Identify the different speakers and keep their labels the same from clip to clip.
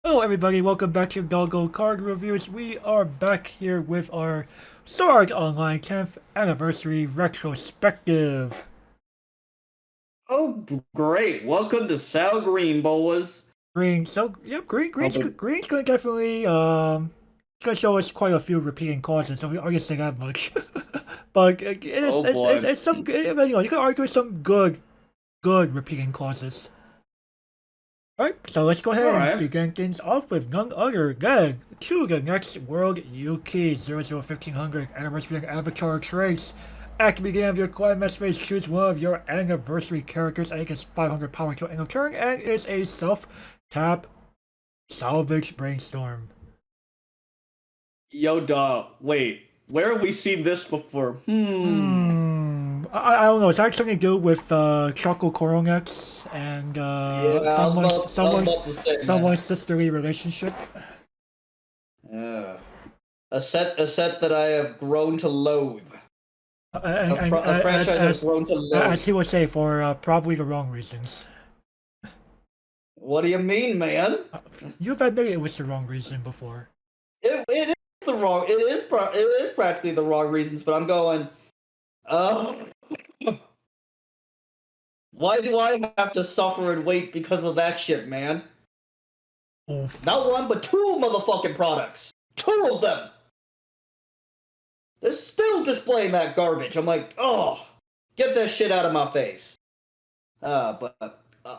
Speaker 1: Hello everybody, welcome back to Doggo Card Reviews. We are back here with our Sword Online 10th Anniversary Retrospective.
Speaker 2: Oh, great. Welcome to Sal Green, boys.
Speaker 1: Green, so, yep,
Speaker 2: Hoping.
Speaker 1: Green's gonna definitely, gonna show us quite a few repeating causes, so we aren't gonna say that much. But
Speaker 2: Oh, boy.
Speaker 1: it's some good, you can argue some good repeating causes. Alright, so let's go ahead
Speaker 2: All
Speaker 1: and
Speaker 2: right.
Speaker 1: begin things off with none other than to the next World Yuki 001500 Anniversary Avatar Trace. At the beginning of your climax phase, choose one of your anniversary characters and it gets 500 power until end of turn, and it's a self-tap salvage brainstorm.
Speaker 2: Yo, duh. Wait. Where have we seen this before?
Speaker 1: I don't know, it's actually something to do with Choco Coronex and
Speaker 2: Yeah, I was about to say, man.
Speaker 1: someone's sisterly relationship.
Speaker 2: Yeah. A set that I have grown to loathe.
Speaker 1: And
Speaker 2: A franchise I've grown to loathe.
Speaker 1: as he would say, for probably the wrong reasons.
Speaker 2: What do you mean, man?
Speaker 1: You've admitted it was the wrong reason before.
Speaker 2: It is the wrong. It is practically the wrong reasons, but I'm going. Uh, why do I have to suffer and wait because of that shit, man?
Speaker 1: Oof.
Speaker 2: Not one, but two motherfucking products. Two of them. They're still displaying that garbage. I'm like, oh, get that shit out of my face. But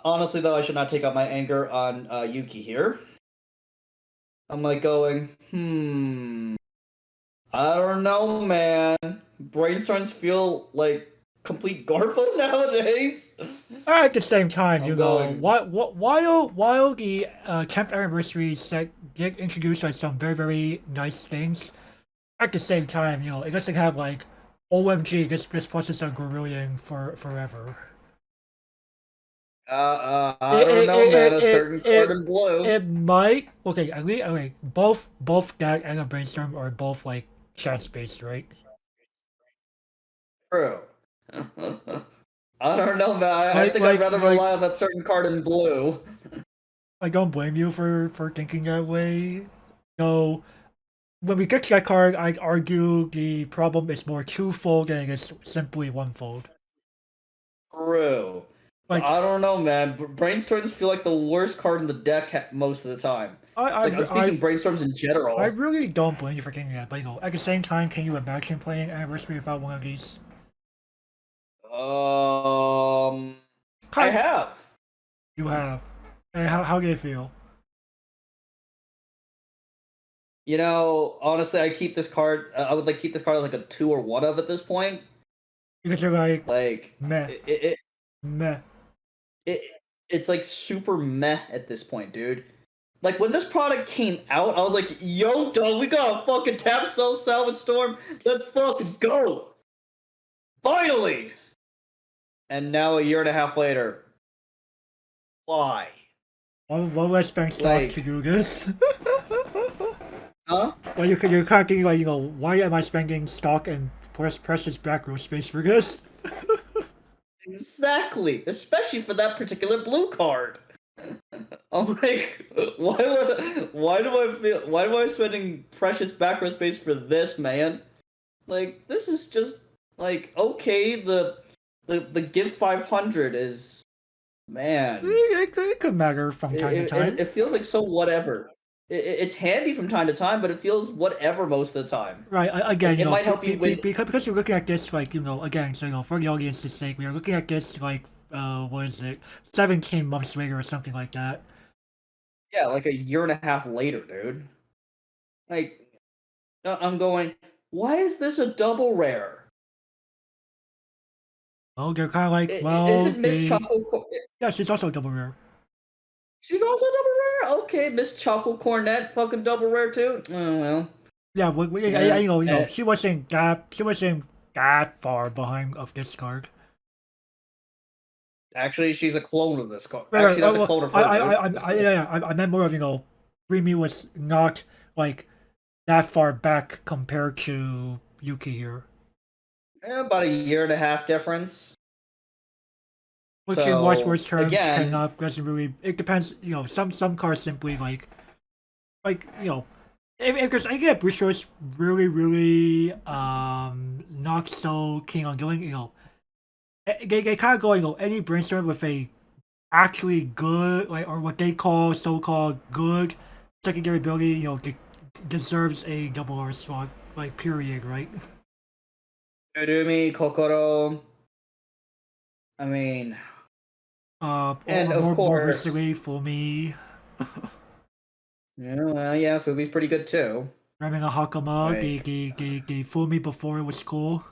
Speaker 2: honestly, though, I should not take out my anger on Yuki here. I'm like going, I don't know, man. Brainstorms feel like complete garbo nowadays.
Speaker 1: At the same time,
Speaker 2: I'm going,
Speaker 1: while the 10th anniversary set did introduce like some very nice things, at the same time, it doesn't have like OMG, this process are grilling for forever.
Speaker 2: I don't know, man. A certain card in blue.
Speaker 1: It might. Okay, okay. Both that and a brainstorm are both like chance based, right?
Speaker 2: True. I don't know, man. I
Speaker 1: Like
Speaker 2: think I'd
Speaker 1: like
Speaker 2: rather
Speaker 1: like
Speaker 2: rely on that certain card in blue.
Speaker 1: I don't blame you for thinking that way. Though when we get to that card, I'd argue the problem is more twofold than it's simply onefold.
Speaker 2: True. But
Speaker 1: Like
Speaker 2: I don't know, man. Brainstorms feel like the worst card in the deck most of the time.
Speaker 1: I I
Speaker 2: Like, I'm
Speaker 1: I
Speaker 2: speaking brainstorms in
Speaker 1: I
Speaker 2: general.
Speaker 1: really don't blame you for thinking that. But at the same time, can you imagine playing Anniversary without one of these?
Speaker 2: I
Speaker 1: Kind
Speaker 2: have.
Speaker 1: you have. And how do you feel?
Speaker 2: Honestly, I keep this card. I would keep this card like a 2 or 1 of at this point.
Speaker 1: Because you're like
Speaker 2: Like,
Speaker 1: meh,
Speaker 2: it, it,
Speaker 1: meh.
Speaker 2: it, it's like super meh at this point, dude. Like, when this product came out, I was like, yo, dog, we got a fucking tap cell salvage storm. Let's fucking go. Finally. And now a year and a half later, why?
Speaker 1: Why would I spend stock to
Speaker 2: Like,
Speaker 1: do this?
Speaker 2: huh?
Speaker 1: Well, you're kind of thinking like, why am I spending stock and precious back row space for this?
Speaker 2: Exactly. Especially for that particular blue card. I'm like, why am I spending precious back row space for this, man? Like, this is just like, okay, the give 500 is, man.
Speaker 1: It could matter from time to time.
Speaker 2: It feels like so whatever. It's handy from time to time, but it feels whatever most of the time.
Speaker 1: Right, again,
Speaker 2: Like, it might help you win.
Speaker 1: because you're looking at this like, again, so for the audience's sake, we are looking at this like, what is it, 17 months later or something like that.
Speaker 2: Yeah, like a year and a half later, dude. Like, I'm going, why is this a double rare?
Speaker 1: Oh, they're kind of like,
Speaker 2: Isn't Miss Choco?
Speaker 1: yeah, she's also a double rare.
Speaker 2: She's also double rare. Okay, Miss Choco Cornet, fucking double rare too. Oh well.
Speaker 1: Yeah,
Speaker 2: Yeah.
Speaker 1: she wasn't that far behind of this card.
Speaker 2: Actually, she's a clone of this card.
Speaker 1: Right,
Speaker 2: Actually, that's a
Speaker 1: well,
Speaker 2: clone of her, dude.
Speaker 1: yeah, I meant more of, Remy was not, like, that far back compared to Yuki here.
Speaker 2: About a year and a half difference.
Speaker 1: Which in Weiss
Speaker 2: So
Speaker 1: Schwarz terms
Speaker 2: again,
Speaker 1: doesn't really, it depends, some cards simply, like, like if there's anything that Bruce was really not so keen on doing, they kind of go any brainstorm with a actually good or what they call so-called good secondary ability, deserves a double R slot, period, right?
Speaker 2: Urumi, Kokoro. I mean, and
Speaker 1: Or
Speaker 2: of
Speaker 1: more
Speaker 2: course,
Speaker 1: recently for me,
Speaker 2: yeah, Fumi's pretty good too.
Speaker 1: Ramen Hakama,
Speaker 2: Like,
Speaker 1: they fooled me before it was cool.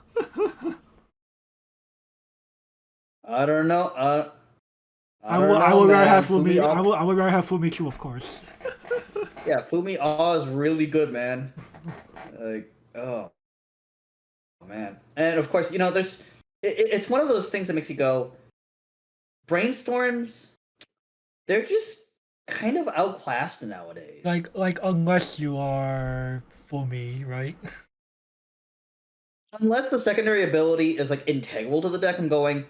Speaker 2: I don't know. I
Speaker 1: I
Speaker 2: don't know,
Speaker 1: will rather have
Speaker 2: man.
Speaker 1: Fumi. I would rather have Fumi too, of course.
Speaker 2: Yeah, Fumi Aw is really good, man. Like, oh man, and of course, it's one of those things that makes you go, brainstorms. They're just kind of outclassed nowadays.
Speaker 1: Like unless you are Fumi, right?
Speaker 2: Unless the secondary ability is like integral to the deck, I'm going,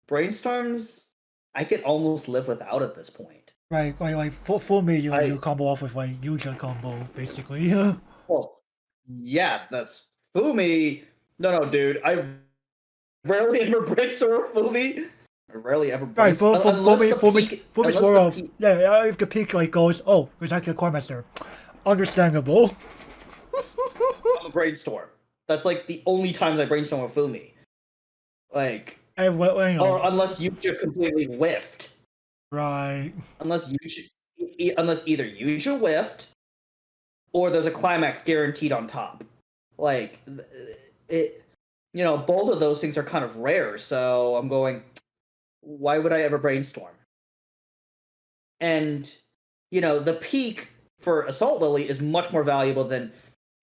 Speaker 2: brainstorms. I could almost live without at this point.
Speaker 1: For me, you
Speaker 2: I
Speaker 1: combo off with Yuja combo basically.
Speaker 2: Well, yeah, that's Fumi. No, dude. I rarely ever brainstorm Fumi. I rarely ever
Speaker 1: Right,
Speaker 2: brainstorm unless the peak.
Speaker 1: for me,
Speaker 2: Unless
Speaker 1: more
Speaker 2: the
Speaker 1: of
Speaker 2: peak.
Speaker 1: if the peak goes, oh, there's actually a core master, understandable.
Speaker 2: I'm a brainstorm. That's like the only times I brainstorm with Fumi. Like,
Speaker 1: And
Speaker 2: or unless you just completely whiffed.
Speaker 1: right,
Speaker 2: Unless either you just whiffed or there's a climax guaranteed on top. Like it, both of those things are kind of rare. So I'm going, why would I ever brainstorm? And the peak for Assault Lily is much more valuable than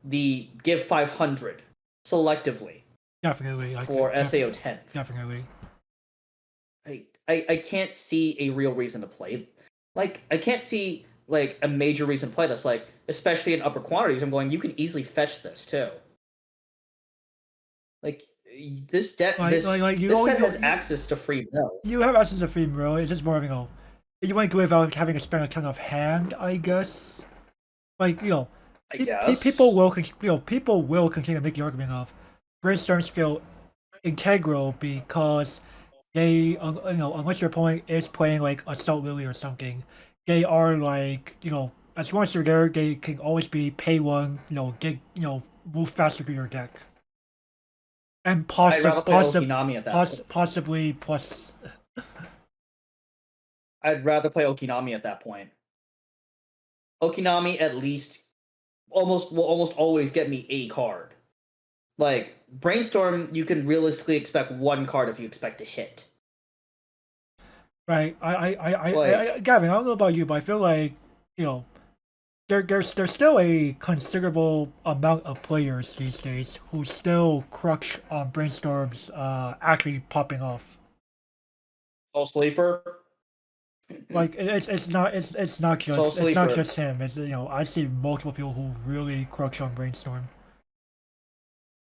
Speaker 2: the give 500 selectively
Speaker 1: definitely,
Speaker 2: for SAO 10th.
Speaker 1: definitely.
Speaker 2: I can't see a real reason to play. Like, I can't see like a major reason to play this. Like, especially in upper quantities, I'm going, you can easily fetch this too. Like, this deck, this set has access to free mill.
Speaker 1: You have access to free mill. It's just more of you want to do it without having to spend a ton of hand, I guess. Like
Speaker 2: I guess.
Speaker 1: people will people will continue to make the argument of brainstorms feel integral because they unless your opponent is playing like Assault Lily or something, they are as long as they're there, they can always be pay one, get move faster through your deck. And
Speaker 2: I'd rather play Okinami at that point.
Speaker 1: possibly plus.
Speaker 2: I'd rather play Okinami at that point. Okinami at least will almost always get me a card. Like, Brainstorm, you can realistically expect one card if you expect to hit.
Speaker 1: Right. Gavin, I don't know about you, but I feel like, there's still a considerable amount of players these days who still crutch on brainstorms actually popping off.
Speaker 2: Soul Sleeper?
Speaker 1: Like it's not just him. It's I see multiple people who really crutch on brainstorm.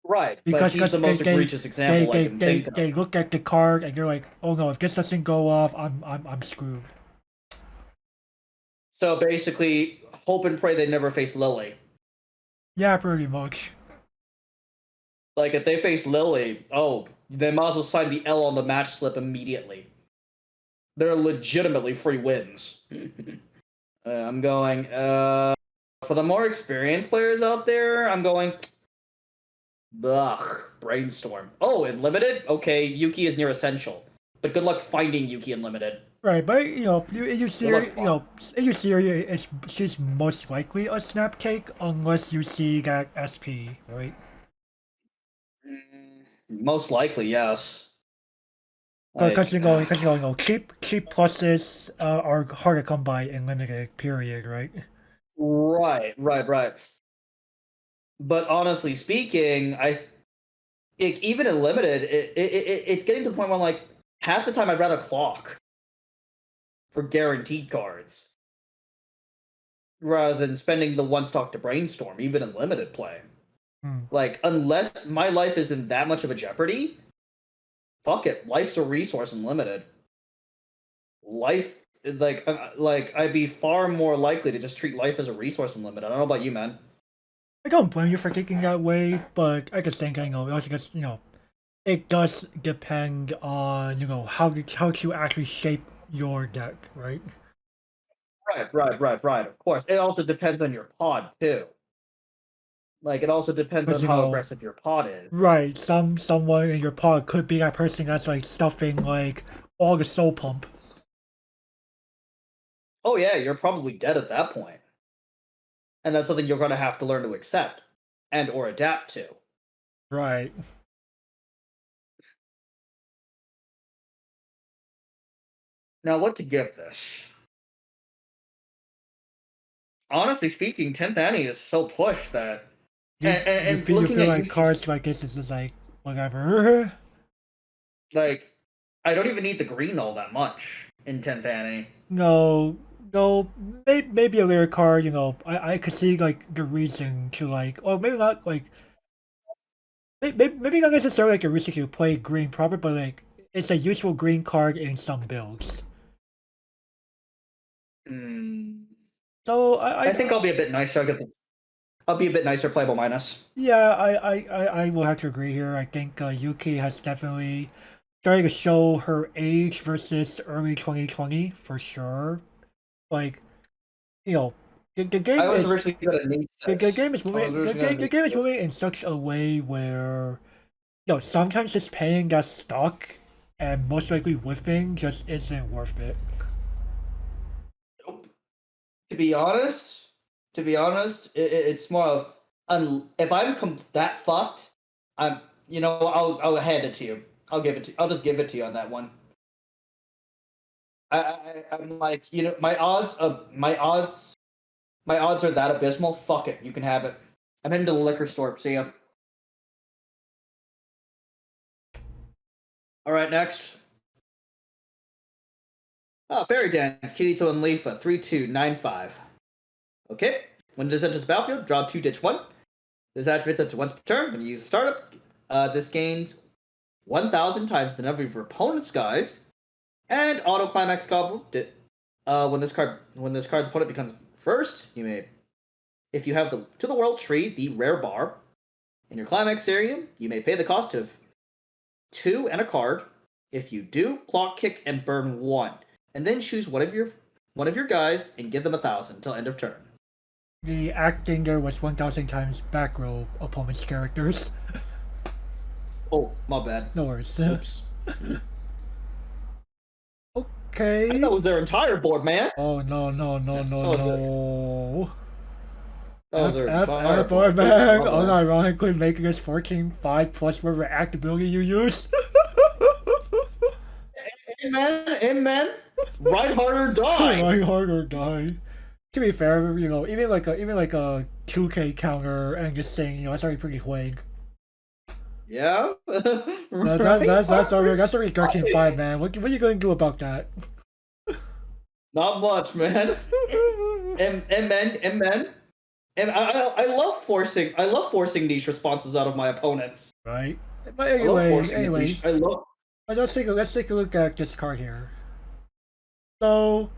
Speaker 2: Right,
Speaker 1: Because
Speaker 2: but he's the most egregious example I can think of.
Speaker 1: they look at the card and you're like, oh no, if this doesn't go off, I'm screwed.
Speaker 2: So basically, hope and pray they never face Lily.
Speaker 1: Yeah, pretty much.
Speaker 2: Like, if they face Lily, they might as well sign the L on the match slip immediately. They're legitimately free wins. I'm going, for the more experienced players out there, I'm going, ugh, brainstorm. Oh, in limited? Okay, Yuki is near essential. But good luck finding Yuki in limited.
Speaker 1: Right, but you see her, she's most likely a snap cake unless you see that SP, right?
Speaker 2: Most likely, yes.
Speaker 1: Because cheap pluses are hard to come by in limited period, right?
Speaker 2: Right. But honestly speaking, even in limited, it's getting to the point where like half the time I'd rather clock for guaranteed cards rather than spending the one stock to brainstorm, even in limited play. Like, unless my life is in that much of a jeopardy, fuck it. Life's a resource in limited. Life Like I'd be far more likely to just treat life as a resource unlimited. I don't know about you, man.
Speaker 1: I don't blame you for thinking that way, but I just think, it also gets, it does depend on, how to actually shape your deck, right?
Speaker 2: Right. Of course, it also depends on your pod too. Like it also depends
Speaker 1: Because,
Speaker 2: on how aggressive your pod is.
Speaker 1: right, someone in your pod could be that person that's like stuffing like all the soul pump.
Speaker 2: Oh yeah, you're probably dead at that point, and that's something you're going to have to learn to accept and or adapt to.
Speaker 1: Right.
Speaker 2: Now, what to give this? Honestly speaking, 10th Annie is so pushed that, and
Speaker 1: You
Speaker 2: looking
Speaker 1: feel
Speaker 2: at
Speaker 1: like
Speaker 2: Yuki's,
Speaker 1: cards like this is just like whatever.
Speaker 2: like, I don't even need the green all that much in 10th Annie.
Speaker 1: No, no, maybe a rare card. I could see like the reason to like, or maybe not like, maybe not necessarily like a reason to play green proper, but like it's a useful green card in some builds.
Speaker 2: Hmm.
Speaker 1: So
Speaker 2: I think I'll be a bit nicer. I'll be a bit nicer playable minus.
Speaker 1: yeah, I will have to agree here. I think Yuki has definitely started to show her age versus early 2020 for sure. Like, you know, the
Speaker 2: I
Speaker 1: game
Speaker 2: was
Speaker 1: is
Speaker 2: originally going to need
Speaker 1: the
Speaker 2: this.
Speaker 1: game is
Speaker 2: I was
Speaker 1: moving
Speaker 2: originally going to
Speaker 1: the
Speaker 2: need
Speaker 1: game is
Speaker 2: this.
Speaker 1: moving in such a way where sometimes just paying that stock and most likely whiffing just isn't worth it.
Speaker 2: Nope. To be honest, it's more of if I'm that fucked, I'm I'll hand it to you. I'll just give it to you on that one. I'm like my odds are that abysmal. Fuck it, you can have it. I'm heading to the liquor store. See ya. All right, next. Oh, Fairy Dance, Kirito and Leafa, 3295. Okay. When this enters the battlefield, draw 2, ditch 1. This activates up to once per turn. When you use a startup, this gains 1,000 times the number of your opponent's guys. And auto climax combo. When this card's opponent becomes first, you may, if you have the to the world tree, the rare bar in your climax area, you may pay the cost of 2 and a card. If you do, clock kick and burn 1, and then choose one of your guys and give them 1,000 until end of turn.
Speaker 1: The acting there was 1,000 times back row opponent's characters.
Speaker 2: Oh, my bad.
Speaker 1: No worries.
Speaker 2: Oops.
Speaker 1: Okay.
Speaker 2: That was their entire board, man.
Speaker 1: Oh no.
Speaker 2: That was their
Speaker 1: F
Speaker 2: entire
Speaker 1: board,
Speaker 2: board.
Speaker 1: man.
Speaker 2: Oops,
Speaker 1: Unironically making us 14-5 plus whatever reactability you use.
Speaker 2: Amen. Ride hard or die.
Speaker 1: Ride hard or die. To be fair, even like a 2K counter and this thing, that's already pretty vague.
Speaker 2: Yeah.
Speaker 1: That's already 13-5, man. What are you going to do about that?
Speaker 2: Not much, man. Amen. And I love forcing these responses out of my opponents.
Speaker 1: Right. But anyway.
Speaker 2: I love.
Speaker 1: Let's take a look at this card here. So,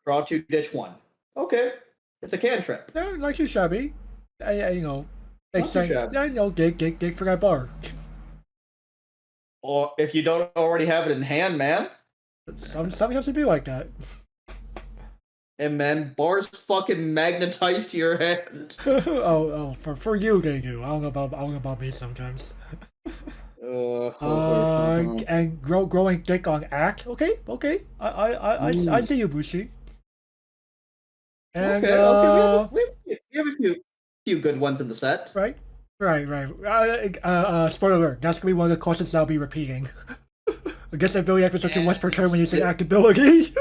Speaker 2: Draw 2, ditch 1. Okay, it's a cantrip.
Speaker 1: yeah, not too shabby. Makes
Speaker 2: Not too
Speaker 1: sense.
Speaker 2: shabby.
Speaker 1: Yeah, dig for that bar.
Speaker 2: Or if you don't already have it in hand, man.
Speaker 1: Some has to be like that.
Speaker 2: And man, bars fucking magnetized to your hand.
Speaker 1: For you they do. I don't know about me sometimes.
Speaker 2: Uh,
Speaker 1: And growing thick on act. Okay. I see you, Bushi. And
Speaker 2: okay. We have a few good ones in the set.
Speaker 1: right. Spoiler alert. That's gonna be one of the courses I'll be repeating. I guess ability acquisition once per turn when using act ability.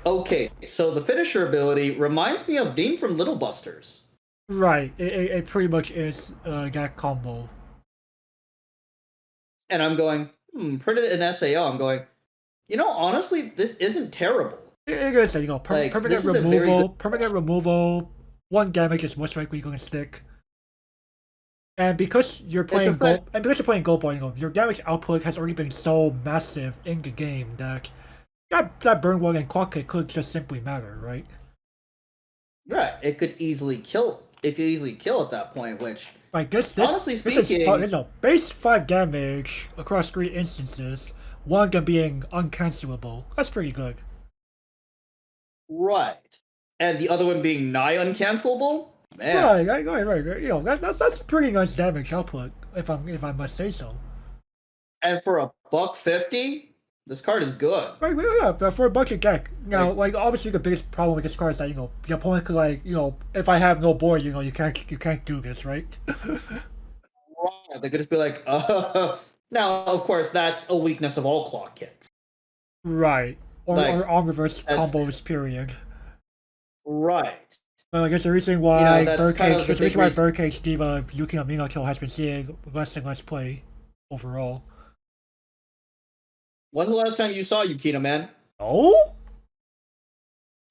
Speaker 2: Okay, so the finisher ability reminds me of Dean from Little Busters.
Speaker 1: Right. It pretty much is that combo.
Speaker 2: And I'm going, printed in SAO. I'm going, honestly, this isn't terrible.
Speaker 1: It is, permanent
Speaker 2: this is a
Speaker 1: removal. Permanent removal. 1 damage is most likely going to stick. And because you're playing gold ball, your damage output has already been so massive in the game that That burn one and clock kick could just simply matter, right?
Speaker 2: Right. It could easily kill. It could easily kill at that point. Which,
Speaker 1: Like
Speaker 2: honestly
Speaker 1: this is
Speaker 2: speaking,
Speaker 1: base 5 damage across 3 instances, one of them being uncancelable. That's pretty good.
Speaker 2: right, and the other one being nigh uncancelable. Man,
Speaker 1: Right. You know, that's pretty nice damage output, if I must say so.
Speaker 2: and for a $150, this card is good.
Speaker 1: Right, well, yeah, but for a budget deck, now,
Speaker 2: Like,
Speaker 1: like obviously the biggest problem with this card is that the opponent could if I have no board, you can't do this, right?
Speaker 2: right, they could just be like, Now, of course, that's a weakness of all clock kicks.
Speaker 1: Right, or
Speaker 2: Like,
Speaker 1: on reverse
Speaker 2: that's
Speaker 1: combos period.
Speaker 2: right.
Speaker 1: Well, I guess the reason
Speaker 2: You know,
Speaker 1: why
Speaker 2: that's kind of the big reason.
Speaker 1: Birdcage Diva Yuki no Minato has been seeing less and less play overall.
Speaker 2: When's the last time you saw Yukino, man?
Speaker 1: Oh?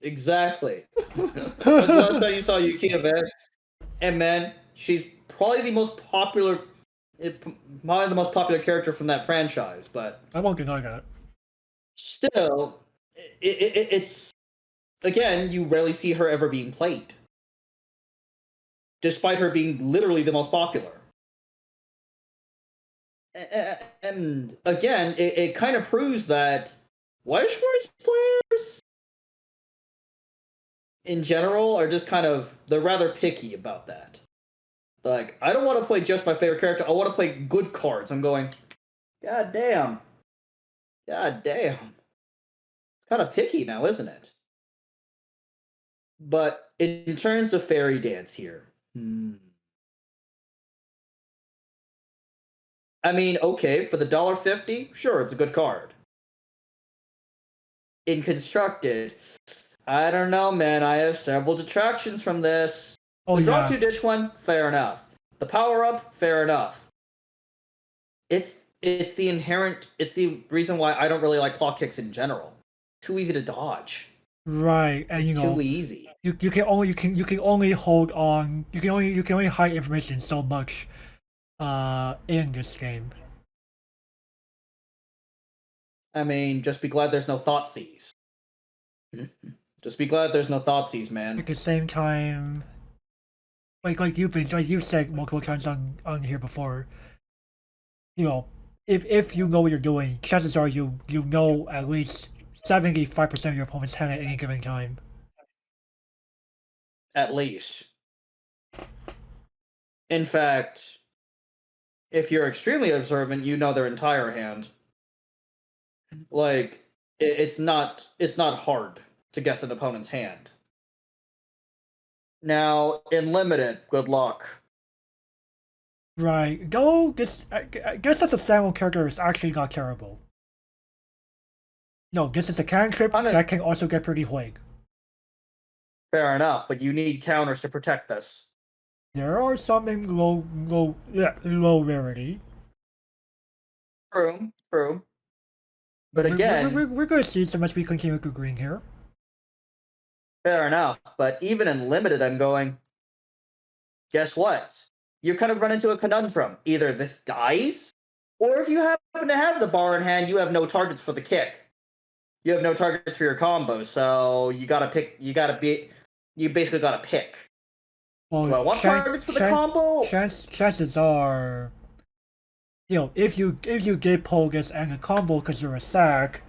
Speaker 2: Exactly. When's the last time you saw Yukino, man? And man, she's probably probably the most popular character from that franchise. But
Speaker 1: I won't deny that.
Speaker 2: still, it's again, you rarely see her ever being played, despite her being literally the most popular. And again, it kind of proves that Weiss Schwarz players in general are just they're rather picky about that. Like, I don't want to play just my favorite character. I want to play good cards. I'm going, God damn. God damn. It's kind of picky now, isn't it? But in terms of Fairy Dance here, I mean, okay, for the $1.50, sure, it's a good card. In Constructed, I don't know, man. I have several detractions from this.
Speaker 1: Oh
Speaker 2: The draw
Speaker 1: yeah,
Speaker 2: 2 ditch one, fair enough. The power up, fair enough. It's the reason why I don't really like clock kicks in general. Too easy to dodge.
Speaker 1: right, and
Speaker 2: Too easy.
Speaker 1: you can only hold on you can only hide information so much in this game.
Speaker 2: I mean, just be glad there's no Thoughtseize. Just be glad there's no Thoughtseize, man.
Speaker 1: At the same time, like you've said multiple times on here before, you know, if you know what you're doing, chances are you know at least 75% of your opponent's hand at any given time.
Speaker 2: At least. In fact, if you're extremely observant, you know their entire hand. Like, it's not hard to guess an opponent's hand. Now, in limited, good luck.
Speaker 1: Right. Though I guess that's a standalone character is actually not terrible. No, this is a cantrip that can also get pretty quick.
Speaker 2: Fair enough, but you need counters to protect this.
Speaker 1: There are some in low rarity.
Speaker 2: True. But again,
Speaker 1: we're going to see so much we continue to green here.
Speaker 2: fair enough. But even in limited, I'm going, guess what? You kind of run into a conundrum. Either this dies, or if you happen to have the bar in hand, you have no targets for the kick. You have no targets for your combo, so you gotta pick. You basically gotta pick.
Speaker 1: Well,
Speaker 2: Do I want targets for the combo?
Speaker 1: Chances are, if you get Pogus and a combo because you're a sack,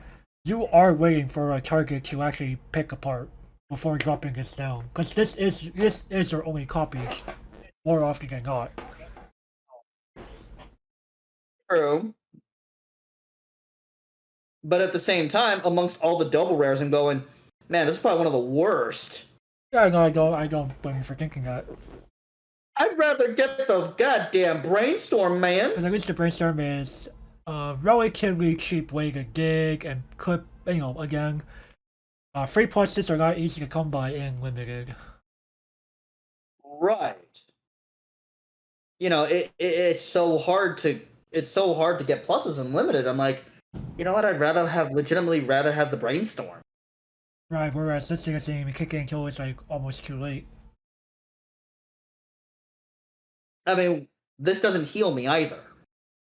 Speaker 1: you are waiting for a target to actually pick apart before dropping this down. Because this is your only copy, more often than not.
Speaker 2: True. But at the same time, amongst all the double rares, I'm going, man, this is probably one of the worst.
Speaker 1: Yeah, no, I don't blame you for thinking that.
Speaker 2: I'd rather get the goddamn brainstorm, man.
Speaker 1: Because at least the brainstorm is a relatively cheap way to dig and could, again, 3+6 are not easy to come by in limited.
Speaker 2: Right. It's so hard to get pluses in limited. I'm like, you know what? Legitimately rather have the brainstorm.
Speaker 1: Right, whereas this thing isn't even kicking until it's like almost too late.
Speaker 2: I mean, this doesn't heal me either.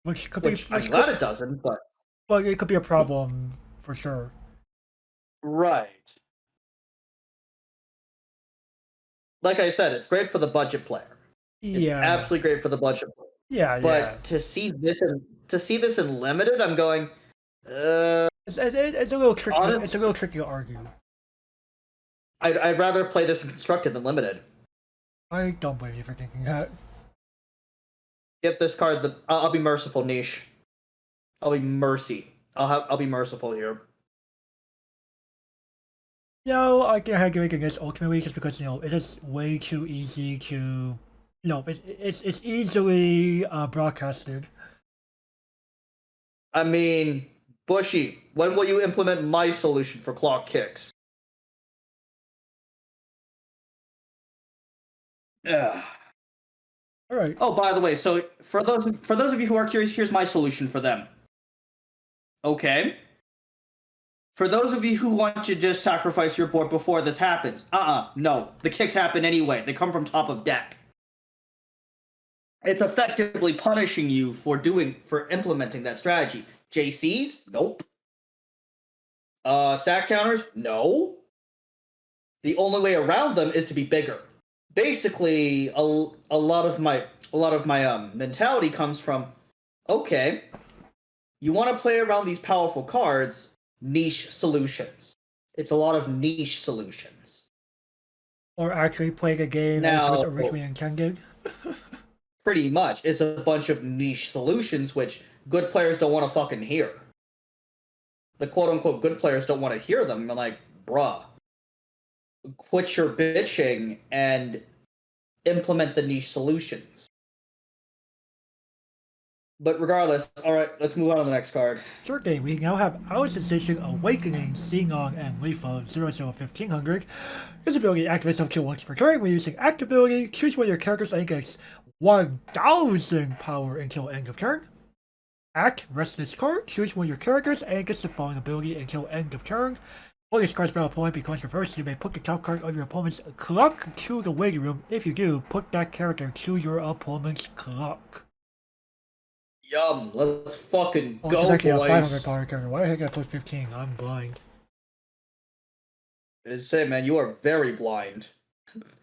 Speaker 1: Which
Speaker 2: I'm glad it doesn't, but
Speaker 1: well, it could be a problem for sure.
Speaker 2: Right. Like I said, it's great for the budget player. It's
Speaker 1: Yeah.
Speaker 2: absolutely great for the budget player.
Speaker 1: Yeah.
Speaker 2: But to see this in limited, I'm going.
Speaker 1: It's a little tricky.
Speaker 2: Honest,
Speaker 1: It's a little tricky to argue.
Speaker 2: I'd rather play this in constructed than limited.
Speaker 1: I don't blame you for thinking that.
Speaker 2: Give this card the. I'll be merciful, niche. I'll be mercy. I'll be merciful here.
Speaker 1: No, I can't have giving this ultimately just because it is way too easy to, it's easily broadcasted.
Speaker 2: I mean, Bushy, when will you implement my solution for clock kicks? Ugh.
Speaker 1: All right.
Speaker 2: Oh, by the way, so for those of you who are curious, here's my solution for them. Okay. For those of you who want to just sacrifice your board before this happens, no. The kicks happen anyway. They come from top of deck. It's effectively punishing you for implementing that strategy. JCs? Nope. Sack counters? No. The only way around them is to be bigger. Basically, a lot of my mentality comes from, okay, you want to play around these powerful cards, niche solutions. It's a lot of niche solutions.
Speaker 1: Or actually playing a game as it was originally intended.
Speaker 2: Pretty much. It's a bunch of niche solutions which good players don't want to fucking hear. The quote-unquote good players don't want to hear them. I'm like, bruh, quit your bitching and implement the niche solutions. But regardless, alright, let's move on to the next card.
Speaker 1: Short game, we now have Our Sensation, Awakening, Xenon, and Leafo 001500. This ability activates up to once per turn. When using active ability, choose one of your characters and gets 1000 power until end of turn. Act, rest this card, choose one of your characters and gets the following ability until end of turn. When this card's battle opponent becomes reversed, you may put the top card of your opponent's clock to the waiting room. If you do, put that character to your opponent's clock.
Speaker 2: Yum, let's fucking go,
Speaker 1: This is actually
Speaker 2: boys.
Speaker 1: a 500 power character. Why the heck did I put 15? I'm blind.
Speaker 2: I say, man, you are very blind.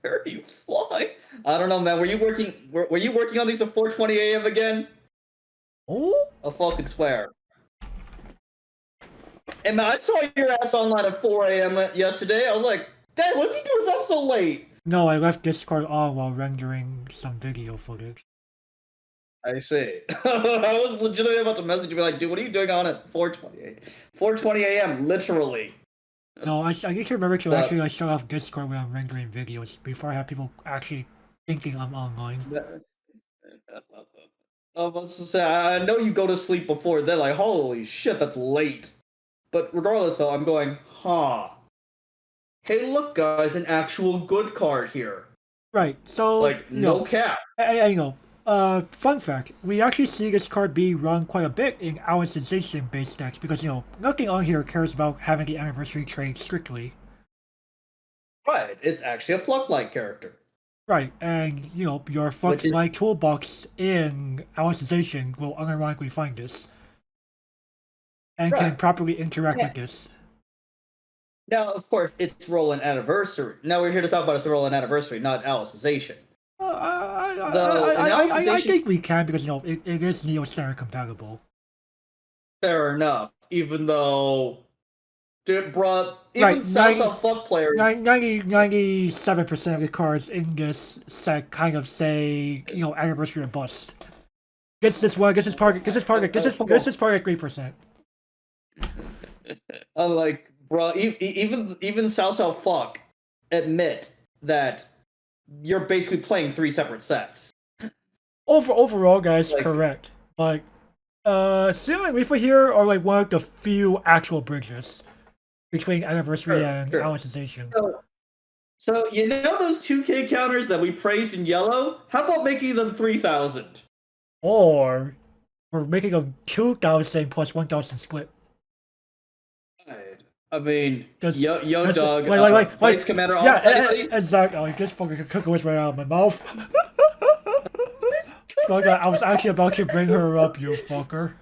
Speaker 2: Very blind. I don't know, man. Were you working on these at 4:20 a.m. again?
Speaker 1: Oh?
Speaker 2: I fucking swear. Hey, man, I saw your ass online at 4 a.m. yesterday. I was like, Dad, what's he doing up so late?
Speaker 1: No, I left Discord on while rendering some video footage.
Speaker 2: I see. I was legitimately about to message you, be like, dude, what are you doing on at 4:20 a.m. Literally.
Speaker 1: No, I need to remember to actually shut off Discord when I'm rendering videos before I have people actually thinking I'm online.
Speaker 2: I was about to say, I know you go to sleep before then, like, holy shit, that's late. But regardless, though, I'm going, hey, look, guys, an actual good card here.
Speaker 1: Right, so...
Speaker 2: Like, no cap.
Speaker 1: Fun fact, we actually see this card be run quite a bit in our Sensation-based decks because, nothing on here cares about having the anniversary trait strictly.
Speaker 2: Right, it's actually a Fluck-like character.
Speaker 1: Right, and, your Fluck-like toolbox in our Sensation will unironically find this. And can properly interact with this.
Speaker 2: Now, of course, it's Roland Anniversary. Now we're here to talk about its Roland Anniversary, not Alicization.
Speaker 1: I think we can because, it is Neo-Standard compatible.
Speaker 2: Fair enough. Even though... Dude, bro, even Salsa Fuck players...
Speaker 1: 97% of the cards in this set kind of say, Anniversary or Bust. Gets this part at 3%.
Speaker 2: I'm like, bro, even Salsa Fuck admit that you're basically playing 3 separate sets.
Speaker 1: Overall, guys, correct. But, Seal and Leaflet here are like one of the few actual bridges between Anniversary and Alicization.
Speaker 2: So, you know those 2K counters that we praised in yellow? How about making them 3,000?
Speaker 1: Or, we're making a 2,000 plus 1,000 split.
Speaker 2: I mean, yo dog,
Speaker 1: Vice
Speaker 2: Commander.
Speaker 1: Yeah, exactly. This fucking cook was right out of my mouth. I was actually about to bring her up, you fucker.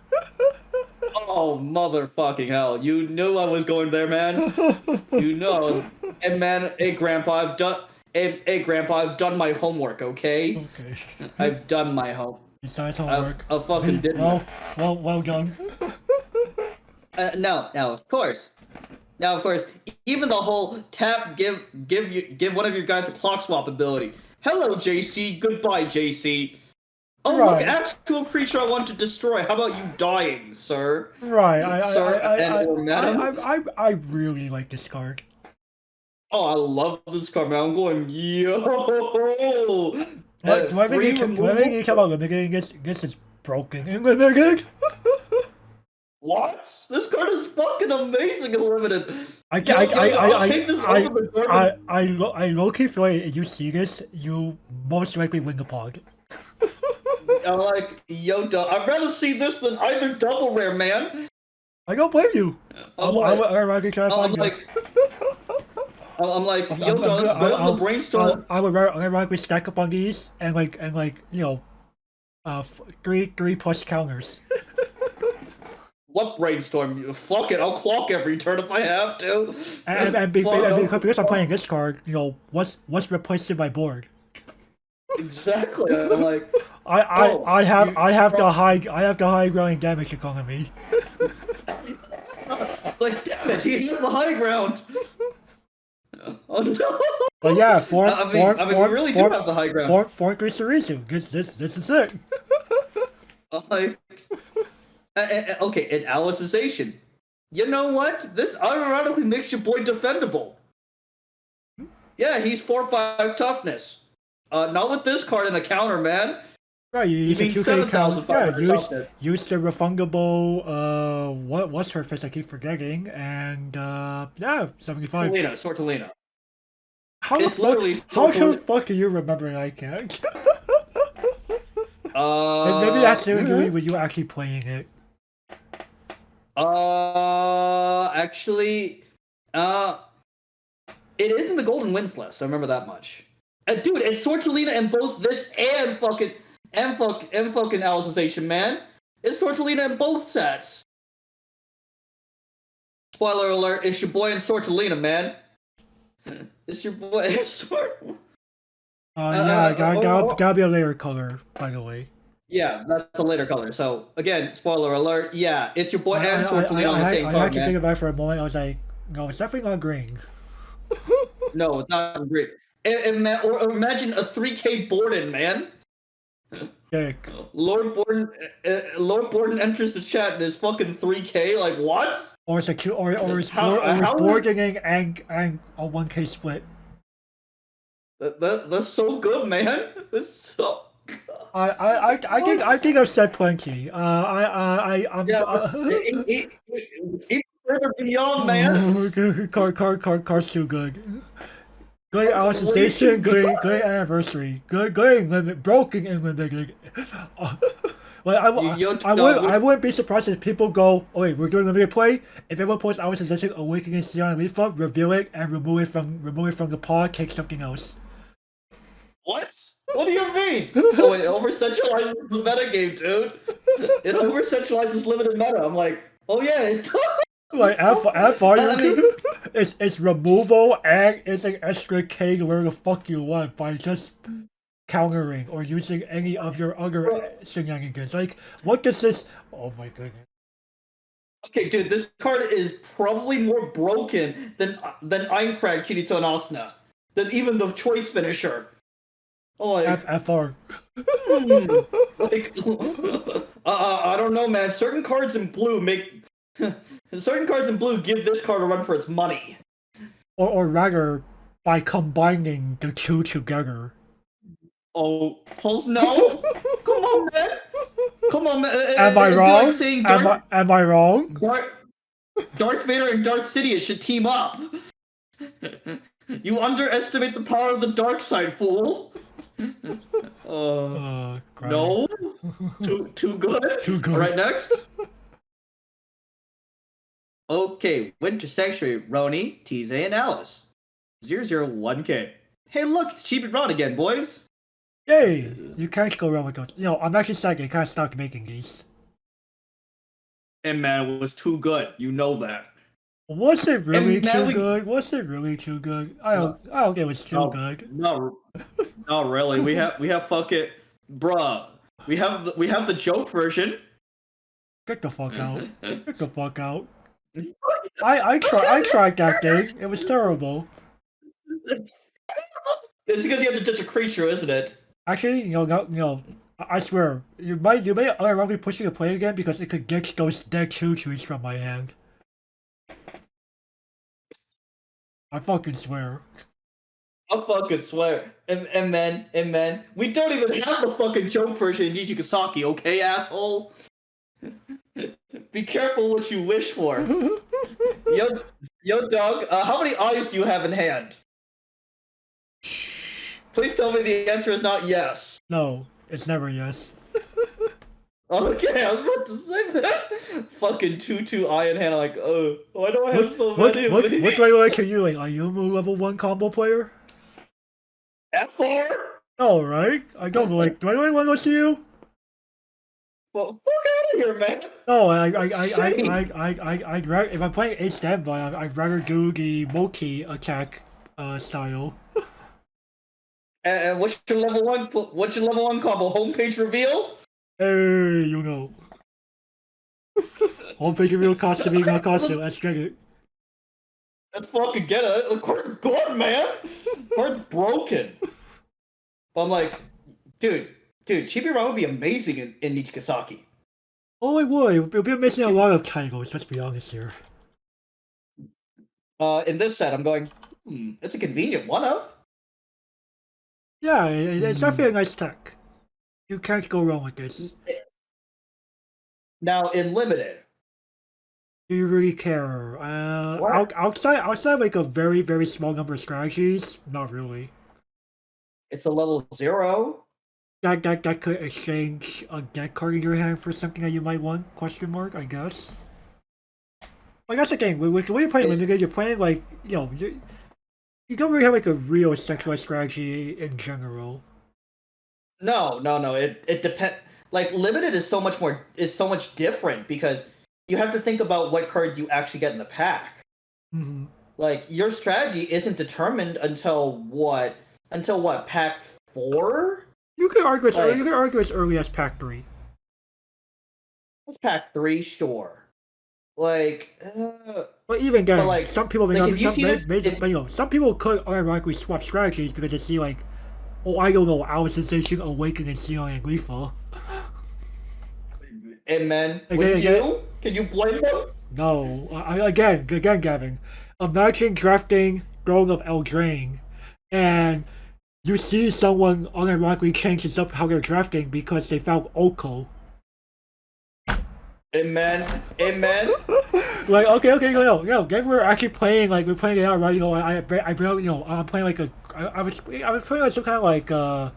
Speaker 2: Oh, motherfucking hell. You knew I was going there, man. You know. And man, hey grandpa, I've done my homework, okay?
Speaker 1: Okay.
Speaker 2: I've done my home.
Speaker 1: Besides homework.
Speaker 2: I fucking did my
Speaker 1: Well done.
Speaker 2: now of course, even the whole give one of your guys a clock swap ability. Hello, JC. Goodbye, JC. Oh,
Speaker 1: Right.
Speaker 2: look, actual creature I want to destroy. How about you dying, sir?
Speaker 1: Right.
Speaker 2: Or madam?
Speaker 1: I really like this card.
Speaker 2: Oh, I love this card, man. I'm going, yo!
Speaker 1: Do I think you talk about limiting this? This is broken and limited.
Speaker 2: What? This card is fucking amazing and limited.
Speaker 1: I low-key feel like if you see this, you most likely win the pod.
Speaker 2: I'm like, yo, I'd rather see this than either double rare, man.
Speaker 1: I don't blame you. I'm ironically trying to find this.
Speaker 2: I'm like, yo, let's go to the brainstorm.
Speaker 1: I would ironically stack up on these and like you know, 3 plus counters.
Speaker 2: What brainstorm? Fuck it, I'll clock every turn if I have to.
Speaker 1: And because I'm playing this card, you know, what's replaced in my board?
Speaker 2: Exactly. I'm like,
Speaker 1: I have the high growing damage economy.
Speaker 2: Like, damn it, he has the high ground. Oh no.
Speaker 1: But yeah,
Speaker 2: we really do have the high ground.
Speaker 1: Form 3 Surizu. This is it.
Speaker 2: Like, okay, in Alicization. You know what? This automatically makes your boy defendable. Yeah, he's 4/5 toughness. Not with this card in a counter, man.
Speaker 1: Right, you use a 2K counter. Yeah, use the refundable. What's her face? I keep forgetting. And yeah, 75.
Speaker 2: Sortolina.
Speaker 1: How the fuck do you remember? I can't. Maybe that's doing with you actually playing it.
Speaker 2: Actually, it is in the Golden Wins list. I remember that much. Dude, it's Sortolina in both this and fucking Alicization, man. It's Sortolina in both sets. Spoiler alert, it's your boy in Sortolina, man. It's your boy in
Speaker 1: Yeah, gotta be a layer color, by the way.
Speaker 2: Yeah, that's a later color. So, again, spoiler alert, yeah, it's your boy and Sortolina on the same card,
Speaker 1: I had to think about it for a moment. I was like, no, it's definitely not green.
Speaker 2: No, it's not green. Or imagine a 3K Borden, man.
Speaker 1: Dick.
Speaker 2: Lord Borden enters the chat and is fucking 3K. Like what?
Speaker 1: Or it's Borden and a 1K split.
Speaker 2: That's so good, man. That's so.
Speaker 1: I think I've said plenty. I'm.
Speaker 2: Even further beyond, man.
Speaker 1: Card's too good. Good Alicization, good anniversary, good limit, broken and limited. I wouldn't be surprised if people go, oh wait, we're doing limited play. If everyone posts Alicization, Awakening, Sion, Leafa, reveal it and remove it from the pod, take something else.
Speaker 2: What? What do you mean? Oh, it over-centralizes the meta game, dude. It over-centralizes limited meta. I'm like, oh yeah, it does.
Speaker 1: Like it's removal and it's an extra K where the fuck you want by just countering or using any of your other shenanigans. Like, what does this? Oh my goodness.
Speaker 2: Okay, dude, this card is probably more broken than Aincrad, Kirito, and Asuna. Than even the choice finisher. Oh, like,
Speaker 1: FR.
Speaker 2: Like, I don't know, man. Certain cards in blue give this card a run for its money.
Speaker 1: Or rather, by combining the two together.
Speaker 2: Oh, Pulse, no! Come on, man! Come on, man!
Speaker 1: Am I wrong? Like am I wrong?
Speaker 2: Darth Vader and Darth Sidious should team up. You underestimate the power of the dark side, fool. No. Too good.
Speaker 1: Too good.
Speaker 2: All right, next. Okay, Winter Sanctuary, Roni, Tize, and Alice. 001K. Hey, look, it's Cheap and Ron again, boys.
Speaker 1: Yay! You can't go wrong with those. You know, I'm actually sad I can't stop making these.
Speaker 2: And man, it was too good. You know that.
Speaker 1: Was it really
Speaker 2: And man,
Speaker 1: too
Speaker 2: we
Speaker 1: good? Was it really too good?
Speaker 2: no,
Speaker 1: I don't think it was too
Speaker 2: no,
Speaker 1: good.
Speaker 2: no, not really. We have fucking bruh. We have the joke version.
Speaker 1: Get the fuck out. Get the fuck out. I tried that thing. It was terrible.
Speaker 2: It's because you have to touch a creature, isn't it?
Speaker 1: Actually, I swear, you may unironically push me to play again because it could get those dead choo-choos from my hand. I fucking swear.
Speaker 2: I fucking swear. And then we don't even have the fucking joke version in Nijigasaki, okay, asshole? Be careful what you wish for. Yo, dog, how many eyes do you have in hand? Please tell me the answer is not yes.
Speaker 1: No, it's never yes.
Speaker 2: Okay, I was about to say that. Fucking 2-2 eye in hand, I'm like, why do I have so
Speaker 1: What
Speaker 2: many of these?
Speaker 1: do I like to you? Like, are you a level 1 combo player?
Speaker 2: F4?
Speaker 1: No, right? I don't like. Do I really want to see you?
Speaker 2: Well, fuck out of here, man.
Speaker 1: No, if I'm playing H standby, I'd rather do the Moki attack style.
Speaker 2: And what's your level 1? What's your level 1 combo? Homepage reveal?
Speaker 1: Hey, you know. Homepage reveal costume, no costume. Let's get it.
Speaker 2: Let's fucking get it. The card's gone, man. Card's broken. But I'm like, dude, Chibi-Ron would be amazing in Nijigasaki.
Speaker 1: Oh, it would. We'll be missing a lot of titles, let's be honest here.
Speaker 2: In this set, I'm going, it's a convenient one of.
Speaker 1: Yeah, it's definitely a nice tech. You can't go wrong with this.
Speaker 2: Now, in Limited.
Speaker 1: Do you really care? Outside like a very, very small number of strategies, not really.
Speaker 2: It's a level 0.
Speaker 1: That could exchange a deck card in your hand for something that you might want, question mark, I guess. Like, that's the thing, with the way you're playing Limited, you're playing like, you don't really have like a real centralized strategy in general.
Speaker 2: No. It depends. Like, Limited is so much different because you have to think about what cards you actually get in the pack.
Speaker 1: Mm-hmm.
Speaker 2: Like, your strategy isn't determined until what? Pack 4?
Speaker 1: You could argue as early as pack 3.
Speaker 2: It's pack 3, sure. Like,
Speaker 1: but even then,
Speaker 2: like,
Speaker 1: some people some people could unironically swap strategies because they see like, oh, I don't know, Alicization, Awaken, and Xeon and Glifa.
Speaker 2: Amen. Can you blame them?
Speaker 1: No. Again, Gavin. Imagine drafting Throne of Eldraine, and you see someone unironically changes up how they're drafting because they found Oko.
Speaker 2: Amen.
Speaker 1: Like, okay, then we're actually playing, like, we're playing it out, right? I'm playing like I was playing like some kind of like, I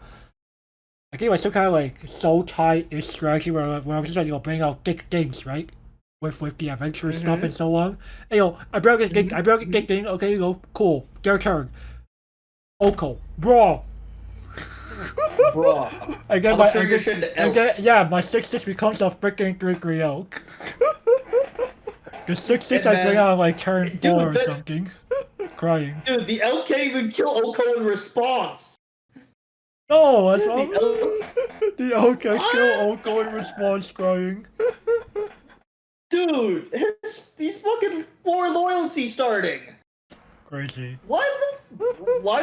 Speaker 1: think like some kind of like soul tie-ish strategy where I was just like, bringing out thick things, right? With the adventure stuff and so on. And, I brought this thick thing, okay, cool, their turn. Oko, bro. And then my 6/6 becomes a freaking 3/3 elk. The 6/6 I bring out like turn 4 or something. Crying.
Speaker 2: Dude, the elk can't even kill Oko in response.
Speaker 1: No, that's all. The elk can kill Oko in response, crying.
Speaker 2: Dude, he's fucking 4 loyalty starting.
Speaker 1: Crazy.
Speaker 2: Why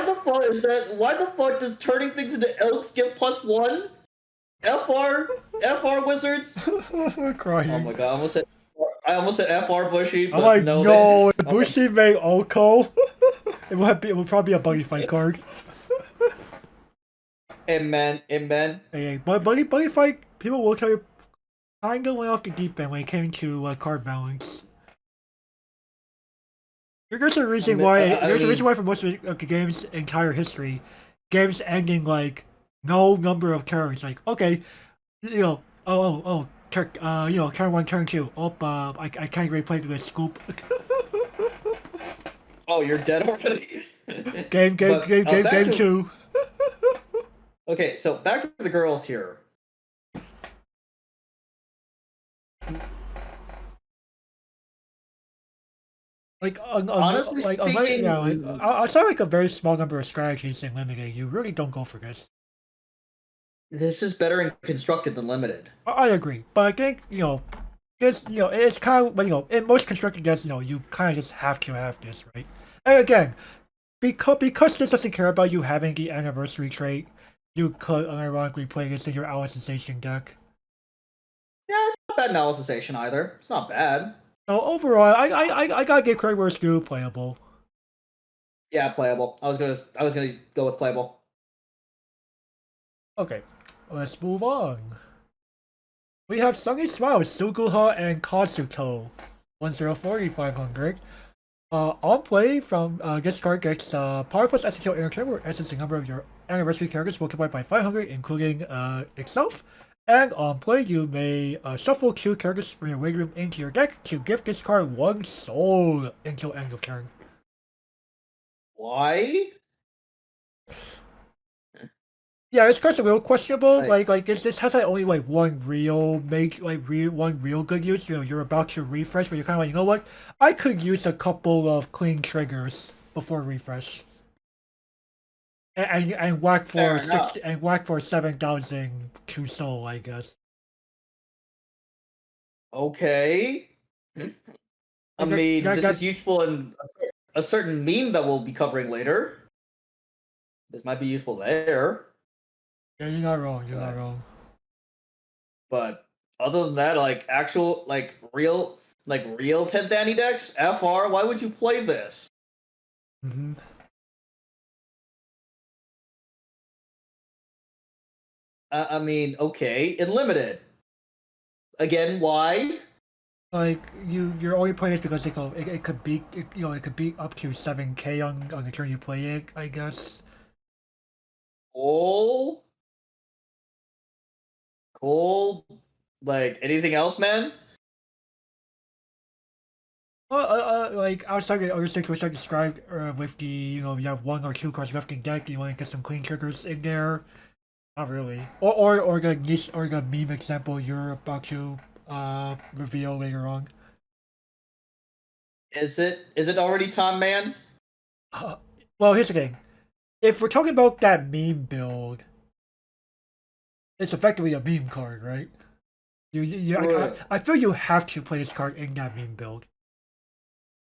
Speaker 2: the fuck is that? Why the fuck does turning things into elks give +1? FR wizards?
Speaker 1: Crying.
Speaker 2: Oh my god, I almost said FR Bushy, but
Speaker 1: I'm like,
Speaker 2: no,
Speaker 1: if Bushy made Oko, it would probably be a buddy fight card.
Speaker 2: Amen.
Speaker 1: Hey, but buddy fight, people will tell you, kinda went off the deep end when it came to card balance. There's a reason why for most of the game's entire history, games ending like no number of turns. Like, okay, turn 1, turn 2. I can't really play the scoop.
Speaker 2: Oh, you're dead already.
Speaker 1: Game 2.
Speaker 2: Okay, so back to the girls here. Honestly
Speaker 1: Yeah, like
Speaker 2: speaking,
Speaker 1: outside like a very small number of strategies in limited, you really don't go for this.
Speaker 2: this is better in constructed than limited.
Speaker 1: I agree, but I think it's kind of in most constructed decks, you kind of just have to have this, right? And again, because this doesn't care about you having the anniversary trait, you could unironically play this in your Alice Sensation deck.
Speaker 2: Yeah, it's not bad analysis either. It's not bad.
Speaker 1: So overall, I gotta give credit where it's due, playable.
Speaker 2: Yeah, playable. I was gonna go with playable.
Speaker 1: Okay, let's move on. We have Sunny Smile, Suguha, and Kazuto. 1040, 500. On play from this card gets Power Plus Essential Entertainment, where essence the number of your anniversary characters multiplied by 500, including itself. And on play, you may shuffle 2 characters from your waiting room into your deck to give this card 1 soul until end of turn.
Speaker 2: Why?
Speaker 1: Yeah, this card's a little questionable.
Speaker 2: Like,
Speaker 1: This has like only like one real good use. You're about to refresh, but you're kind of like, you know what? I could use a couple of clean triggers before refresh, and whack for
Speaker 2: fair enough.
Speaker 1: 60 and whack for 7,000 to soul, I guess.
Speaker 2: Okay. I
Speaker 1: Like,
Speaker 2: mean, this
Speaker 1: that
Speaker 2: is useful in a certain meme that we'll be covering later. This might be useful there,
Speaker 1: yeah, you're not wrong. You're not
Speaker 2: but
Speaker 1: wrong.
Speaker 2: but other than that, like actual, real 10th Annie decks, FR. Why would you play this?
Speaker 1: hmm
Speaker 2: I mean, okay, in limited. Again, why?
Speaker 1: Like you're only playing this because it could be it could be up to 7K on the turn you play it, I guess.
Speaker 2: Cool, cool. Like anything else, man?
Speaker 1: Like outside the other things which I described with the you have 1 or 2 cards left in deck, you want to get some clean triggers in there. Not really. Or the niche or the meme example you're about to reveal later on.
Speaker 2: Is it already time, man?
Speaker 1: Uh, well, here's the thing. If we're talking about that meme build, it's effectively a meme card, right?
Speaker 2: Right.
Speaker 1: I feel you have to play this card in that meme build.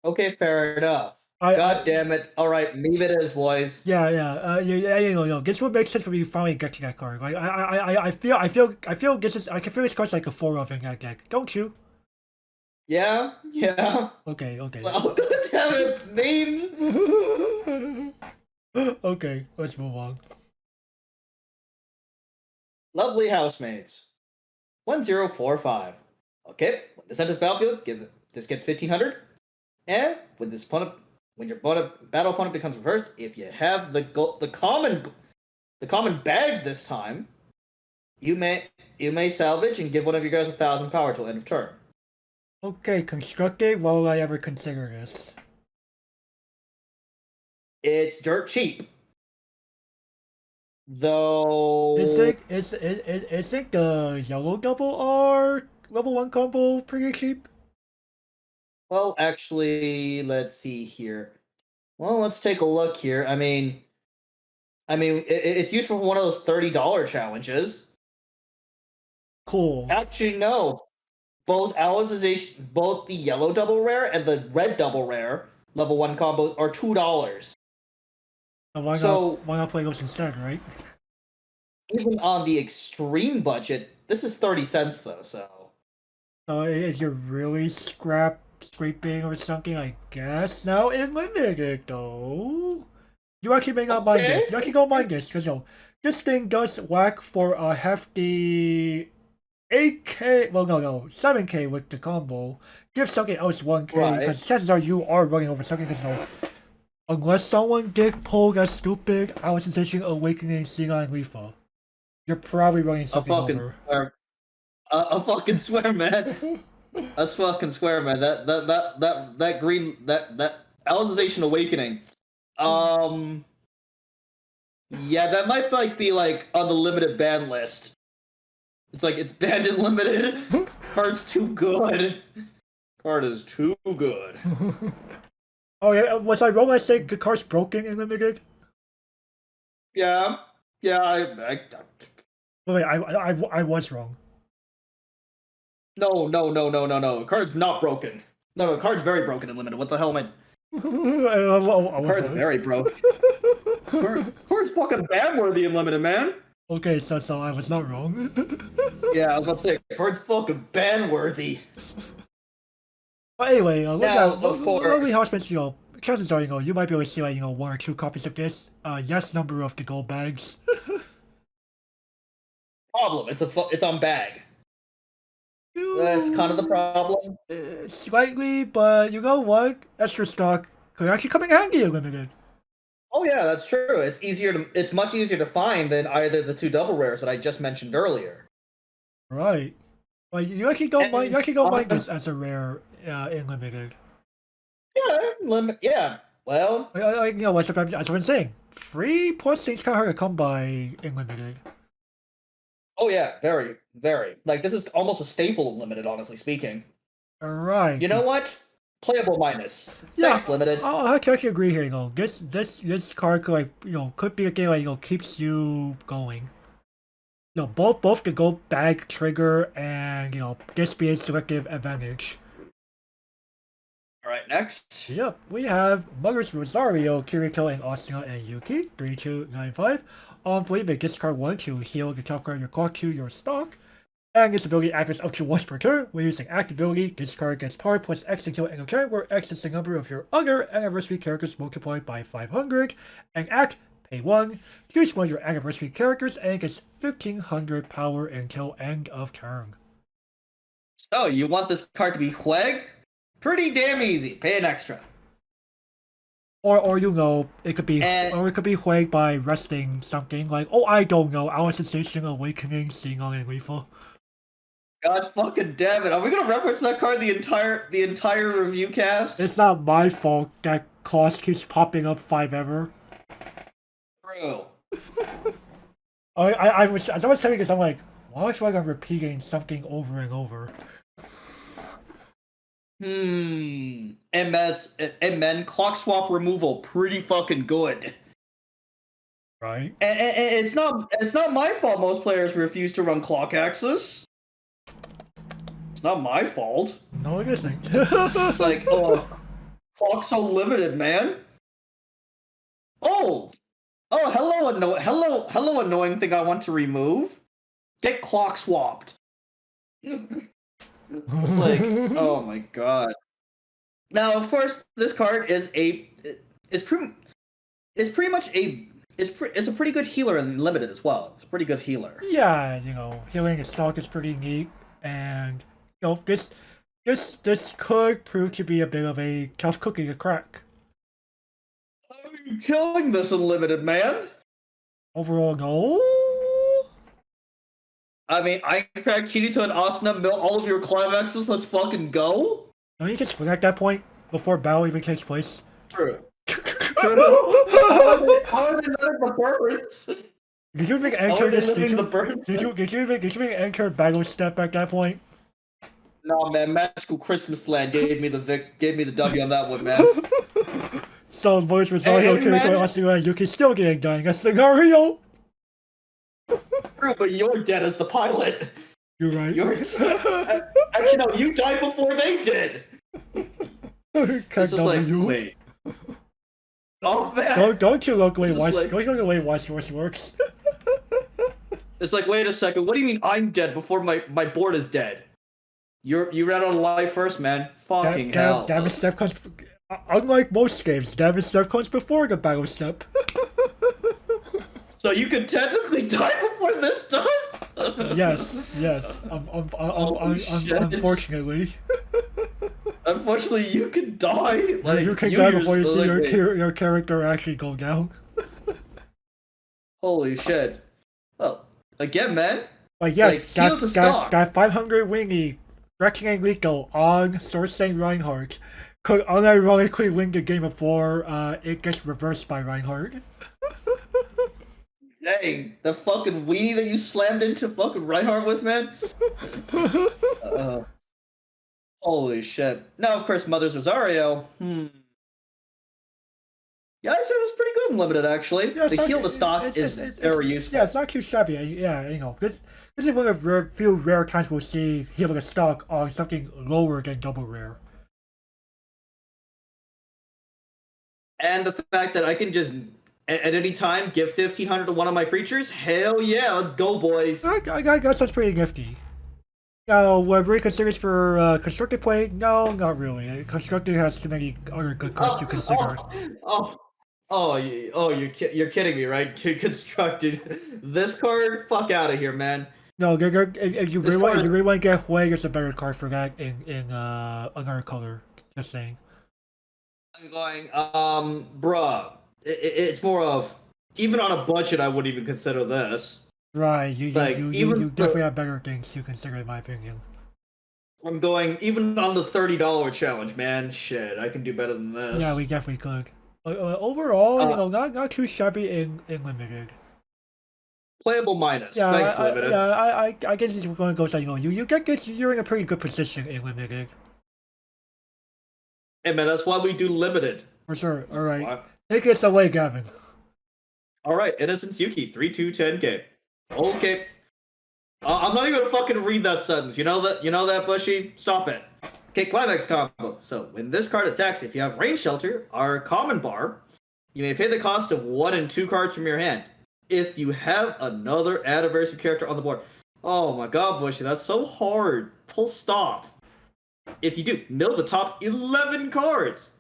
Speaker 2: Okay, fair enough. God damn it! All right, leave it as boys.
Speaker 1: This would make sense when we finally get to that card. Like, I feel I can feel this card's like a 4 of in that deck. Don't you?
Speaker 2: Yeah, yeah.
Speaker 1: Okay, okay.
Speaker 2: So, God damn it, meme.
Speaker 1: Okay, let's move on.
Speaker 2: Lovely housemates. 1045. Okay, when this enters battlefield, this gets 1500. And when your battle opponent becomes reversed, if you have the common bag this time, you may salvage and give one of your guys 1,000 power till end of turn.
Speaker 1: Okay, constructed. Why would I ever consider this?
Speaker 2: It's dirt cheap, though.
Speaker 1: Is it the yellow double R level 1 combo pretty cheap?
Speaker 2: Well, actually, let's see here. Well, let's take a look here. It's useful for one of those $30 challenges.
Speaker 1: Cool.
Speaker 2: Actually, no. Both the yellow double rare and the red double rare level 1 combos are $2.
Speaker 1: So why not play those instead, right?
Speaker 2: Even on the extreme budget, this is 30 cents though.
Speaker 1: So if you're really scraping or something, I guess. Now in limited though, you actually may not mind this. You actually don't mind this because this thing does whack for a hefty 8K. Well, no, 7K with the combo. Give something else 1K because chances are you are running over something because unless someone did pull that stupid Alice Sensation Awakening Xenon Leafa, you're probably running something over.
Speaker 2: I fucking swear, man. I fucking swear, man. That green that Alicization Awakening. Yeah, that might be like on the limited ban list. It's like it's banned in limited. Card's too good. Card is too good.
Speaker 1: Oh yeah, was I wrong when I said the card's broken in limited?
Speaker 2: Yeah, yeah.
Speaker 1: Wait, I was wrong.
Speaker 2: No, no, no, no, no, no. The card's not broken. No, no, the card's very broken in limited. What the hell, man?
Speaker 1: I was
Speaker 2: Card's
Speaker 1: wrong.
Speaker 2: very broke. Card's fucking ban worthy in limited, man.
Speaker 1: Okay, so I was not wrong.
Speaker 2: Yeah, I was about to say, card's fucking ban worthy.
Speaker 1: But anyway,
Speaker 2: Now, of course,
Speaker 1: Hospitals, chances are, you might be able to see, like, one or two copies of this. Yes, number of the gold bags.
Speaker 2: problem. It's on bag. That's kind of the problem.
Speaker 1: Slightly, but you know what? Extra stock could actually come in handy in limited.
Speaker 2: Oh yeah, that's true. It's much easier to find than either the two double rares that I just mentioned earlier.
Speaker 1: Right. But you actually don't mind. You
Speaker 2: And
Speaker 1: actually don't mind this as a rare in limited.
Speaker 2: yeah. Well,
Speaker 1: As I've been saying, 3+ things kind of hard to come by in limited.
Speaker 2: oh yeah, very, very. Like this is almost a staple in limited, honestly speaking.
Speaker 1: Alright.
Speaker 2: You know what? Playable minus.
Speaker 1: Yeah,
Speaker 2: Thanks, limited.
Speaker 1: I can actually agree here. This card could could be a game that keeps you going. Both the gold bag trigger and this being selective advantage.
Speaker 2: All right, next.
Speaker 1: Yep, we have Mother's Rosario, Kirito, and Asuna and Yuki, 3295. On play, may discard 1 to heal the top card of your clock to your stock. And this ability activates up to once per turn. When using active ability, this card gets power plus X until end of turn, where X is the number of your other anniversary characters multiplied by 500. And act, pay 1, choose one of your anniversary characters, and it gets 1500 power until end of turn.
Speaker 2: So you want this card to be Hweg? Pretty damn easy. Pay an extra.
Speaker 1: Or it could be Hweg by resting something like, oh, I don't know, Our Sensation, Awakening, Seeing on and Lethal.
Speaker 2: God fucking damn it! Are we gonna reference that card the entire review cast?
Speaker 1: It's not my fault that cost keeps popping up 5 ever.
Speaker 2: True.
Speaker 1: I was telling you, I'm like, why was I repeating something over and over?
Speaker 2: And then clock swap removal, pretty fucking good.
Speaker 1: Right.
Speaker 2: And it's not my fault most players refuse to run clock axis. It's not my fault.
Speaker 1: No, it isn't.
Speaker 2: It's like, oh, clock's so limited, man. Oh, hello, annoying thing I want to remove. Get clock swapped. It's like, oh my god. Now, of course, this card is pretty much a pretty good healer in limited as well. It's a pretty good healer.
Speaker 1: Yeah, healing a stock is pretty neat, and this could prove to be a bit of a tough cookie to crack.
Speaker 2: How are you killing this in limited, man?
Speaker 1: Overall, no.
Speaker 2: I mean, I crack Kirito and Asuna, mill all of your climaxes. Let's fucking go.
Speaker 1: No, you can swing at that point before battle even takes place.
Speaker 2: True. How are they letting the birds?
Speaker 1: Did you even enter this?
Speaker 2: Did
Speaker 1: you even enter battle step at that point?
Speaker 2: No, man. Magical Christmas Land gave me the W on that one, man.
Speaker 1: So, Voice Rosario, Kirito, Asuna, and Yuki still getting done in a scenario.
Speaker 2: True, but you're dead as the pilot.
Speaker 1: You're right.
Speaker 2: Actually, no, you died before they did. It's just like, wait. Oh man!
Speaker 1: Don't you look away? Don't you look away? Weiss Schwarz works.
Speaker 2: It's like, wait a second. What do you mean I'm dead before my board is dead? You ran out of life first, man. Fucking hell.
Speaker 1: Damage step comes. Unlike most games, damage step comes before the battle step.
Speaker 2: So you could technically die before this does?
Speaker 1: Yes. Unfortunately.
Speaker 2: Unfortunately, you can die. Like,
Speaker 1: you can die before you see your character actually go down.
Speaker 2: Holy shit. Well, again, man.
Speaker 1: But yes,
Speaker 2: like,
Speaker 1: that 500 wingy Wrecking and Rico on Sorsane Reinhardt could unironically win the game before it gets reversed by Reinhardt.
Speaker 2: Dang, the fucking weenie that you slammed into fucking Reinhardt with, man. Holy shit. Now, of course, Mother's Rosario. Yeah, I say that's pretty good in limited actually.
Speaker 1: Yeah,
Speaker 2: The heal to stock is very
Speaker 1: yeah,
Speaker 2: useful.
Speaker 1: it's not too shabby. Yeah, this is one of the few rare times we'll see healing a stock on something lower than double rare.
Speaker 2: And the fact that I can just at any time give 1,500 to one of my creatures, hell yeah, let's go, boys.
Speaker 1: I guess that's pretty nifty. Now, would we consider this for constructed play? No, not really. Constructed has too many other good cards to consider.
Speaker 2: You're kidding me, right? Constructed this card, fuck out of here, man.
Speaker 1: No, if you
Speaker 2: This
Speaker 1: really
Speaker 2: card
Speaker 1: want, if
Speaker 2: is
Speaker 1: you really want to get Huang, it's a better card for that in another color. Just saying.
Speaker 2: I'm going, bruh. It's more of even on a budget, I wouldn't even consider this.
Speaker 1: Right,
Speaker 2: Like even
Speaker 1: you definitely have better things to consider, in my opinion.
Speaker 2: I'm going even on the $30 challenge, man. Shit, I can do better than this.
Speaker 1: Yeah, we definitely could. Overall, not too shabby in limited.
Speaker 2: Playable minus.
Speaker 1: Yeah,
Speaker 2: Thanks, limited.
Speaker 1: I guess it's going to go. So you get this. You're in a pretty good position in limited.
Speaker 2: Hey man, that's why we do limited.
Speaker 1: For sure. All right,
Speaker 2: What?
Speaker 1: take us away, Gavin.
Speaker 2: All right, Innocence Yuki, 3-2-10K. Okay. I'm not even gonna fucking read that sentence. You know that? You know that, Bushy? Stop it. Okay, climax combo. So when this card attacks, if you have Rain Shelter, our common bar, you may pay the cost of 1 and 2 cards from your hand. If you have another anniversary character on the board. Oh my god, Bushy, that's so hard. Full stop. If you do, mill the top 11 cards.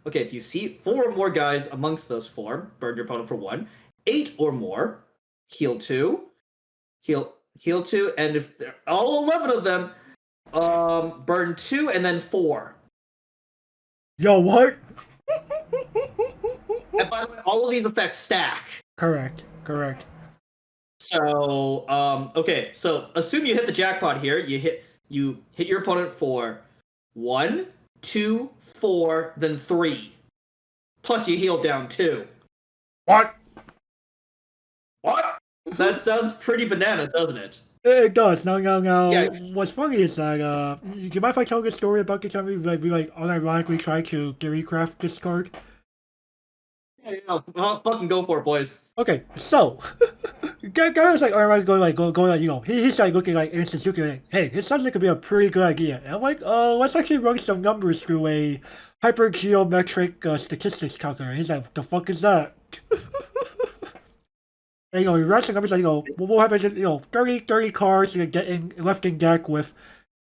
Speaker 2: Okay, if you see 4 or more guys amongst those 4, burn your opponent for 1. 8 or more, heal 2. Heal 2, and if all 11 of them, burn 2 and then 4.
Speaker 1: Yo, what?
Speaker 2: And by the way, all of these effects stack.
Speaker 1: Correct.
Speaker 2: So, okay, so assume you hit the jackpot here. You hit your opponent for 1, 2, 4, then 3. Plus you heal down 2.
Speaker 1: What?
Speaker 2: That sounds pretty bananas, doesn't it?
Speaker 1: It does. No.
Speaker 2: Yeah.
Speaker 1: What's funny is that do you mind if I tell the story about the time we unironically tried to Garycraft this card?
Speaker 2: Yeah, fucking go for it, boys.
Speaker 1: Okay, so guy was like, alright, go he's like looking like in Suzuki like, hey, this sounds like it could be a pretty good idea. And I'm like, let's actually run some numbers through a hypergeometric statistics calculator. He's like, what the fuck is that? And, he runs the numbers like, what happens if, 30 cards left in deck with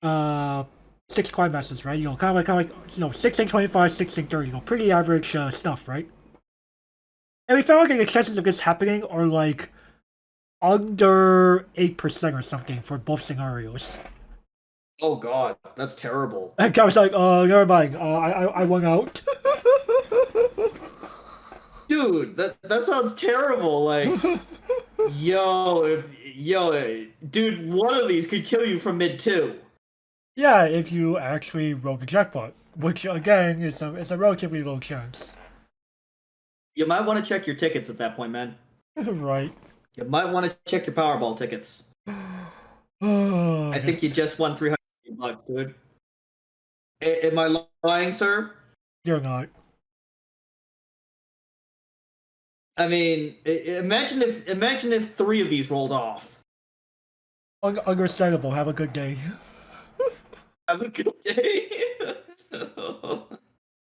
Speaker 1: 6 climaxes, right? Kind of like 6 and 25, 6 and 30, pretty average stuff, right? And we found like the chances of this happening are like under 8% or something for both scenarios.
Speaker 2: Oh god, that's terrible.
Speaker 1: And I was like, never mind, I won out.
Speaker 2: Dude, that sounds terrible. Like, dude, one of these could kill you from mid 2.
Speaker 1: Yeah, if you actually roll the jackpot, which again is a relatively low chance.
Speaker 2: You might want to check your tickets at that point, man.
Speaker 1: Right.
Speaker 2: You might want to check your Powerball tickets. I think you just won $300, dude. Am I lying, sir?
Speaker 1: You're not.
Speaker 2: I mean, imagine if 3 of these rolled off.
Speaker 1: Understandable. Have a good day.
Speaker 2: Have a good day.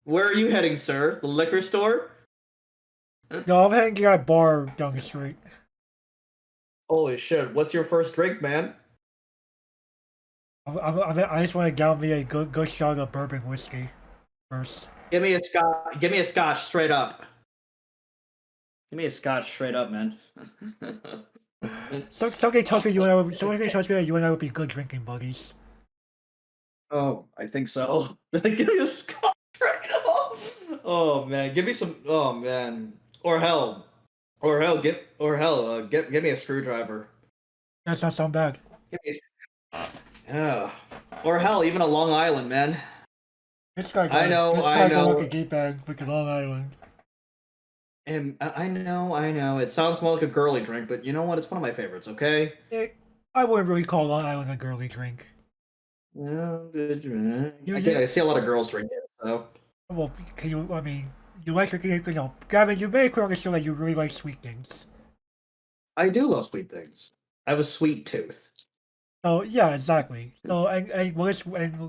Speaker 2: Where are you heading, sir? The liquor store?
Speaker 1: No, I'm heading to that bar down the street.
Speaker 2: Holy shit! What's your first drink, man?
Speaker 1: I just want to down me a good shot of bourbon whiskey first.
Speaker 2: Give me a scotch. Give me a scotch straight up. Give me a scotch straight up, man.
Speaker 1: Somebody tells me you and I would be good drinking buddies.
Speaker 2: Oh, I think so. Give me a scotch straight up. Oh man, give me some. Oh man, give me a screwdriver.
Speaker 1: That's not sound bad.
Speaker 2: Give me. Yeah. Or hell, even a Long Island, man.
Speaker 1: This guy
Speaker 2: I know.
Speaker 1: Like a deep bag with the Long Island.
Speaker 2: And I know. It sounds more like a girly drink, but you know what? It's one of my favorites. Okay.
Speaker 1: I wouldn't really call Long Island a girly drink.
Speaker 2: Yeah, I see a lot of girls drink it. So.
Speaker 1: Well, can you? I mean, you like Gavin, you made it clear on the show that you really like sweet things.
Speaker 2: I do love sweet things. I have a sweet tooth.
Speaker 1: So yeah, exactly. So and what is and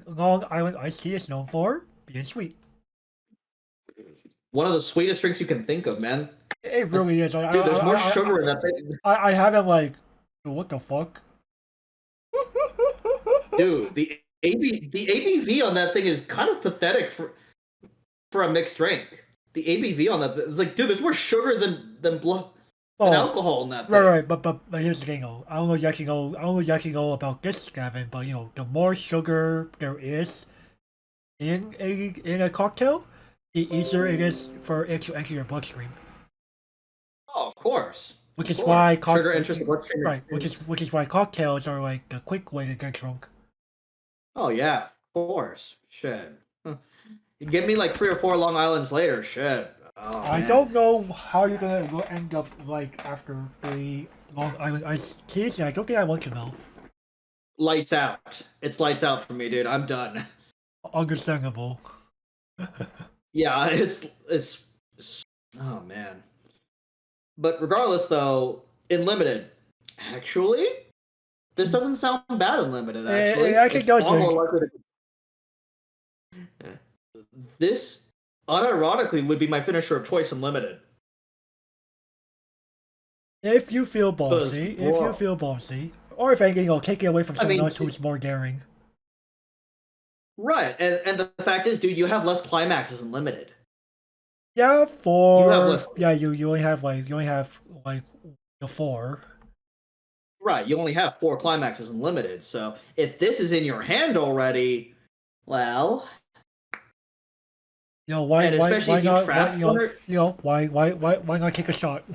Speaker 1: Long Island iced tea is known for being sweet.
Speaker 2: One of the sweetest drinks you can think of, man.
Speaker 1: It really is.
Speaker 2: Dude, there's more sugar in that thing.
Speaker 1: I haven't like, what the fuck?
Speaker 2: Dude, the ABV on that thing is kind of pathetic for a mixed drink. The ABV on that is like, dude, there's more sugar than blood than alcohol in that thing.
Speaker 1: Right, but here's the thing, though. I don't know if you actually know. I don't know if you actually know about this, Gavin. But the more sugar there is in a cocktail, the easier it is for it to enter your bloodstream.
Speaker 2: Oh, of course.
Speaker 1: Which is why
Speaker 2: sugar enters the bloodstream.
Speaker 1: Right, which is why cocktails are like the quick way to get drunk.
Speaker 2: Oh yeah, of course. Shit. You give me like 3 or 4 Long Islands later. Shit. Oh,
Speaker 1: I don't know how you're gonna end up like after the Long Island iced teas. I don't think I want to know.
Speaker 2: Lights out. It's lights out for me, dude. I'm done.
Speaker 1: Understandable.
Speaker 2: Yeah, it's oh man. But regardless, though, in limited, actually, this doesn't sound bad in limited. Actually,
Speaker 1: it actually
Speaker 2: it's
Speaker 1: does.
Speaker 2: far more likely to... This, unironically, would be my finisher of choice in limited.
Speaker 1: If you feel ballsy, or if anything, take it away from someone else who's more daring.
Speaker 2: Right, and the fact is, dude, you have less climaxes in limited.
Speaker 1: Yeah, you only have like the 4.
Speaker 2: Right, you only have 4 climaxes in limited. So if this is in your hand already, well,
Speaker 1: why not take a shot?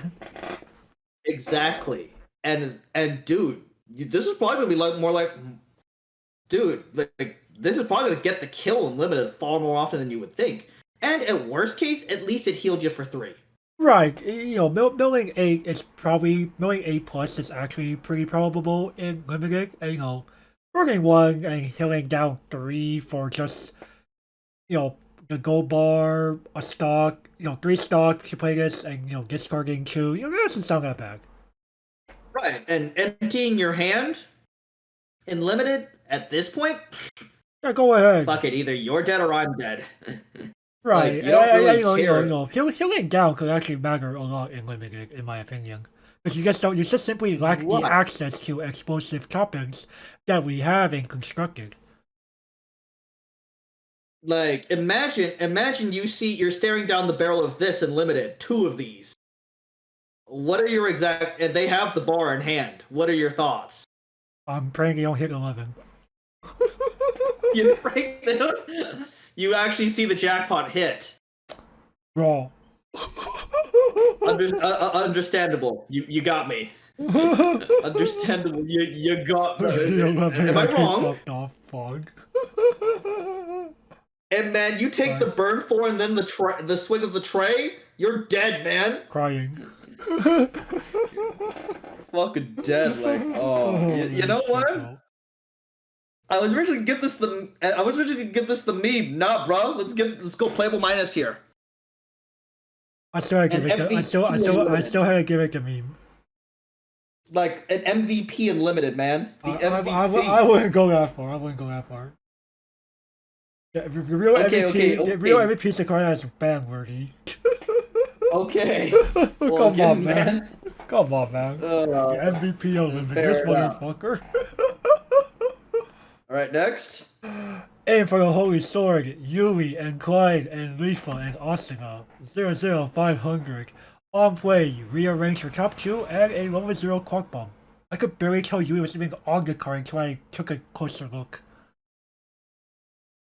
Speaker 2: Exactly, and dude, this is probably gonna be like more like, dude, like this is probably gonna get the kill in limited far more often than you would think. And at worst case, at least it healed you for 3.
Speaker 1: Right, milling 8 is probably milling 8 plus is actually pretty probable in limited. And burning 1 and healing down 3 for just the gold bar, a stock, 3 stock to play this, and discarding 2. That doesn't sound that bad.
Speaker 2: Right, and emptying your hand in limited at this point.
Speaker 1: Yeah, go ahead.
Speaker 2: Fuck it, either you're dead or I'm dead.
Speaker 1: Right,
Speaker 2: like, you don't really care.
Speaker 1: Healing down could actually matter a lot in limited, in my opinion, because you just simply lack the access to explosive toppings that we have in constructed.
Speaker 2: Like, imagine you're staring down the barrel of this in limited, 2 of these. What are your exact? And they have the bar in hand. What are your thoughts?
Speaker 1: I'm praying you don't hit 11.
Speaker 2: You actually see the jackpot hit.
Speaker 1: Bro.
Speaker 2: Understandable. You got me. Understandable. You got me. Am I wrong? And man, you take the burn 4 and then the swing of the tray. You're dead, man.
Speaker 1: Crying.
Speaker 2: Fucking dead. Like, oh, you know what? I was originally gonna give this the meme. Nah, bro. Let's go playable minus here.
Speaker 1: I still had to give it. I still had to give it the meme.
Speaker 2: Like an MVP in limited, man. The MVP.
Speaker 1: I wouldn't go that far. Yeah, the real MVP is the card that's ban worthy.
Speaker 2: Okay.
Speaker 1: Come on, man. Come on, man. MVP Olympic, this motherfucker.
Speaker 2: Alright, next.
Speaker 1: Aim for the Holy Sword, Yui and Clyde and Lifa and Asuna. 00500. On play, rearrange your top 2 and a 1-0 Quark Bomb. I could barely tell Yui was even on the card until I took a closer look.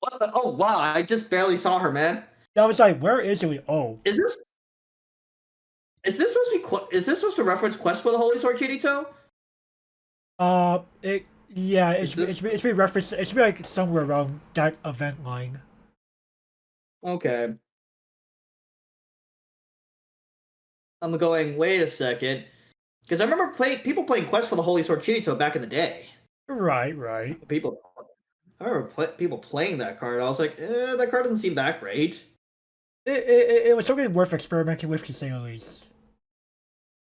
Speaker 2: What the? Oh wow, I just barely saw her, man.
Speaker 1: Yeah, I was like, where is Yui? Oh.
Speaker 2: Is this supposed to reference Quest for the Holy Sword, Kirito?
Speaker 1: It's been referenced. It's been like somewhere around that event line.
Speaker 2: Okay. I'm going. Wait a second, because I remember people playing Quest for the Holy Sword Kirito back in the day.
Speaker 1: Right.
Speaker 2: I remember people playing that card. I was like, that card doesn't seem that great.
Speaker 1: It was something worth experimenting with, to say the least.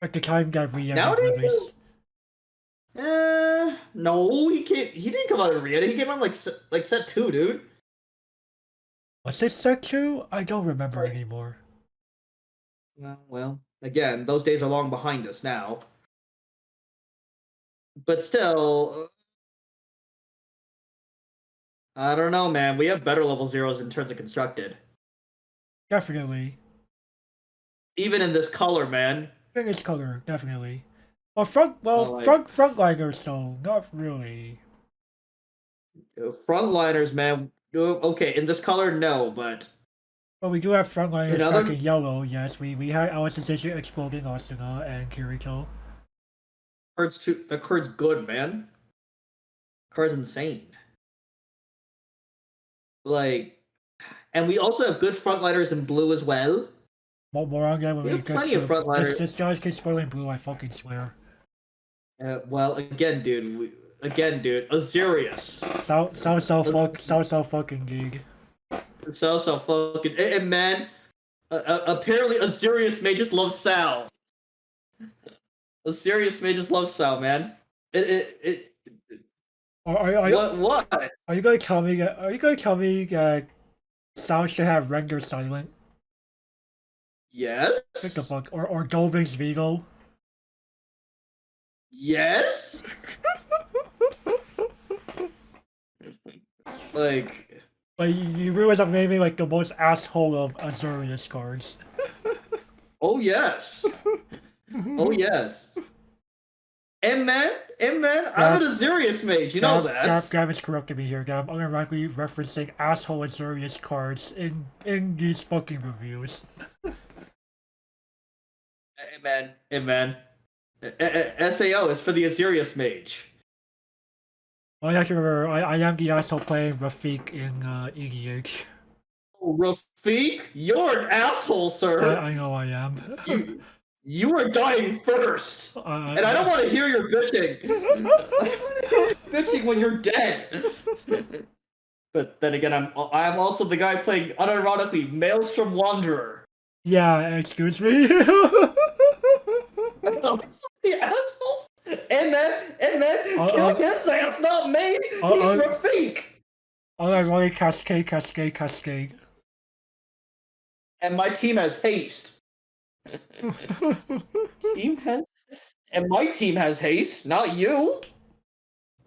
Speaker 1: At the time that we
Speaker 2: Nowadays,
Speaker 1: released.
Speaker 2: no, he can't. He didn't come out in Rieta. He came out like set 2, dude.
Speaker 1: Was it set 2? I don't remember
Speaker 2: Sorry.
Speaker 1: anymore.
Speaker 2: Well, again, those days are long behind us now. But still, I don't know, man. We have better level zeros in terms of constructed.
Speaker 1: Definitely.
Speaker 2: Even in this color, man.
Speaker 1: Biggest color, definitely. Well, frontliners though, not really.
Speaker 2: Frontliners, man. Okay, in this color, no, but
Speaker 1: But we do have frontliners
Speaker 2: in
Speaker 1: back
Speaker 2: other,
Speaker 1: in yellow, yes. We had our sensation exploding Asuna and Kirito.
Speaker 2: the card's good, man. Card's insane. Like, and we also have good frontliners in blue as well.
Speaker 1: More on that when
Speaker 2: We
Speaker 1: we
Speaker 2: have
Speaker 1: get
Speaker 2: plenty
Speaker 1: to
Speaker 2: of frontliners.
Speaker 1: this guy's keeps spoiling blue, I fucking swear.
Speaker 2: Well, again, dude. Azirius.
Speaker 1: So fucking gig.
Speaker 2: So fucking. And man, apparently Azirius may just love Sal. Azirius may just love Sal, man. What?
Speaker 1: Are you gonna tell me that Sal should have render silent?
Speaker 2: Yes.
Speaker 1: What the fuck? Or Dolvin's Vigo?
Speaker 2: Yes. Like
Speaker 1: you realize I'm naming like the most asshole of Azurius cards.
Speaker 2: oh yes. Oh yes. And man, I'm an Azirius mage, you know that.
Speaker 1: Gavin's corrupted me here, Gav. I'm unironically referencing asshole Azurius cards in these fucking reviews.
Speaker 2: Hey man. SAO is for the Azirius mage.
Speaker 1: Well, I actually remember, I am the asshole playing Rafik in EDH.
Speaker 2: Oh, Rafik, you're an asshole, sir.
Speaker 1: I know I am.
Speaker 2: You are dying first, and I don't want to hear your bitching. Bitching when you're dead. But then again, I'm also the guy playing unironically Maelstrom Wanderer.
Speaker 1: Yeah, excuse me.
Speaker 2: The asshole. And then, kill him, say it's not me. He's Rafik.
Speaker 1: Unironically, cascade.
Speaker 2: And my team has haste. My team has haste, not you.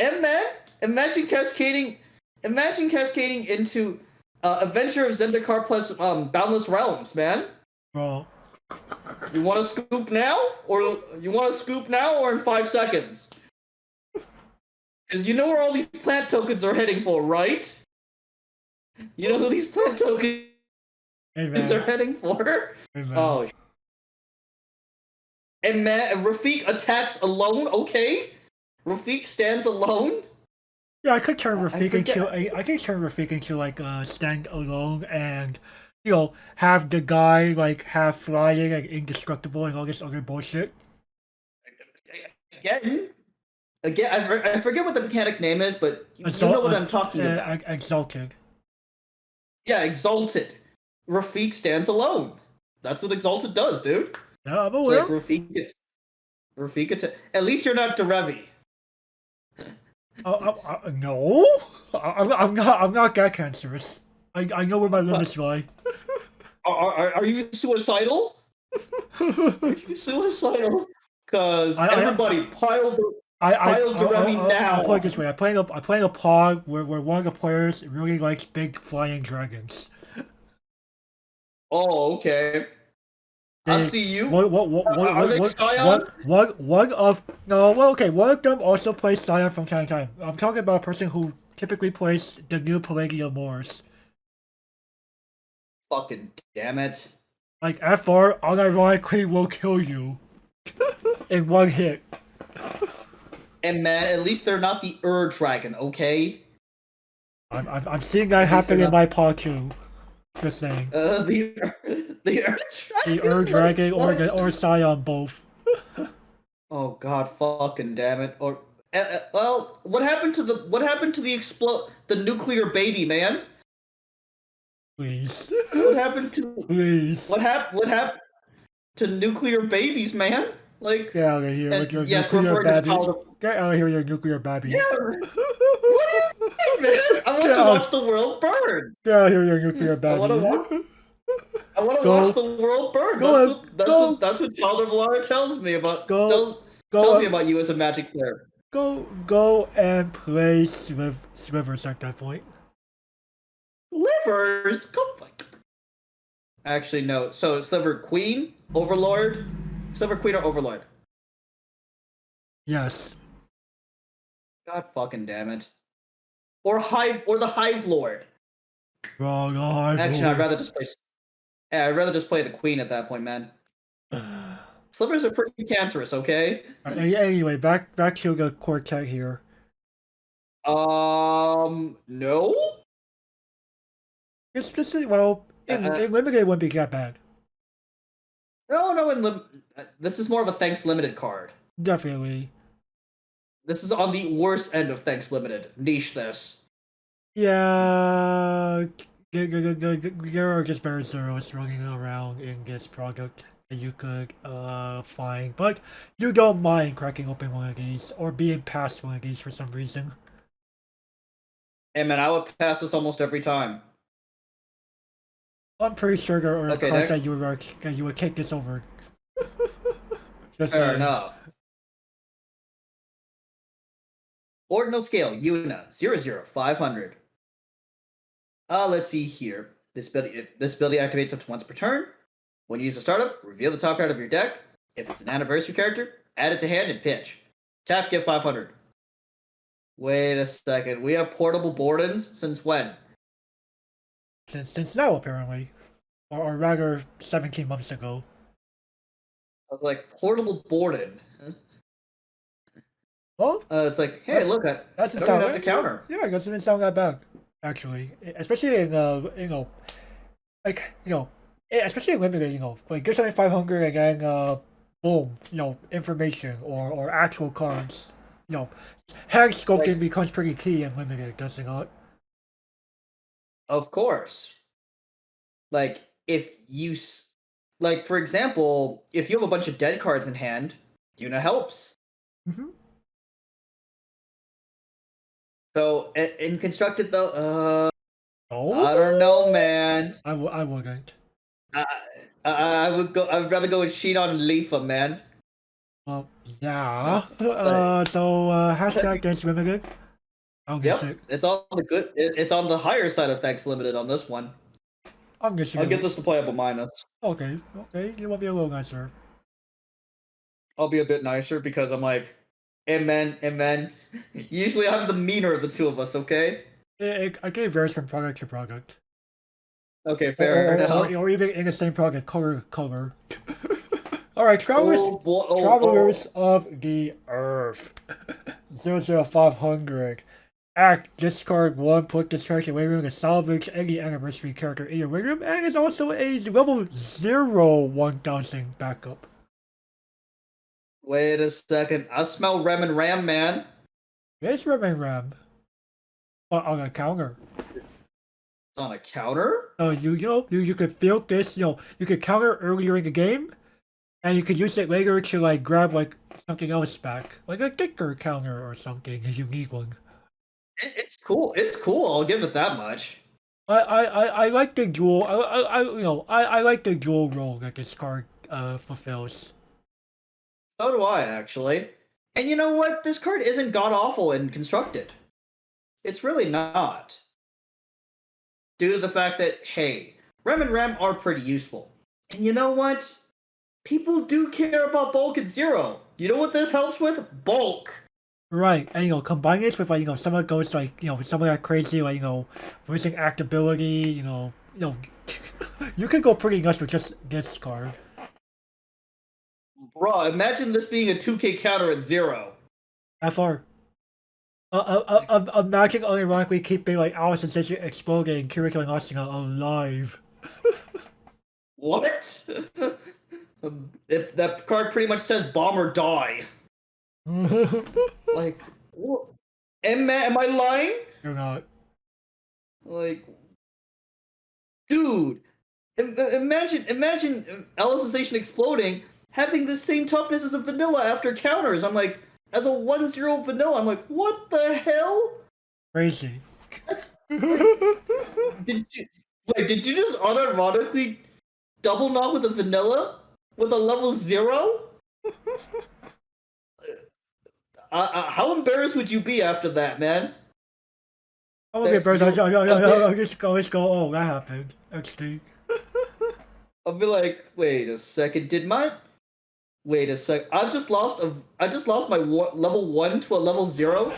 Speaker 2: And man, imagine cascading into Adventure of Zendikar plus Boundless Realms, man.
Speaker 1: Bro.
Speaker 2: You want to scoop now, or in 5 seconds? Because you know where all these plant tokens are heading for, right? You know who these plant tokens are heading for? Oh. And man, Rafik attacks alone. Okay, Rafik stands alone.
Speaker 1: Yeah, I could turn Rafik into like stand alone and have the guy like have flying and indestructible and all this other bullshit.
Speaker 2: Again, I forget what the mechanic's name is, but you know what I'm talking about.
Speaker 1: Exalted.
Speaker 2: Yeah, Exalted. Rafik stands alone. That's what Exalted does, dude.
Speaker 1: Yeah, I'm aware.
Speaker 2: It's like Rafik. At least you're not Derevi.
Speaker 1: No, I'm not that cancerous. I know where my limits lie.
Speaker 2: Are you suicidal? Are you suicidal? Because everybody pile Derevi now.
Speaker 1: I'll put it this way: I'm playing a pod where one of the players really likes big flying dragons.
Speaker 2: Oh, okay. I see you.
Speaker 1: One of them also plays Scion from time to time. I'm talking about a person who typically plays the new Palladium Moors.
Speaker 2: Fucking damn it.
Speaker 1: Like, FR unironically will kill you in one hit.
Speaker 2: And man, at least they're not the Dragon, okay?
Speaker 1: I'm seeing that happen in my pod too. Just saying.
Speaker 2: The
Speaker 1: Dragon or Scion both.
Speaker 2: Oh god, fucking damn it! Or well, what happened to the nuclear baby, man?
Speaker 1: Please.
Speaker 2: What happened to
Speaker 1: Please.
Speaker 2: what happened to nuclear babies, man? Like,
Speaker 1: Get out of here with
Speaker 2: and
Speaker 1: your
Speaker 2: yes,
Speaker 1: nuclear
Speaker 2: referring to
Speaker 1: baby.
Speaker 2: child.
Speaker 1: Get out of here with your nuclear baby.
Speaker 2: Yeah, what do you mean, man? I want
Speaker 1: Get
Speaker 2: to
Speaker 1: out.
Speaker 2: watch the world burn.
Speaker 1: Get out of here with your nuclear
Speaker 2: I want to watch.
Speaker 1: baby.
Speaker 2: I want to watch
Speaker 1: Go.
Speaker 2: the world burn.
Speaker 1: Go
Speaker 2: That's
Speaker 1: and
Speaker 2: what that's what
Speaker 1: go.
Speaker 2: that's what Child of Alara tells me about.
Speaker 1: Go.
Speaker 2: Tells
Speaker 1: Go.
Speaker 2: me about you as a Magic player.
Speaker 1: Go and play Slivers at that point.
Speaker 2: Livers, come on. Actually, no. So Sliver Queen, Overlord, Sliver Queen or Overlord.
Speaker 1: Yes.
Speaker 2: God fucking damn it. Or the Hive Lord.
Speaker 1: Wrong eye.
Speaker 2: Actually, I'd rather just play. Yeah, I'd rather just play the Queen at that point, man. Slivers are pretty cancerous, okay?
Speaker 1: Anyway, back to the quartet here.
Speaker 2: No.
Speaker 1: It's just well, in limited it wouldn't be that bad.
Speaker 2: No. This is more of a Thanks Limited card.
Speaker 1: Definitely.
Speaker 2: This is on the worst end of Thanks Limited. Niche this.
Speaker 1: Yeah, there are just better zeros running around in this product that you could find, but you don't mind cracking open one of these or being past one of these for some reason.
Speaker 2: Hey man, I would pass this almost every time.
Speaker 1: I'm pretty sure there are
Speaker 2: Okay,
Speaker 1: cards
Speaker 2: next.
Speaker 1: that you would take this over. Just
Speaker 2: Fair
Speaker 1: saying.
Speaker 2: enough. Ordinal scale, Yuna, 00, 500. Let's see here. This ability activates up to once per turn. When you use a startup, reveal the top card of your deck. If it's an anniversary character, add it to hand and pitch. Tap, give 500. Wait a second. We have portable Bordens? Since when?
Speaker 1: Since now, apparently. Or rather, 17 months ago.
Speaker 2: I was like, portable Borden?
Speaker 1: Well,
Speaker 2: It's like, hey, look, I don't even have to counter.
Speaker 1: Yeah, it doesn't even sound that bad, actually. Especially in, especially in limited, like get something 500 and then, boom, information or actual cards. Hand sculpting
Speaker 2: Like-
Speaker 1: becomes pretty key in limited, does it not?
Speaker 2: Of course. Like, for example, if you have a bunch of dead cards in hand, Yuna helps.
Speaker 1: Mm-hmm.
Speaker 2: So, in Constructed, though,
Speaker 1: Oh,
Speaker 2: I don't know, man.
Speaker 1: I wouldn't.
Speaker 2: I would rather go with Shinon and Leafa, man.
Speaker 1: Well, yeah. So, hashtag Thanks Limited. I'm guessing.
Speaker 2: Yep, it's on the good. It's on the higher side of Thanks Limited on this one.
Speaker 1: I'm guessing.
Speaker 2: I'll get this to play up a minus.
Speaker 1: Okay. You want to be a little nicer.
Speaker 2: I'll be a bit nicer because I'm like, amen. Usually I'm the meaner of the two of us, okay?
Speaker 1: I gave varies from product to product.
Speaker 2: Okay, fair enough.
Speaker 1: Or even in the same product, color to color. Alright,
Speaker 2: Oh.
Speaker 1: Travelers of the Earth. 00500. Act, discard 1, put this character in waiting room to salvage any anniversary character in your waiting room, and is also a level 0 1000 backup.
Speaker 2: Wait a second. I smell Rem and Ram, man.
Speaker 1: It's Ram. But on a counter.
Speaker 2: It's on a counter?
Speaker 1: So you could field this, you could counter earlier in the game, and you could use it later to like grab like something else back. Like a kicker counter or something if you need one.
Speaker 2: It's cool. It's cool. I'll give it that much.
Speaker 1: I like the dual I like the dual role that this card fulfills.
Speaker 2: So do I, actually. And you know what? This card isn't god-awful and constructed. It's really not. Due to the fact that, hey, Rem and Ram are pretty useful. And you know what? People do care about bulk at 0. You know what this helps with? Bulk.
Speaker 1: Right, and combine this with like someone goes like someone that crazy like losing actability, you could go pretty nuts with just this card.
Speaker 2: Bruh, imagine this being a 2k counter at 0.
Speaker 1: FR. Imagine unironically keeping like our sensation exploding, Kirito and Asuna alive.
Speaker 2: What? If that card pretty much says bomb or die. Like, am I lying?
Speaker 1: You're not.
Speaker 2: Like, dude. Imagine Alicization exploding, having the same toughness as a vanilla after counters. I'm like, as a 1-0 vanilla, I'm like, what the hell?
Speaker 1: Crazy.
Speaker 2: Did you Did you just unironically double knock with a vanilla with a level 0? How embarrassed would you be after that, man?
Speaker 1: I'm gonna be embarrassed. Let's go. Oh, that happened. XD.
Speaker 2: I'll be like, wait a second, wait a sec. I just lost my level 1 to a level 0.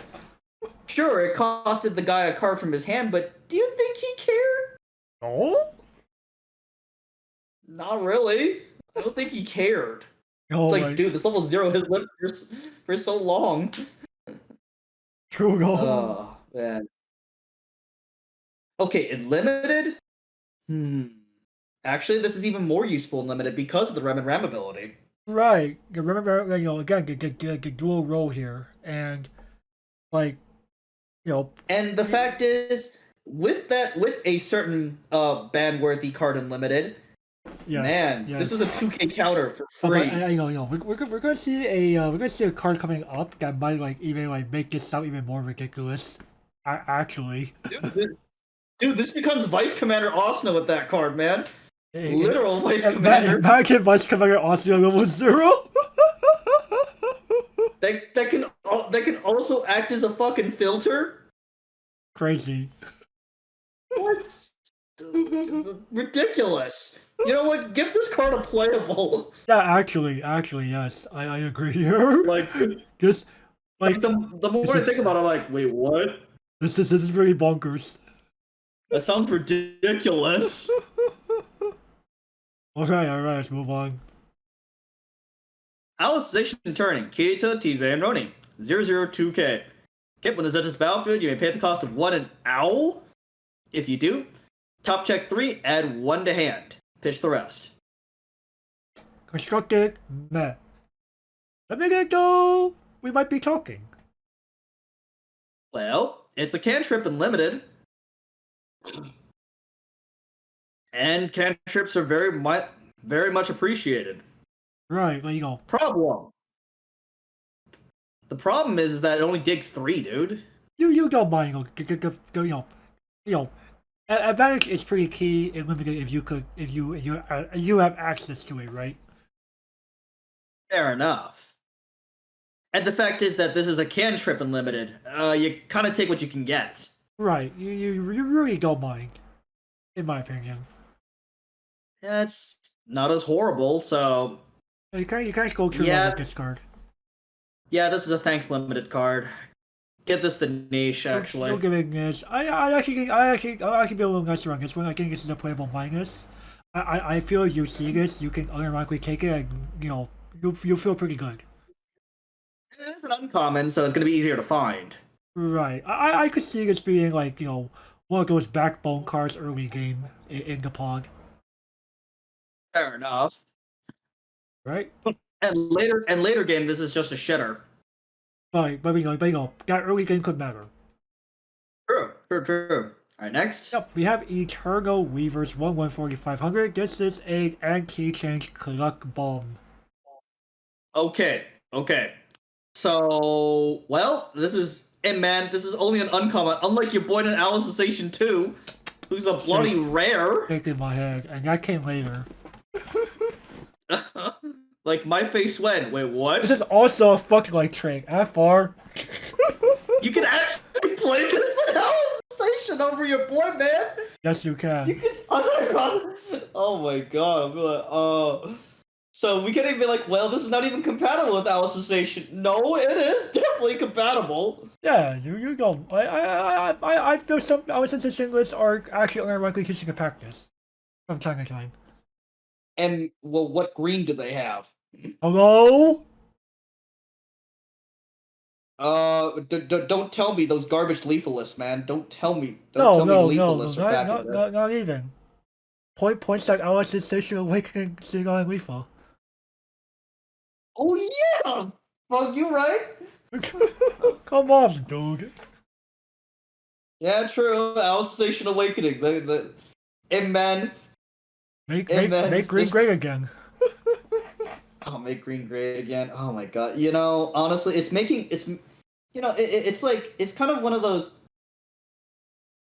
Speaker 2: Sure, it costed the guy a card from his hand, but do you think he cared?
Speaker 1: No?
Speaker 2: Not really. I don't think he cared.
Speaker 1: Oh,
Speaker 2: It's like, dude, this level 0 has lived for so long.
Speaker 1: True, no.
Speaker 2: Oh, man. Okay, in limited? Actually, this is even more useful in limited because of the Rem and Ram ability.
Speaker 1: Right. Remember, again, get dual role here, and like,
Speaker 2: And the fact is, with a certain ban-worthy card in limited,
Speaker 1: yes.
Speaker 2: This is a 2K counter for free.
Speaker 1: We're gonna see a card coming up that might even make this sound even more ridiculous. Actually,
Speaker 2: dude, this becomes Vice Commander Osna with that card, man. Literal Vice Commander.
Speaker 1: Imagine Vice Commander Osna level 0.
Speaker 2: that can also act as a fucking filter.
Speaker 1: Crazy.
Speaker 2: What? Ridiculous. You know what? Give this card a playable.
Speaker 1: Yeah, actually, yes, I agree here.
Speaker 2: Like
Speaker 1: this,
Speaker 2: the more I think about it, I'm like, wait, what?
Speaker 1: This is really bonkers.
Speaker 2: That sounds ridiculous.
Speaker 1: Okay, alright, let's move on.
Speaker 2: Alicization turning. Kirito, Tease, and Roni. 002K. Okay, when this enters battlefield, you may pay the cost of 1 an owl. If you do, top check 3, add 1 to hand. Pitch the rest.
Speaker 1: Constructed, meh. A minute though, we might be talking.
Speaker 2: Well, it's a cantrip and limited. And cantrips are very much appreciated.
Speaker 1: Right,
Speaker 2: Problem. The problem is that it only digs 3, dude.
Speaker 1: You don't mind, advantage is pretty key in limited if you have access to it, right?
Speaker 2: Fair enough. And the fact is that this is a cantrip and limited. You kind of take what you can get.
Speaker 1: Right, you really don't mind, in my opinion.
Speaker 2: Yeah, it's not as horrible, so...
Speaker 1: You can't go too long with this card.
Speaker 2: Yeah, this is a thanks limited card. Get this the niche, actually.
Speaker 1: No giving this. I'll actually be a little nicer on this one. I think this is a playable minus. I feel you see this, you can unironically take it, and you feel pretty good.
Speaker 2: It is an uncommon, so it's going to be easier to find.
Speaker 1: Right. I could see this being one of those backbone cards early game in the pod.
Speaker 2: Fair enough.
Speaker 1: Right?
Speaker 2: And later game, this is just a shitter.
Speaker 1: Right, but that early game could matter.
Speaker 2: True. Alright, next.
Speaker 1: Yep, we have Eternal Weavers 1/14500. This is an anti-change Cluck Bomb.
Speaker 2: Okay. So, well, this is only an uncommon. Unlike your boy in Alicization 2, who's a bloody rare.
Speaker 1: Shaking my head, and that came later.
Speaker 2: Like, my face went, wait, what?
Speaker 1: This is also a fucking trick. FR.
Speaker 2: You can actually play this in Alicization over your boy, man!
Speaker 1: Yes, you can.
Speaker 2: You can... Oh my god, I'm like, oh... So we can't even be like, well, this is not even compatible with Alicization. No, it is definitely compatible.
Speaker 1: Yeah, you don't. I feel some Alicization lists are actually unlikely teaching a practice from time to time.
Speaker 2: And well, what green do they have?
Speaker 1: Hello?
Speaker 2: Don't tell me those garbage Lethalist, man. Don't tell me.
Speaker 1: No, not even. Points like Alicization Awakening Sigon Lethal.
Speaker 2: Oh yeah! Fuck you, right?
Speaker 1: Come on, dude.
Speaker 2: Yeah, true. Alicization Awakening. Amen.
Speaker 1: Make
Speaker 2: Amen.
Speaker 1: green great again.
Speaker 2: Oh, make green great again. Oh my god. You know, honestly, it's it's like it's kind of one of those.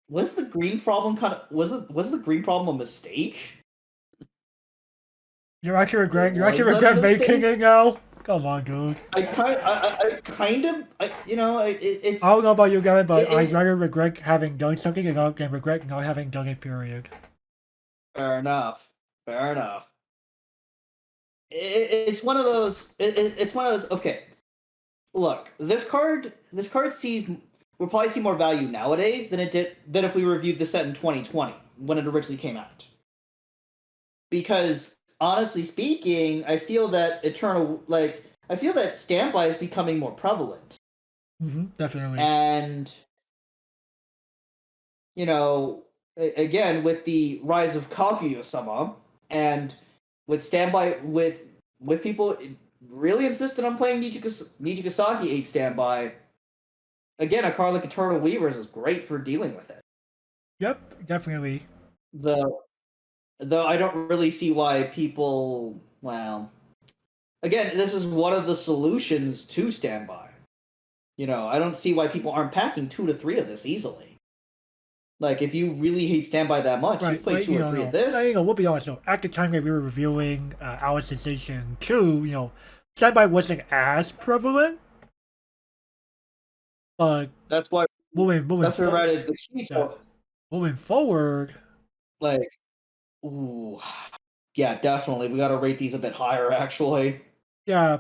Speaker 2: Was the green problem was the green problem a mistake?
Speaker 1: You're actually
Speaker 2: Was that a
Speaker 1: making
Speaker 2: mistake?
Speaker 1: it now. Come on, dude.
Speaker 2: It's
Speaker 1: I don't know about you guys, but I
Speaker 2: it's
Speaker 1: rather regret having done something than regret not having done it. Period.
Speaker 2: fair enough. Fair enough. It's one of those. It's one of those. Okay, look, this card sees will probably see more value nowadays than if we reviewed the set in 2020 when it originally came out. Because honestly speaking, I feel that standby is becoming more prevalent,
Speaker 1: Definitely.
Speaker 2: and you know, again with the rise of Kaguya-sama and with standby with people really insistent on playing Nijigasaki 8 standby. Again, a card like Eternal Weavers is great for dealing with it.
Speaker 1: Yep, definitely.
Speaker 2: Though I don't really see why people. Well, again, this is one of the solutions to standby. You know, I don't see why people aren't packing 2 to 3 of this easily. Like, if you really hate standby that much, you play 2 or 3 of this.
Speaker 1: We'll be honest though. At the time that we were reviewing our Sensation 2, standby wasn't as prevalent. But
Speaker 2: that's why
Speaker 1: moving
Speaker 2: that's why I rated the key.
Speaker 1: Moving forward,
Speaker 2: like, ooh, yeah, definitely, we got to rate these a bit higher. Actually,
Speaker 1: yeah.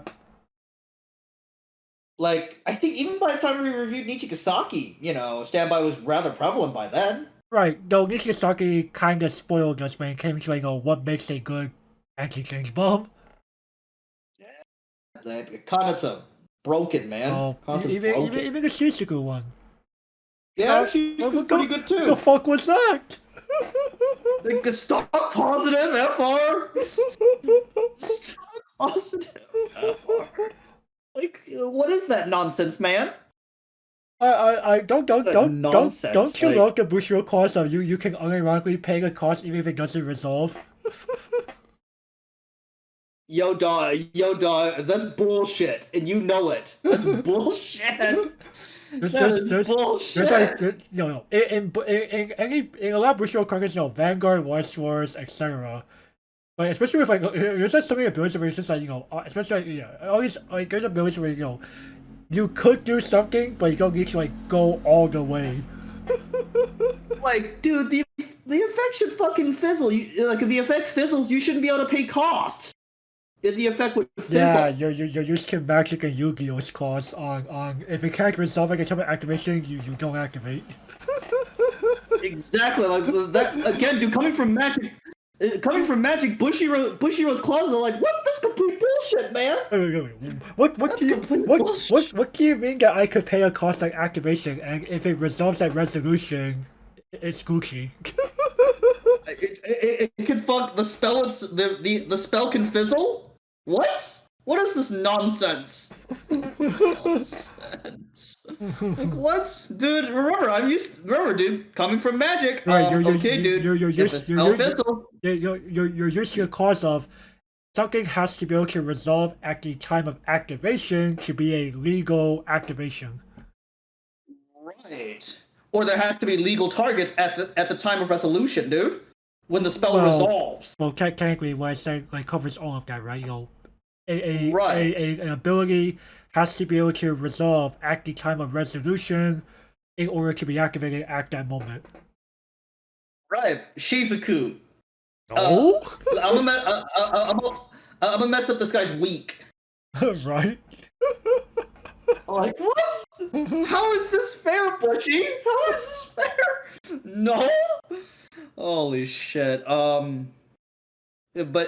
Speaker 2: Like, I think even by the time we reviewed Nijigasaki, standby was rather prevalent by then.
Speaker 1: Right, though Nijigasaki kind of spoiled us when it came to what makes a good anti-change bomb.
Speaker 2: Yeah, Kanata broken, man.
Speaker 1: Oh, even the Shizuku one.
Speaker 2: Yeah, Shizuku's pretty good too.
Speaker 1: The fuck was that?
Speaker 2: Like, stock positive FR. Stock positive FR. Like, what is that nonsense, man?
Speaker 1: I don't you
Speaker 2: like,
Speaker 1: love the Bushiro cost of you can unironically pay the cost even if it doesn't resolve?
Speaker 2: Yo dog, that's bullshit, and you know it. That's bullshit. There's bullshit.
Speaker 1: In a lot of Bushiro cards, Vanguard, Weiss Schwarz, etc. But especially with there's like so many abilities where it's just especially all these there's abilities where you could do something, but you don't need to go all the way.
Speaker 2: Like, dude, the effect should fucking fizzle. If the effect fizzles, you shouldn't be able to pay cost. The effect would fizzle.
Speaker 1: Yeah, you're used to Magic and Yu-Gi-Oh's cost on if it can't resolve a type of activation, you don't activate.
Speaker 2: Exactly, like that again, dude. Coming from Magic, Bushiroad's clause are like, what? That's complete bullshit, man.
Speaker 1: What do you mean that I could pay a cost like activation, and if it resolves that resolution, it's Gucci?
Speaker 2: It can fuck the spell. The spell can fizzle. What? What is this nonsense? Nonsense. Like, what, dude? Remember, dude. Coming from Magic.
Speaker 1: Right,
Speaker 2: You're used
Speaker 1: to the cause of something has to be able to resolve at the time of activation to be a legal activation.
Speaker 2: Right. Or there has to be legal targets at the time of resolution, dude. When the spell resolves.
Speaker 1: Well, technically, what I said covers all of that, right? An ability has to be able to resolve at the time of resolution in order to be activated at that moment.
Speaker 2: Right, Shizuku.
Speaker 1: No?
Speaker 2: I'm gonna mess up this guy's week.
Speaker 1: Right.
Speaker 2: Like, what? How is this fair, Bushy? How is this fair? No. Holy shit. But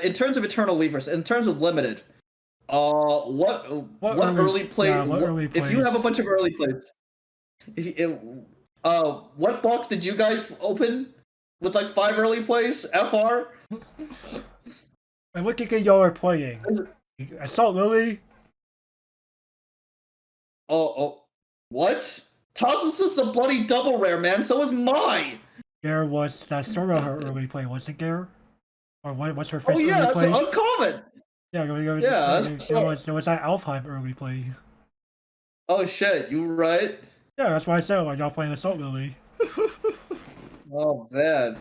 Speaker 2: in terms of Eternal Weavers, in terms of limited, what early play? If you have a bunch of early plays, what box did you guys open with 5 early plays? FR.
Speaker 1: And what do you think y'all are playing? Assault Lily.
Speaker 2: Oh, what? Tassus is a bloody double rare, man. So is mine.
Speaker 1: There was that sort of her early play, wasn't there? Or what was her
Speaker 2: Oh
Speaker 1: first
Speaker 2: yeah,
Speaker 1: early
Speaker 2: that's
Speaker 1: play?
Speaker 2: uncommon.
Speaker 1: Yeah,
Speaker 2: Yeah, that's
Speaker 1: there was that Alfheim early play.
Speaker 2: oh shit, you right.
Speaker 1: Yeah, that's why I said like y'all playing Assault Lily.
Speaker 2: Oh man.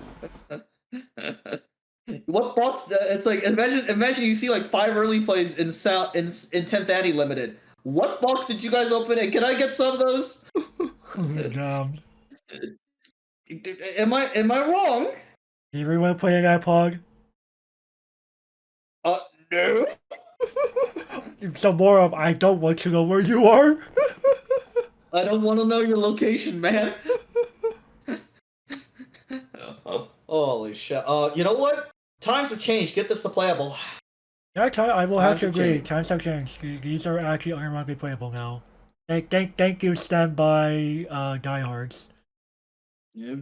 Speaker 2: What box? It's like imagine you see like 5 early plays in South in 10th Annie Limited. What box did you guys open? And can I get some of those?
Speaker 1: Damn.
Speaker 2: Am I wrong?
Speaker 1: Everyone playing that pog.
Speaker 2: No.
Speaker 1: Some more of I don't want to know where you are.
Speaker 2: I don't want to know your location, man. Oh, holy shit. You know what? Times have changed. Get this to playable.
Speaker 1: Yeah, I will have
Speaker 2: Times
Speaker 1: to
Speaker 2: have
Speaker 1: agree.
Speaker 2: changed.
Speaker 1: Times have changed. These are actually unironically playable now. Thank you, standby diehards.
Speaker 2: Yep.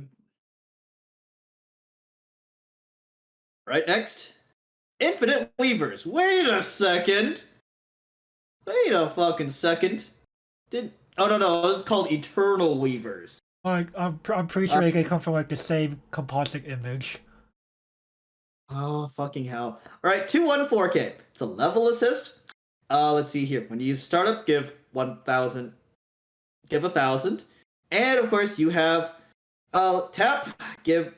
Speaker 2: Right next. Infinite Weavers. Wait a second. Wait a fucking second. Oh no, this is called Eternal Weavers.
Speaker 1: Like I'm pretty sure they come from like the same composite image.
Speaker 2: Oh fucking hell. Alright, 214K. It's a level assist. Let's see here. When you use startup, give 1,000. Give 1,000. And of course you have tap, give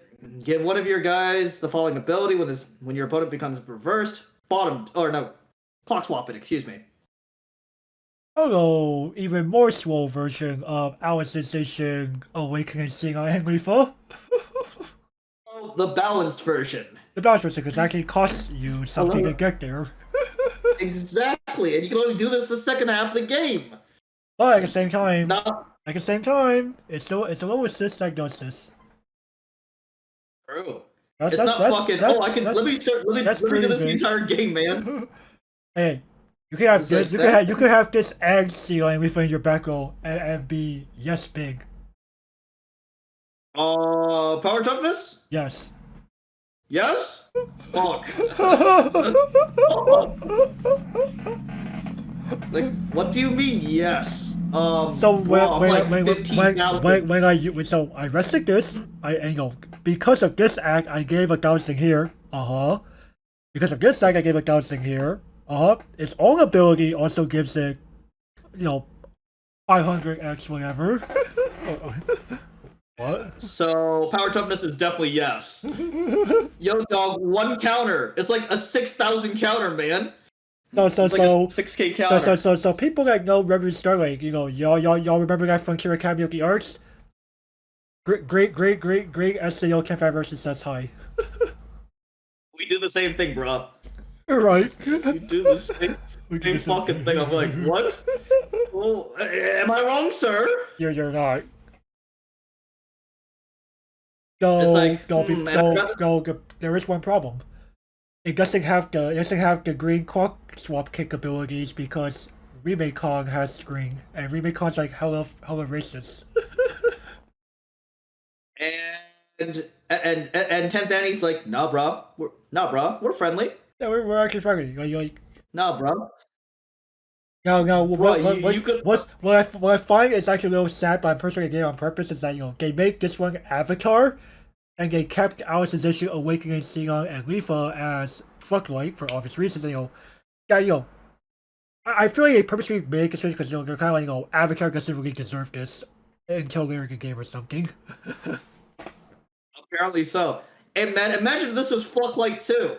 Speaker 2: one of your guys the following ability when your opponent becomes reversed. Clock swap it, excuse me.
Speaker 1: Hello, even more slow version of Alice's Station Awakening Seeing Eye and Reaper.
Speaker 2: Oh, the balanced version.
Speaker 1: The balanced version because it actually costs you something to get there.
Speaker 2: Exactly, and you can only do this the second half of the game.
Speaker 1: But at the same time,
Speaker 2: Not
Speaker 1: it's a little assist that does this.
Speaker 2: true.
Speaker 1: That's,
Speaker 2: It's not fucking. Oh, I can. Let me do this the
Speaker 1: big.
Speaker 2: entire game, man.
Speaker 1: Hey, you can have
Speaker 2: Is
Speaker 1: this.
Speaker 2: it
Speaker 1: You
Speaker 2: that?
Speaker 1: can have this and Sea Lion within your back row and be yes big.
Speaker 2: Power toughness.
Speaker 1: Yes.
Speaker 2: Yes. Fuck. Like, what do you mean? Yes.
Speaker 1: So
Speaker 2: bro, I'm like 15,000.
Speaker 1: so I rested this, because of this act I gave 1,000 here. Because of this act I gave 1,000 here. Its own ability also gives it, 500x whatever. What?
Speaker 2: So power toughness is definitely yes. Yo, dog, one counter. It's like a 6,000 counter, man. It's like a 6K counter.
Speaker 1: So people that know Reverend Starlight, y'all remember that Frontier Academy of the Arts? Great SAO Camp versus says hi.
Speaker 2: We do the same thing, bro.
Speaker 1: Right.
Speaker 2: We do the same fucking thing. I'm like, what? Well, am I wrong, sir?
Speaker 1: You're not.
Speaker 2: It's like,
Speaker 1: There is one problem. It doesn't have the green clock swap capabilities because Remake Kong has green, and Remake Kong's like hella racist.
Speaker 2: and 10th Annie's like, nah, bro, we're friendly.
Speaker 1: Yeah, we're actually friendly. Like,
Speaker 2: Nah, bro.
Speaker 1: no.
Speaker 2: Bro,
Speaker 1: What I find is actually a little sad, but I'm personally doing it on purpose. Is that they make this one Avatar, and they kept Alice's issue Awakening, Xenon, and Lifa as fucklight for obvious reasons. I feel like they purposely made this because they're kind of like Avatar doesn't really deserve this until later in the game or something.
Speaker 2: Apparently so. Hey man, imagine if this was Fucklight too.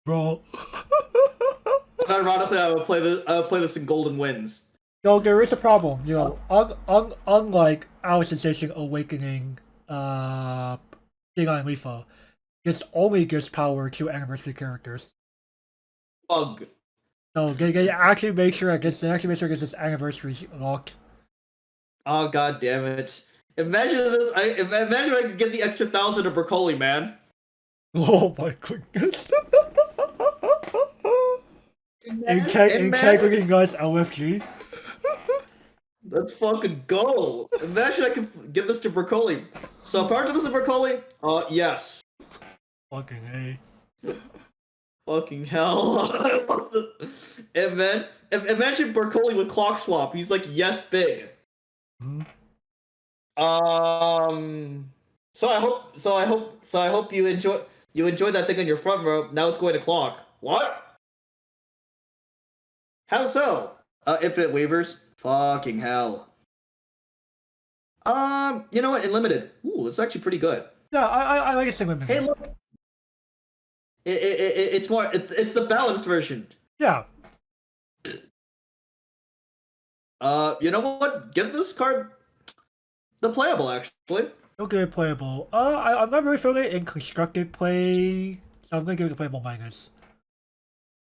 Speaker 1: Bro.
Speaker 2: Ironically, I would play this in Golden Winds.
Speaker 1: No, there is a problem. Unlike Alice's Station Awakening, Xenon and Lifa, this only gives power to anniversary characters.
Speaker 2: Bug.
Speaker 1: So they actually make sure it gets this anniversary locked.
Speaker 2: Oh god damn it! Imagine this. Imagine if I could get the extra 1,000 of Broccoli, man.
Speaker 1: Oh my goodness! Integrity guys LFG.
Speaker 2: Let's fucking go! Imagine I could give this to Broccoli. So part of this is Broccoli. Yes.
Speaker 1: Fucking A.
Speaker 2: Fucking hell. And then imagine Broccoli with clock swap. He's like yes big.
Speaker 1: Mm-hmm.
Speaker 2: I hope you enjoy that thing on your front row. Now it's going to clock. What? How so? Infinite Weavers. Fucking hell. You know what? Unlimited. Ooh, it's actually pretty good.
Speaker 1: Yeah, I like it same with
Speaker 2: Hey, look. It's more. It's the balanced version.
Speaker 1: Yeah.
Speaker 2: You know what? Give this card the playable, actually.
Speaker 1: Okay, playable. I'm not really feeling it in constructed play, so I'm gonna give it a playable minus.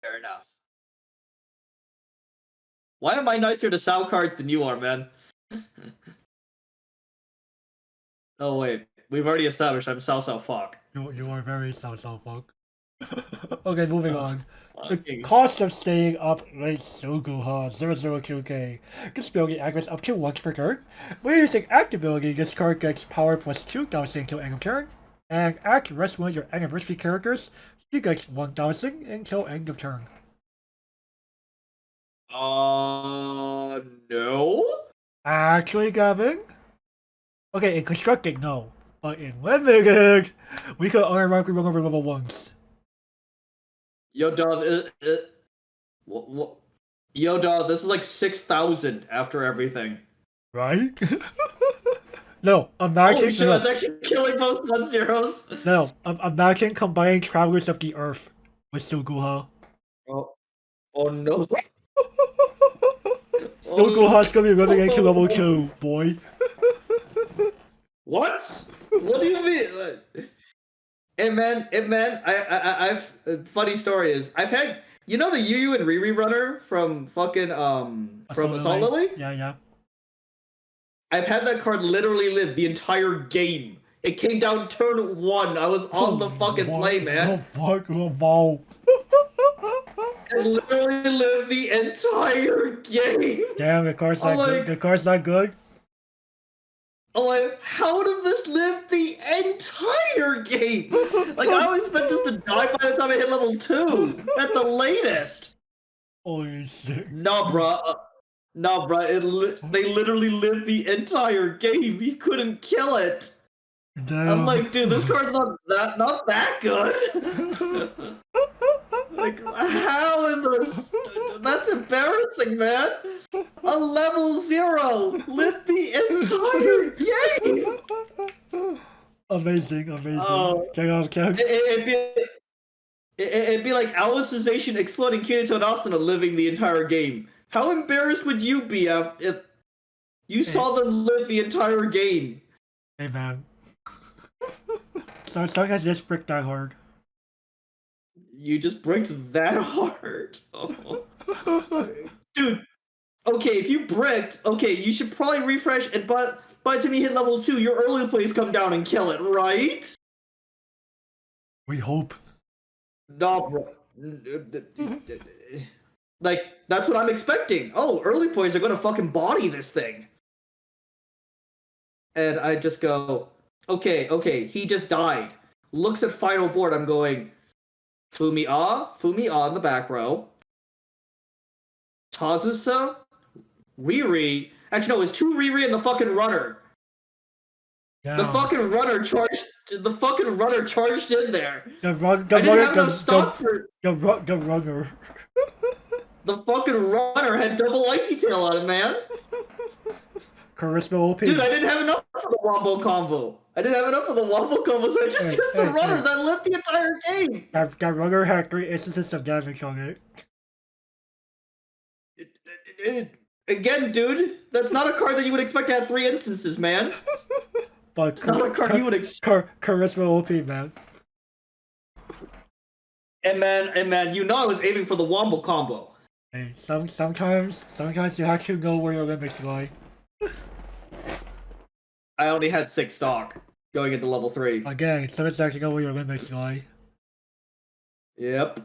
Speaker 2: Fair enough. Why am I nicer to sound cards than you are, man? Oh wait, we've already established I'm Sao fuck.
Speaker 1: You are very South fuck. Okay, moving on. The
Speaker 2: Fucking-
Speaker 1: cost of staying up late Suguha 002K. This ability activates up to once per turn. When using act ability, this card gets power plus 2000 until end of turn. And act rest one of your anniversary characters. She gets 1000 until end of turn.
Speaker 2: No?
Speaker 1: Actually, Gavin? Okay, in constructed, no. But in limited, we could unironically run over level 1s.
Speaker 2: Yo, dog, what? Yo, dog, this is like 6,000 after everything.
Speaker 1: Right? No, imagine.
Speaker 2: Holy shit,
Speaker 1: no,
Speaker 2: that's actually killing both 1-0s.
Speaker 1: no, imagine combining Travelers of the Earth with Suguha.
Speaker 2: Oh no.
Speaker 1: Suguha's gonna be running into level 2, boy.
Speaker 2: What? What do you mean? I've funny story is I've had you know the Yu and Riri runner from fucking from Assault Lily?
Speaker 1: Yeah.
Speaker 2: I've had that card literally live the entire game. It came down turn 1. I was on the fucking play, man.
Speaker 1: What the fuck? Wow.
Speaker 2: It literally lived the entire game.
Speaker 1: Damn, the card's not good. The card's not good.
Speaker 2: I'm like, how did this live the entire game? Like, I would expect us to die by the time I hit level 2 at the latest.
Speaker 1: Holy shit.
Speaker 2: No, bruh. No, bruh. They literally lived the entire game. He couldn't kill it.
Speaker 1: Damn.
Speaker 2: I'm like, dude, this card's not that good. Like, how in this? That's embarrassing, man. A level 0 lit the entire game.
Speaker 1: Amazing. Can
Speaker 2: It'd be like Alicization exploding Kirito and Asuna living the entire game. How embarrassed would you be if you saw them live the entire game?
Speaker 1: Hey, man. Sometimes just brick that hard.
Speaker 2: You just bricked that hard. Oh. Dude, okay, if you bricked, okay, you should probably refresh, and by the time you hit level 2, your early plays come down and kill it, right?
Speaker 1: We hope.
Speaker 2: No, bro. Like, that's what I'm expecting. Oh, early plays are gonna fucking body this thing. And I just go, okay, he just died. Looks at final board, I'm going, Fumi in the back row. Tazusa, Riri. Actually, no, it's 2 Riri and the fucking runner.
Speaker 1: Damn.
Speaker 2: The fucking runner charged in there.
Speaker 1: The runner.
Speaker 2: The fucking runner had double icy tail on it, man.
Speaker 1: Charisma OP.
Speaker 2: Dude, I didn't have enough for the wombo combo. So I just used the runner that lit the entire game.
Speaker 1: That runner had 3 instances of damage on it.
Speaker 2: Again, dude, that's not a card that you would expect to have 3 instances, man.
Speaker 1: But
Speaker 2: It's not a card you would expect.
Speaker 1: Charisma OP, man.
Speaker 2: And man, you know I was aiming for the wombo combo.
Speaker 1: Hey, sometimes you have to know where your limits lie.
Speaker 2: I only had 6 stock going into level 3.
Speaker 1: Again, sometimes you have to know where your limits lie.
Speaker 2: Yep.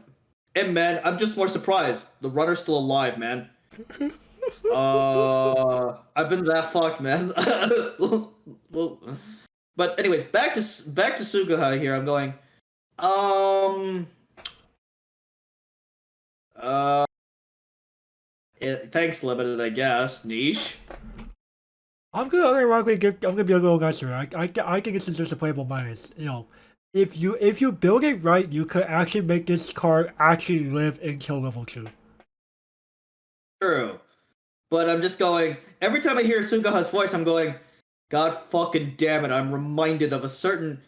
Speaker 2: And man, I'm just more surprised. The runner's still alive, man. I've been that fucked, man. But anyways, back to Suguha here. I'm going. Thanks, limited. I guess niche.
Speaker 1: I'm gonna be a little nicer. I think this is just a playable minus. You know, if you build it right, you could actually make this card actually live until level 2.
Speaker 2: True. But I'm just going, every time I hear Sugaha's voice, I'm going, God fucking damn it, I'm reminded of a certain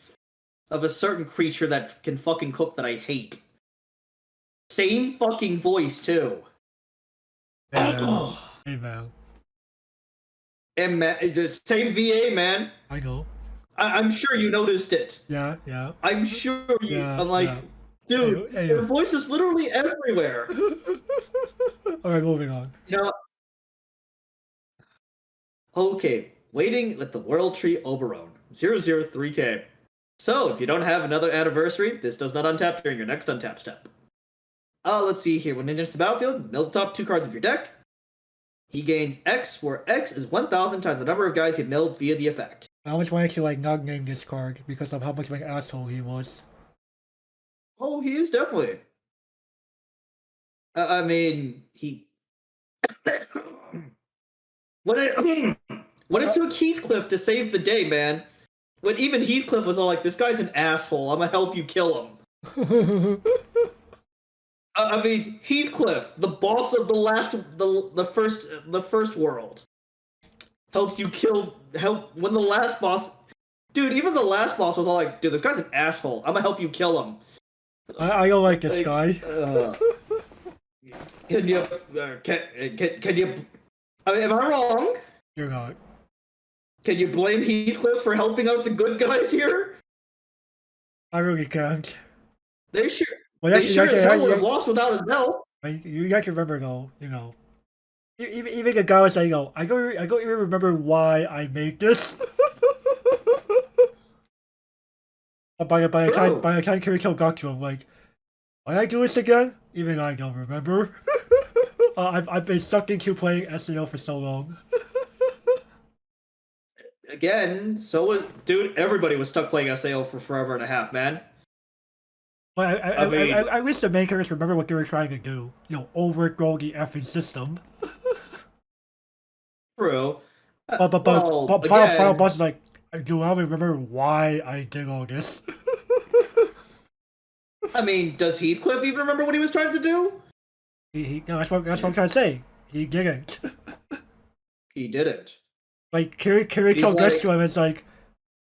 Speaker 2: creature that can fucking cook that I hate. Same fucking voice too.
Speaker 1: Yeah, hey man,
Speaker 2: And the same VA, man.
Speaker 1: I know.
Speaker 2: I'm sure you noticed it.
Speaker 1: Yeah, yeah,
Speaker 2: I'm sure you.
Speaker 1: yeah,
Speaker 2: I'm like,
Speaker 1: yeah.
Speaker 2: dude,
Speaker 1: Hey,
Speaker 2: your voice is literally everywhere.
Speaker 1: All right, moving on.
Speaker 2: You know. Okay, waiting with the World Tree Oberon 003K. So, if you don't have another anniversary, this does not untap during your next untap step. Let's see here. When it enters the battlefield, mill the top 2 cards of your deck. He gains X, where X is 1,000 times the number of guys he milled via the effect.
Speaker 1: I always wanted to like not name this card because of how much of an asshole he was.
Speaker 2: Oh, he is definitely. I mean, he. when it when it took Heathcliff to save the day, man. When even Heathcliff was all like, "This guy's an asshole. I'm gonna help you kill him." I mean, Heathcliff, the boss of the first world, helps you when the last boss, dude. Even the last boss was all like, "Dude, this guy's an asshole. I'm gonna help you kill him."
Speaker 1: I don't like this guy.
Speaker 2: Can you? Can you? I mean, am I wrong?
Speaker 1: You're not.
Speaker 2: Can you blame Heathcliff for helping out the good guys here?
Speaker 1: I really can't.
Speaker 2: They sure.
Speaker 1: Well,
Speaker 2: They sure as hell would have lost without his help.
Speaker 1: You have to remember though, you know, even the guy was like, "Oh, I don't even remember why I made this." by the time Kirito got to him, like, why I do this again? Even I don't remember. I've been stuck into playing SNL for so long.
Speaker 2: Again, dude. Everybody was stuck playing SAO for forever and a half, man.
Speaker 1: But I wish the makers remember what they were trying to do. You know, overthrow the effing system.
Speaker 2: True.
Speaker 1: But Final Boss is like, do I remember why I did all this?
Speaker 2: I mean, does Heathcliff even remember what he was trying to do?
Speaker 1: No, that's what I'm trying to say. He didn't.
Speaker 2: He didn't.
Speaker 1: Like, Kirito gets to him and it's like,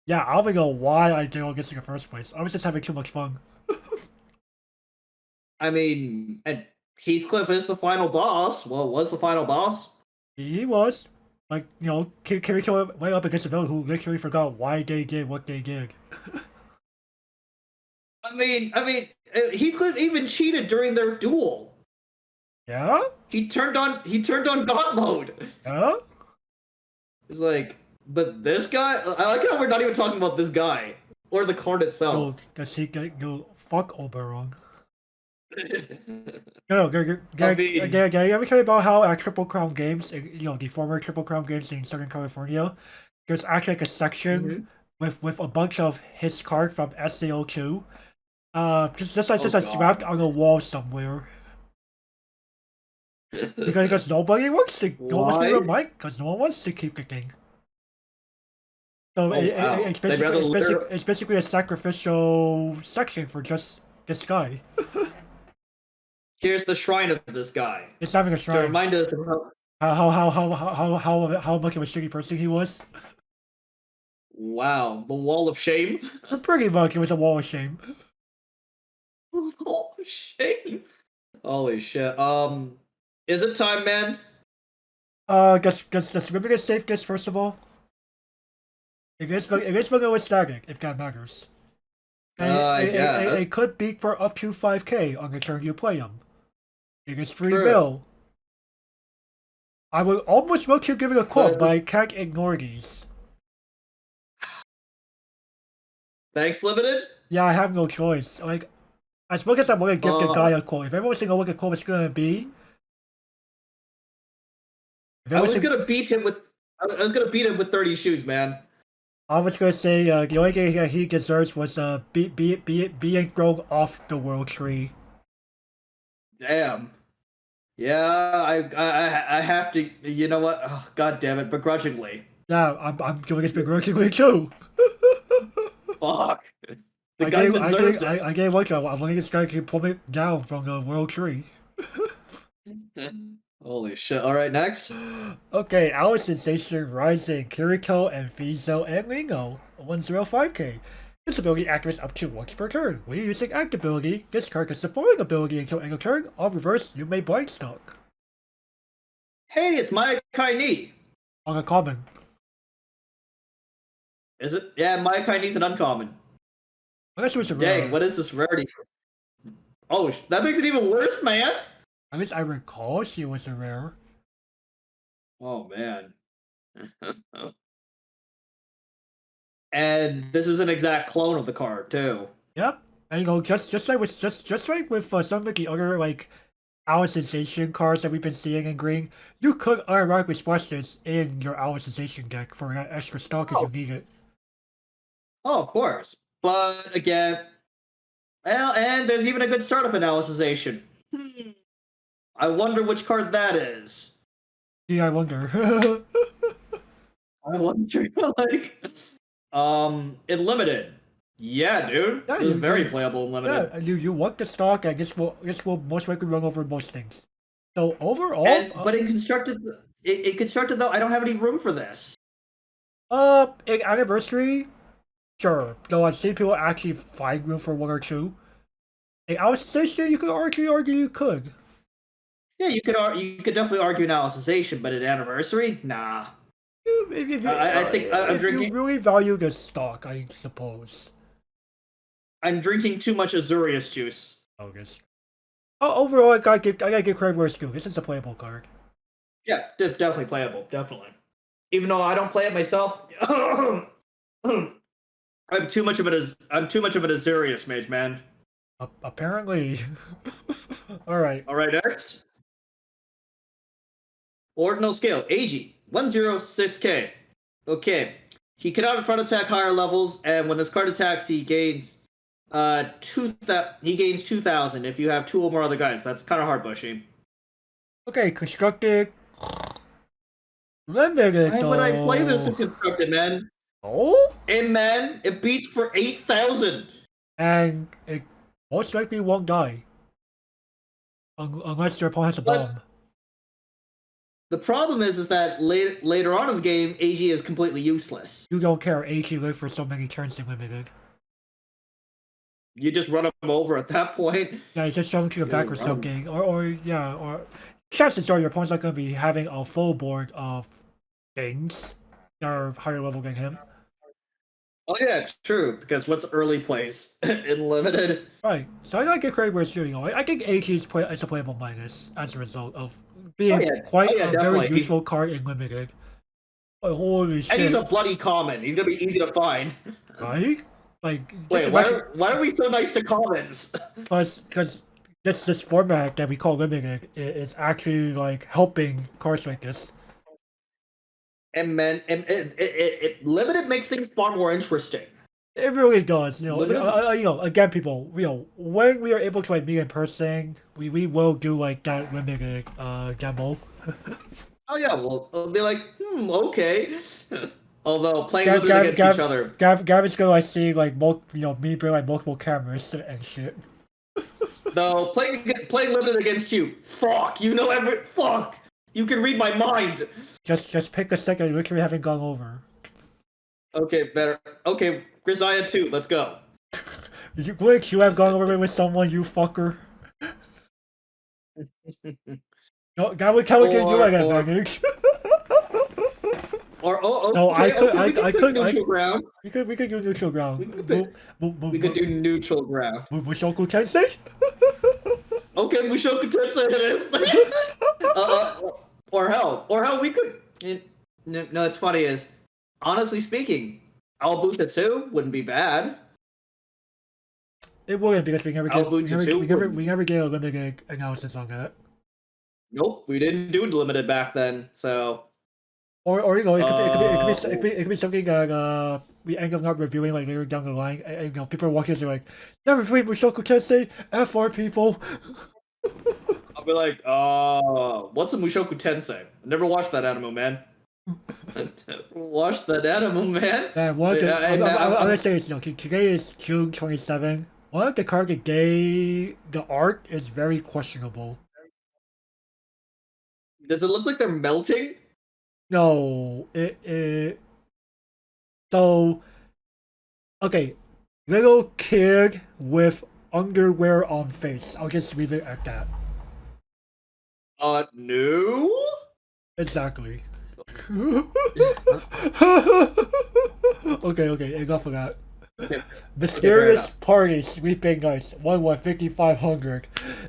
Speaker 1: yeah, I don't know why I did all this in the first place. I was just having too much fun.
Speaker 2: I mean, and Heathcliff is the final boss. Well, was the final boss.
Speaker 1: He was. Like, you know, Kirito went up against a villain who literally forgot why they did what they did.
Speaker 2: I mean, Heathcliff even cheated during their duel.
Speaker 1: Yeah?
Speaker 2: He turned on God mode.
Speaker 1: Yeah?
Speaker 2: It's like, but this guy. I like how we're not even talking about this guy or the card itself.
Speaker 1: No, does he get fuck Oberon? No, you ever tell me about how at Triple Crown Games, you know, the former Triple Crown Games in Southern California, there's actually like a section with a bunch of his cards from SAO2, just like slapped on a wall somewhere. because nobody wants to, because no one wants to keep the thing. So it's basically a sacrificial section for just this guy.
Speaker 2: Here's the shrine of this guy.
Speaker 1: It's having a shrine
Speaker 2: to remind us of
Speaker 1: how much of a shitty person he was.
Speaker 2: Wow, the wall of shame.
Speaker 1: Pretty much, it was a wall of shame.
Speaker 2: Wall of shame. Holy shit. Is it time, man?
Speaker 1: Does swimming is safe guess first of all? It is vanilla static, if that matters. It could beat for up to 5k on the turn you play him. It is free bill. I would almost want to give it a quote, but I can't ignore these.
Speaker 2: Thanks, Limited?
Speaker 1: Yeah, I have no choice. Like, as much as I want to give the guy a quote, if everyone's saying what the quote is going to be...
Speaker 2: I was going to beat him with 30 shoes, man.
Speaker 1: I was going to say the only thing he deserves was being thrown off the world tree.
Speaker 2: Damn. Yeah, I have to. You know what? Oh, God damn it! Begrudgingly.
Speaker 1: Yeah, I'm doing this begrudgingly too.
Speaker 2: Fuck. The gun deserves it.
Speaker 1: I gave one. I'm letting this guy keep pull me down from the world tree.
Speaker 2: Holy shit. Alright, next.
Speaker 1: Okay, our sensation Rising, Kirito and Fizo and Ringo, 105k. This ability activates up to once per turn. When using act ability, discard the supporting ability until end of turn. On reverse, you may blind stock.
Speaker 2: Hey, it's Mayakai Ni.
Speaker 1: On a common.
Speaker 2: Is it? Yeah, Mayakai Ni's an uncommon.
Speaker 1: Unless it was a rare.
Speaker 2: Dang, what is this rarity? Oh, that makes it even worse, man.
Speaker 1: At least I recall she was a rare.
Speaker 2: Oh man. And this is an exact clone of the card too.
Speaker 1: Yep. And you know, just like with some of the other like Our Sensation cards that we've been seeing in green, you could automatically splash this in your Our Sensation deck for that extra stock if you need it.
Speaker 2: Oh, of course. But again, well, and there's even a good startup analysisation. I wonder which card that is.
Speaker 1: Yeah, I wonder.
Speaker 2: I wonder, like, in limited. Yeah, dude.
Speaker 1: Yeah,
Speaker 2: This is very playable in limited.
Speaker 1: Yeah, you want the stock, and this will most likely run over most things. So overall,
Speaker 2: But in constructed though, I don't have any room for this.
Speaker 1: in Anniversary, sure. Though I've seen people actually find room for one or two. In Our Sensation, you could argue you could.
Speaker 2: Yeah, you could definitely argue analysisation, but at Anniversary, nah. I think I'm drinking.
Speaker 1: You really value the stock, I suppose.
Speaker 2: I'm drinking too much Azurius juice.
Speaker 1: August. Oh, overall, I gotta give credit where it's due. This is a playable card.
Speaker 2: Yeah, it's definitely playable, definitely. Even though I don't play it myself, I'm too much of an Azurius mage, man.
Speaker 1: Apparently. All right.
Speaker 2: All right, next. Ordinal skill, AG, 106k. Okay. He cannot in front attack higher levels, and when this card attacks, he gains 2,000 if you have two or more other guys. That's kind of hard, Bushy.
Speaker 1: Okay, constructed. Limited.
Speaker 2: Why would I play this in constructed, man?
Speaker 1: Oh?
Speaker 2: And man, it beats for 8,000.
Speaker 1: And it most likely won't die. Unless your opponent has a bomb.
Speaker 2: The problem is that later on in the game, AG is completely useless.
Speaker 1: You don't care. AG lived for so many turns in limited.
Speaker 2: You just run them over at that point.
Speaker 1: Yeah, you just shove them to the back or something. Or chances are your opponent's not going to be having a full board of things that are higher level than him.
Speaker 2: Oh yeah, true, because what's early plays in limited?
Speaker 1: Right, so I gotta get credit where it's due. I think AG is a playable minus as a result of being quite a very useful card in limited. Oh, holy shit.
Speaker 2: And he's a bloody common. He's gonna be easy to find.
Speaker 1: Right? Like,
Speaker 2: wait, why are we so nice to commons?
Speaker 1: Because this format that we call limited is actually like helping cards like this.
Speaker 2: And man, limited makes things far more interesting.
Speaker 1: It really does. Again, people, when we are able to like meet in person, we will do like that limited demo.
Speaker 2: Oh yeah, well, it'll be like, okay. Although playing limited against each other,
Speaker 1: Gavin's gonna like see like me bring like multiple cameras and shit.
Speaker 2: Though playing limited against you, fuck, fuck. You can read my mind.
Speaker 1: Just pick a second. You literally haven't gone over.
Speaker 2: Okay, better. Okay, Grisaia 2, let's go.
Speaker 1: You have gone over it with someone, you fucker. No, Gavin can do an advantage. I could neutral ground. We could do neutral ground.
Speaker 2: We could do neutral ground.
Speaker 1: Mushoku Tensei?
Speaker 2: Okay, Mushoku Tensei it is. Or hell, we could. No, it's funny is, honestly speaking, Albuta 2 wouldn't be bad.
Speaker 1: It wouldn't because we never get a limited analysis on that.
Speaker 2: Nope, we didn't do limited back then, so.
Speaker 1: Or it could be something that we end up not reviewing like later down the line. And people are watching this and like, never free Mushoku Tensei, F4 people.
Speaker 2: I'll be like, what's a Mushoku Tensei? I never watched that anime, man. Watch that animal, man.
Speaker 1: Man, one of
Speaker 2: Wait,
Speaker 1: the, I'm
Speaker 2: I'm
Speaker 1: gonna say this, today is June 27. One of the card today, the art is very questionable.
Speaker 2: Does it look like they're melting?
Speaker 1: No, so, okay, little kid with underwear on face. I'll just leave it at that.
Speaker 2: No.
Speaker 1: Exactly. Okay, enough of that.
Speaker 2: Okay,
Speaker 1: Mysterious Party Sleeping Nights 1/5500.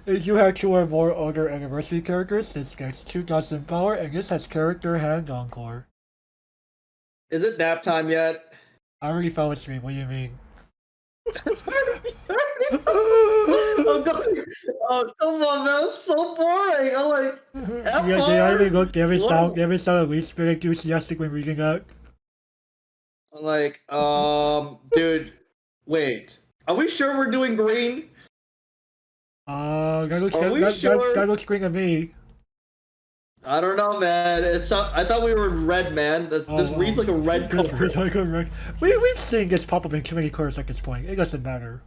Speaker 1: If you have 2 or more other anniversary characters, this gets 2,000 power, and this has character hand encore.
Speaker 2: Is it nap time yet?
Speaker 1: I already fell asleep, what do you mean?
Speaker 2: Oh, God. Oh, come on, man. That's so boring. I'm like,
Speaker 1: Yeah, they not even look, they haven't sound at least bit enthusiastic when reading that.
Speaker 2: I'm like, dude, wait. Are we sure we're doing green?
Speaker 1: That looks,
Speaker 2: Are we sure?
Speaker 1: that looks green to me.
Speaker 2: I don't know, man. I thought we were red, man. This reads like a red
Speaker 1: This
Speaker 2: color.
Speaker 1: reads like a red. We've seen this pop up in too many colors at this point. It doesn't matter.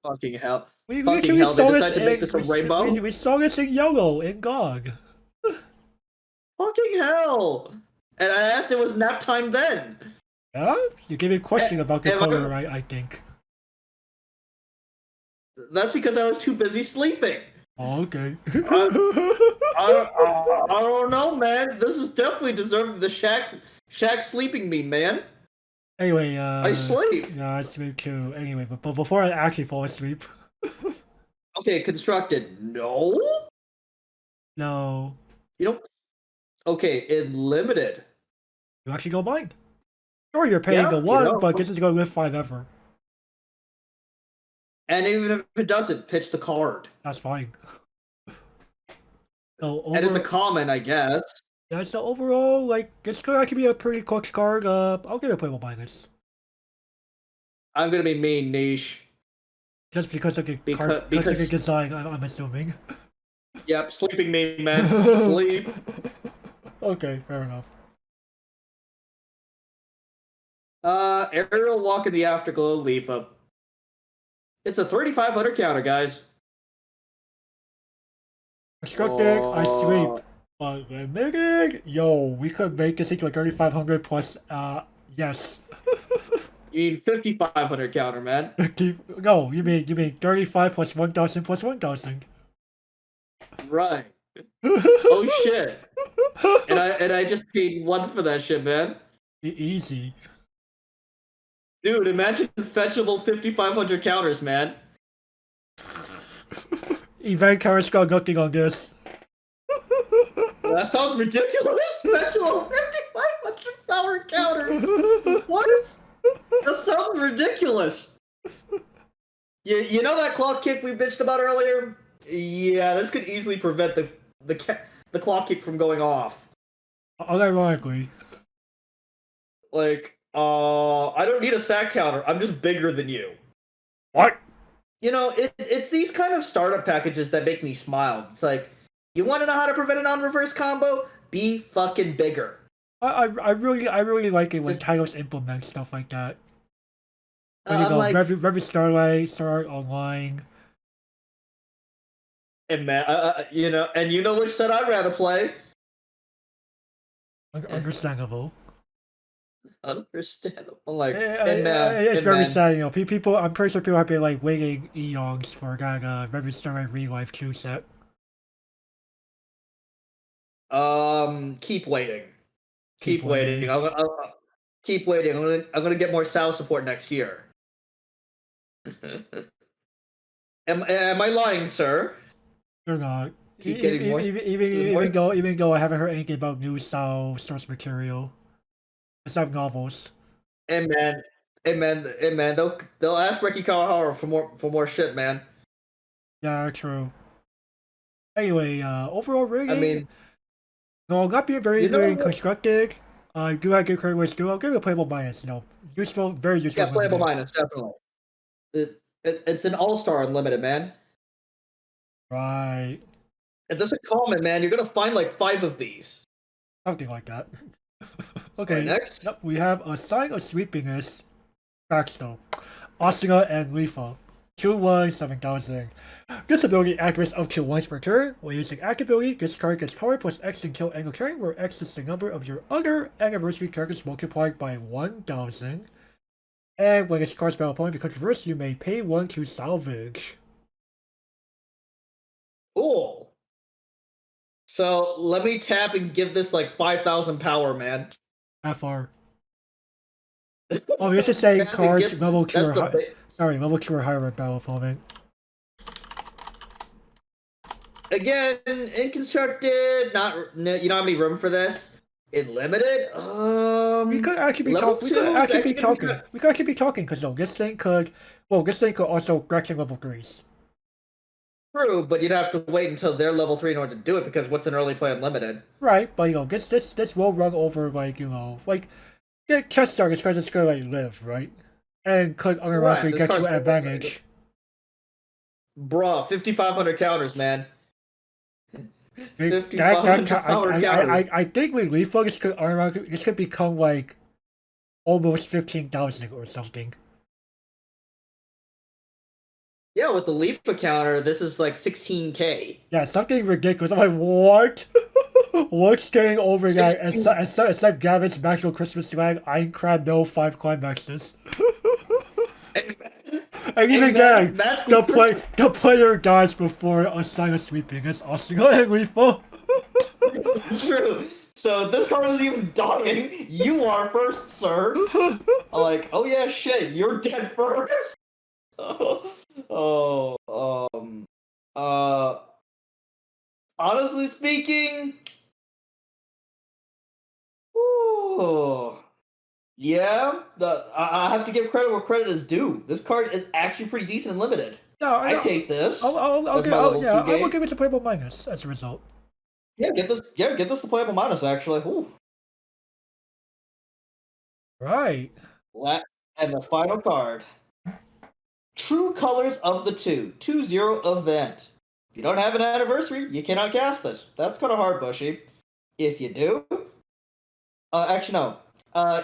Speaker 2: Fucking hell.
Speaker 1: We
Speaker 2: Fucking hell, they decided to make this a rainbow?
Speaker 1: We saw this in yellow in GOG.
Speaker 2: Fucking hell. And I asked it was nap time then.
Speaker 1: Yeah? You gave me a question about the
Speaker 2: Am
Speaker 1: color, I think.
Speaker 2: That's because I was too busy sleeping.
Speaker 1: Oh, okay.
Speaker 2: I don't know, man. This is definitely deserving the Shaq sleeping me, man.
Speaker 1: Anyway,
Speaker 2: I sleep.
Speaker 1: Yeah, I sleep too. Anyway, but before I actually fall asleep.
Speaker 2: Okay, constructed. No?
Speaker 1: No.
Speaker 2: You know, okay, in limited.
Speaker 1: You actually don't mind. Sure, you're paying a 1, but this is going to live 5 ever.
Speaker 2: And even if it doesn't, pitch the card.
Speaker 1: That's fine. So
Speaker 2: and it's a common, I guess.
Speaker 1: Yeah, so overall, like, this could actually be a pretty clutch card. I'll give it a playable minus.
Speaker 2: I'm gonna be mean, niche.
Speaker 1: Just because of the card, because of the design, I'm assuming.
Speaker 2: Yep, sleeping me, man. Sleep.
Speaker 1: Okay, fair enough.
Speaker 2: Aerial Walk in the Afterglow Leaf Up. It's a 3,500 counter, guys.
Speaker 1: Constructed, I sleep. But admitted, yo, we could make this into a 3,500 plus, yes.
Speaker 2: You need 5,500 counter, man.
Speaker 1: No, you mean 35 plus 1,000 plus 1,000.
Speaker 2: Right. Oh shit. And I just paid 1 for that shit, man.
Speaker 1: Easy.
Speaker 2: Dude, imagine fetchable 5,500 counters, man.
Speaker 1: Event cards got nothing on this.
Speaker 2: That sounds ridiculous. Fetchable 5,500 power counters. What? That sounds ridiculous. You know that clock kick we bitched about earlier? Yeah, this could easily prevent the clock kick from going off.
Speaker 1: Unironically.
Speaker 2: Like, I don't need a sack counter. I'm just bigger than you.
Speaker 1: What?
Speaker 2: You know, it's these kind of startup packages that make me smile. It's like, you want to know how to prevent a non-reverse combo? Be fucking bigger.
Speaker 1: I really like it when titles implement stuff like that. There you go, like, Revy Starlight, Starlight Online.
Speaker 2: And man, you know which set I'd rather play.
Speaker 1: Understandable.
Speaker 2: Understandable. Like,
Speaker 1: it's very sad, you know. People, I'm pretty sure people have been like waiting eons for that Revy Starlight Real Life 2 set.
Speaker 2: Keep waiting. Keep waiting. I'll keep waiting. I'm gonna get more SAO support next year. Am I lying, sir?
Speaker 1: You're not.
Speaker 2: Keep getting more.
Speaker 1: Even though I haven't heard anything about new SAO source material, except novels.
Speaker 2: Hey man. They'll ask Reki Kawahara for more shit, man.
Speaker 1: Yeah, true. Anyway, overall rating.
Speaker 2: I mean,
Speaker 1: no, not being very constructed. I do have good credit where it's due. I'll give it a playable minus. You know, useful, very useful.
Speaker 2: Yeah, playable minus, definitely. It's an all-star unlimited, man.
Speaker 1: Right.
Speaker 2: If this is common, man, you're gonna find like 5 of these.
Speaker 1: Something like that.
Speaker 2: Alright,
Speaker 1: Okay,
Speaker 2: next.
Speaker 1: yep, we have a sign of sweepiness. Backstow. Asuna and Leafa. 2-1, 7,000. This ability activates up to once per turn. When using active ability, this card gets power plus X until angle turn, where X is the number of your other anniversary characters multiplied by 1,000. And when this card's battle opponent becomes reversed, you may pay 1 to salvage.
Speaker 2: Cool. So let me tap and give this like 5,000 power, man.
Speaker 1: FR. Oh, this is saying cards
Speaker 2: Give-
Speaker 1: level 2
Speaker 2: that's
Speaker 1: or
Speaker 2: the
Speaker 1: higher. Sorry, level 2 or higher battle opponent.
Speaker 2: Again, in constructed, not no, you don't have any room for this. In limited,
Speaker 1: We could actually be
Speaker 2: level
Speaker 1: talking. We
Speaker 2: 2
Speaker 1: could
Speaker 2: is
Speaker 1: actually be
Speaker 2: actually gonna
Speaker 1: talking. We could actually be talking because this thing could. Well, this thing could also Gretchen level 3s.
Speaker 2: true, but you'd have to wait until they're level 3 in order to do it because what's an early play unlimited?
Speaker 1: Right, but this will run over like get chest starters because it's gonna live, right? And could unironically
Speaker 2: this
Speaker 1: get you
Speaker 2: card's-
Speaker 1: advantage.
Speaker 2: Bruh, 5,500 counters, man.
Speaker 1: That
Speaker 2: 5,500 counters.
Speaker 1: I think with Leafa this could become like almost 15,000 or something.
Speaker 2: Yeah, with the Leafa counter, this is like 16k.
Speaker 1: Yeah, something ridiculous. I'm like, what? What's getting over that? Except Gavin's Maxwell Christmas swag, Iron Crab no 5 climaxes. And even then, the player dies before a sign of sweeping. It's awesome. And Leafa.
Speaker 2: True. So this card isn't even dying. You are first, sir. I'm like, oh yeah, shit, you're dead first. Oh, honestly speaking, ooh, yeah, I have to give credit where credit is due. This card is actually pretty decent and limited.
Speaker 1: Yeah,
Speaker 2: I take this.
Speaker 1: I will give it a playable minus as a result.
Speaker 2: Yeah, get this. Yeah, get this to playable minus. Actually, ooh.
Speaker 1: Right.
Speaker 2: And the final card. True colors of the 2-0 event. If you don't have an anniversary, you cannot cast this. That's kind of hard, Bushy. If you do, actually no.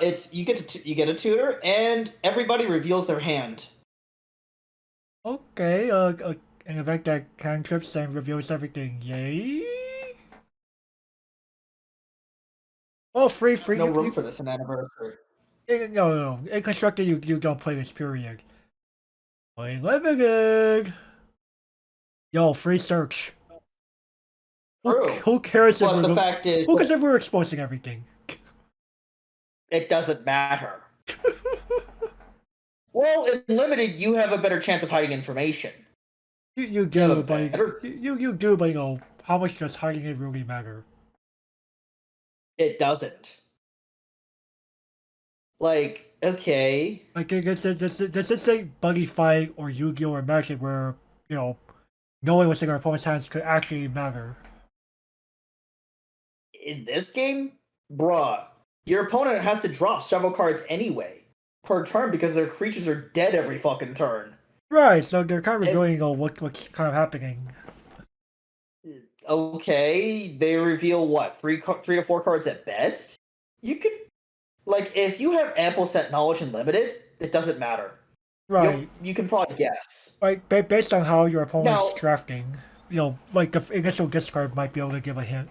Speaker 2: It's you get a tutor, and everybody reveals their hand.
Speaker 1: Okay. An event that cantrips and reveals everything. Yay. Oh, free.
Speaker 2: No room for this in anniversary.
Speaker 1: No. In constructed, you don't play this period. Playing limited. Yo, free search. Who cares if
Speaker 2: the fact is,
Speaker 1: who cares if we're exposing everything?
Speaker 2: It doesn't matter. Well, in limited, you have a better chance of hiding information.
Speaker 1: You do, but you do, but how much does hiding it really matter?
Speaker 2: It doesn't. Like, okay.
Speaker 1: Like, does this say Buddy Fight or Yu-Gi-Oh! Or Magic where, knowing what's in our opponent's hands could actually matter?
Speaker 2: In this game, bruh, your opponent has to drop several cards anyway per turn because their creatures are dead every fucking turn.
Speaker 1: Right, so they're kind of revealing what's kind of happening.
Speaker 2: Okay, they reveal what, 3 to 4 cards at best? You could, like, if you have ample set knowledge and limited, it doesn't matter.
Speaker 1: Right.
Speaker 2: You can probably guess.
Speaker 1: Like, based on how your opponent's drafting, like the initial discard might be able to give a hint.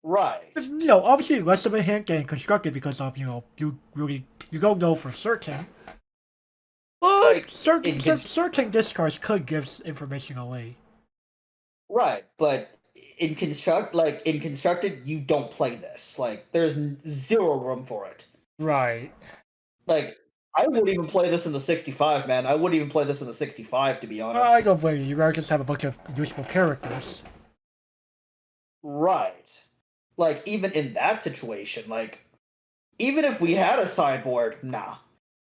Speaker 2: Right.
Speaker 1: Obviously less of a hint than constructed because of, you don't know for certain. But
Speaker 2: Like,
Speaker 1: certain discards could give information away.
Speaker 2: Right, but in constructed, you don't play this. Like, there's zero room for it.
Speaker 1: Right.
Speaker 2: Like, I wouldn't even play this in the 65, man. I wouldn't even play this in the 65, to be honest.
Speaker 1: I don't blame you. You'd rather just have a bunch of useful characters.
Speaker 2: Right. Like, even in that situation, like, even if we had a sideboard, nah.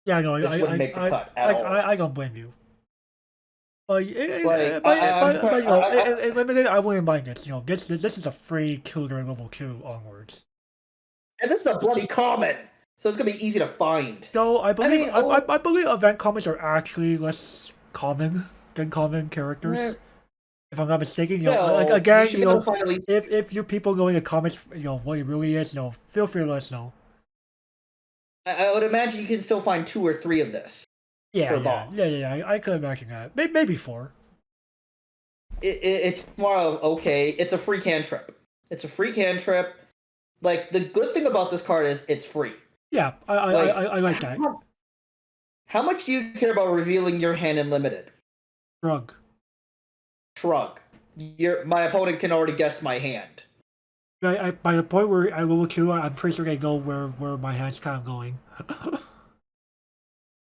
Speaker 1: Yeah, no,
Speaker 2: this wouldn't make the cut at all.
Speaker 1: I don't blame you. But in limited, I wouldn't mind this. This is a free tutor level 2 onwards.
Speaker 2: And this is a bloody common, so it's gonna be easy to find.
Speaker 1: No, I believe event commons are actually less common than common characters. if I'm not mistaken. Like
Speaker 2: No, you
Speaker 1: again,
Speaker 2: should be able to find at least.
Speaker 1: if you people know in the comments, what it really is, feel free to let us know.
Speaker 2: I would imagine you can still find 2 or 3 of this
Speaker 1: Yeah,
Speaker 2: per
Speaker 1: yeah, yeah,
Speaker 2: box.
Speaker 1: yeah, yeah. I could imagine that. Maybe 4.
Speaker 2: It's more of okay. It's a free cantrip. It's a free cantrip. Like the good thing about this card is it's free.
Speaker 1: Yeah,
Speaker 2: Like
Speaker 1: I like that.
Speaker 2: how much do you care about revealing your hand in limited?
Speaker 1: Shrug.
Speaker 2: Shrug. My opponent can already guess my hand.
Speaker 1: By the point where I level 2, I'm pretty sure I know where my hand's kind of going.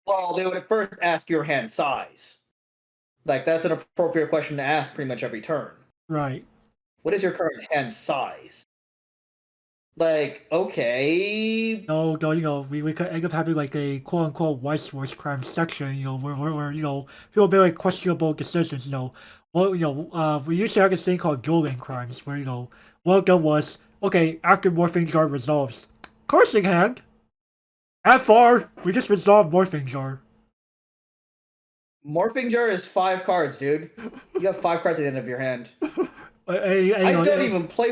Speaker 2: Well, they would at first ask your hand size. Like that's an appropriate question to ask pretty much every turn.
Speaker 1: Right.
Speaker 2: What is your current hand size? Like, okay.
Speaker 1: No, we could end up having like a quote unquote Weiss Schwarz crime section, where people make like questionable decisions, Well, we used to have this thing called dueling crimes, where, one of them was, okay, after Morphing Jar resolves, Coursing Hand, FR, we just resolved Morphing Jar.
Speaker 2: Morphing Jar is 5 cards, dude. You have 5 cards at the end of your hand.
Speaker 1: I
Speaker 2: don't even play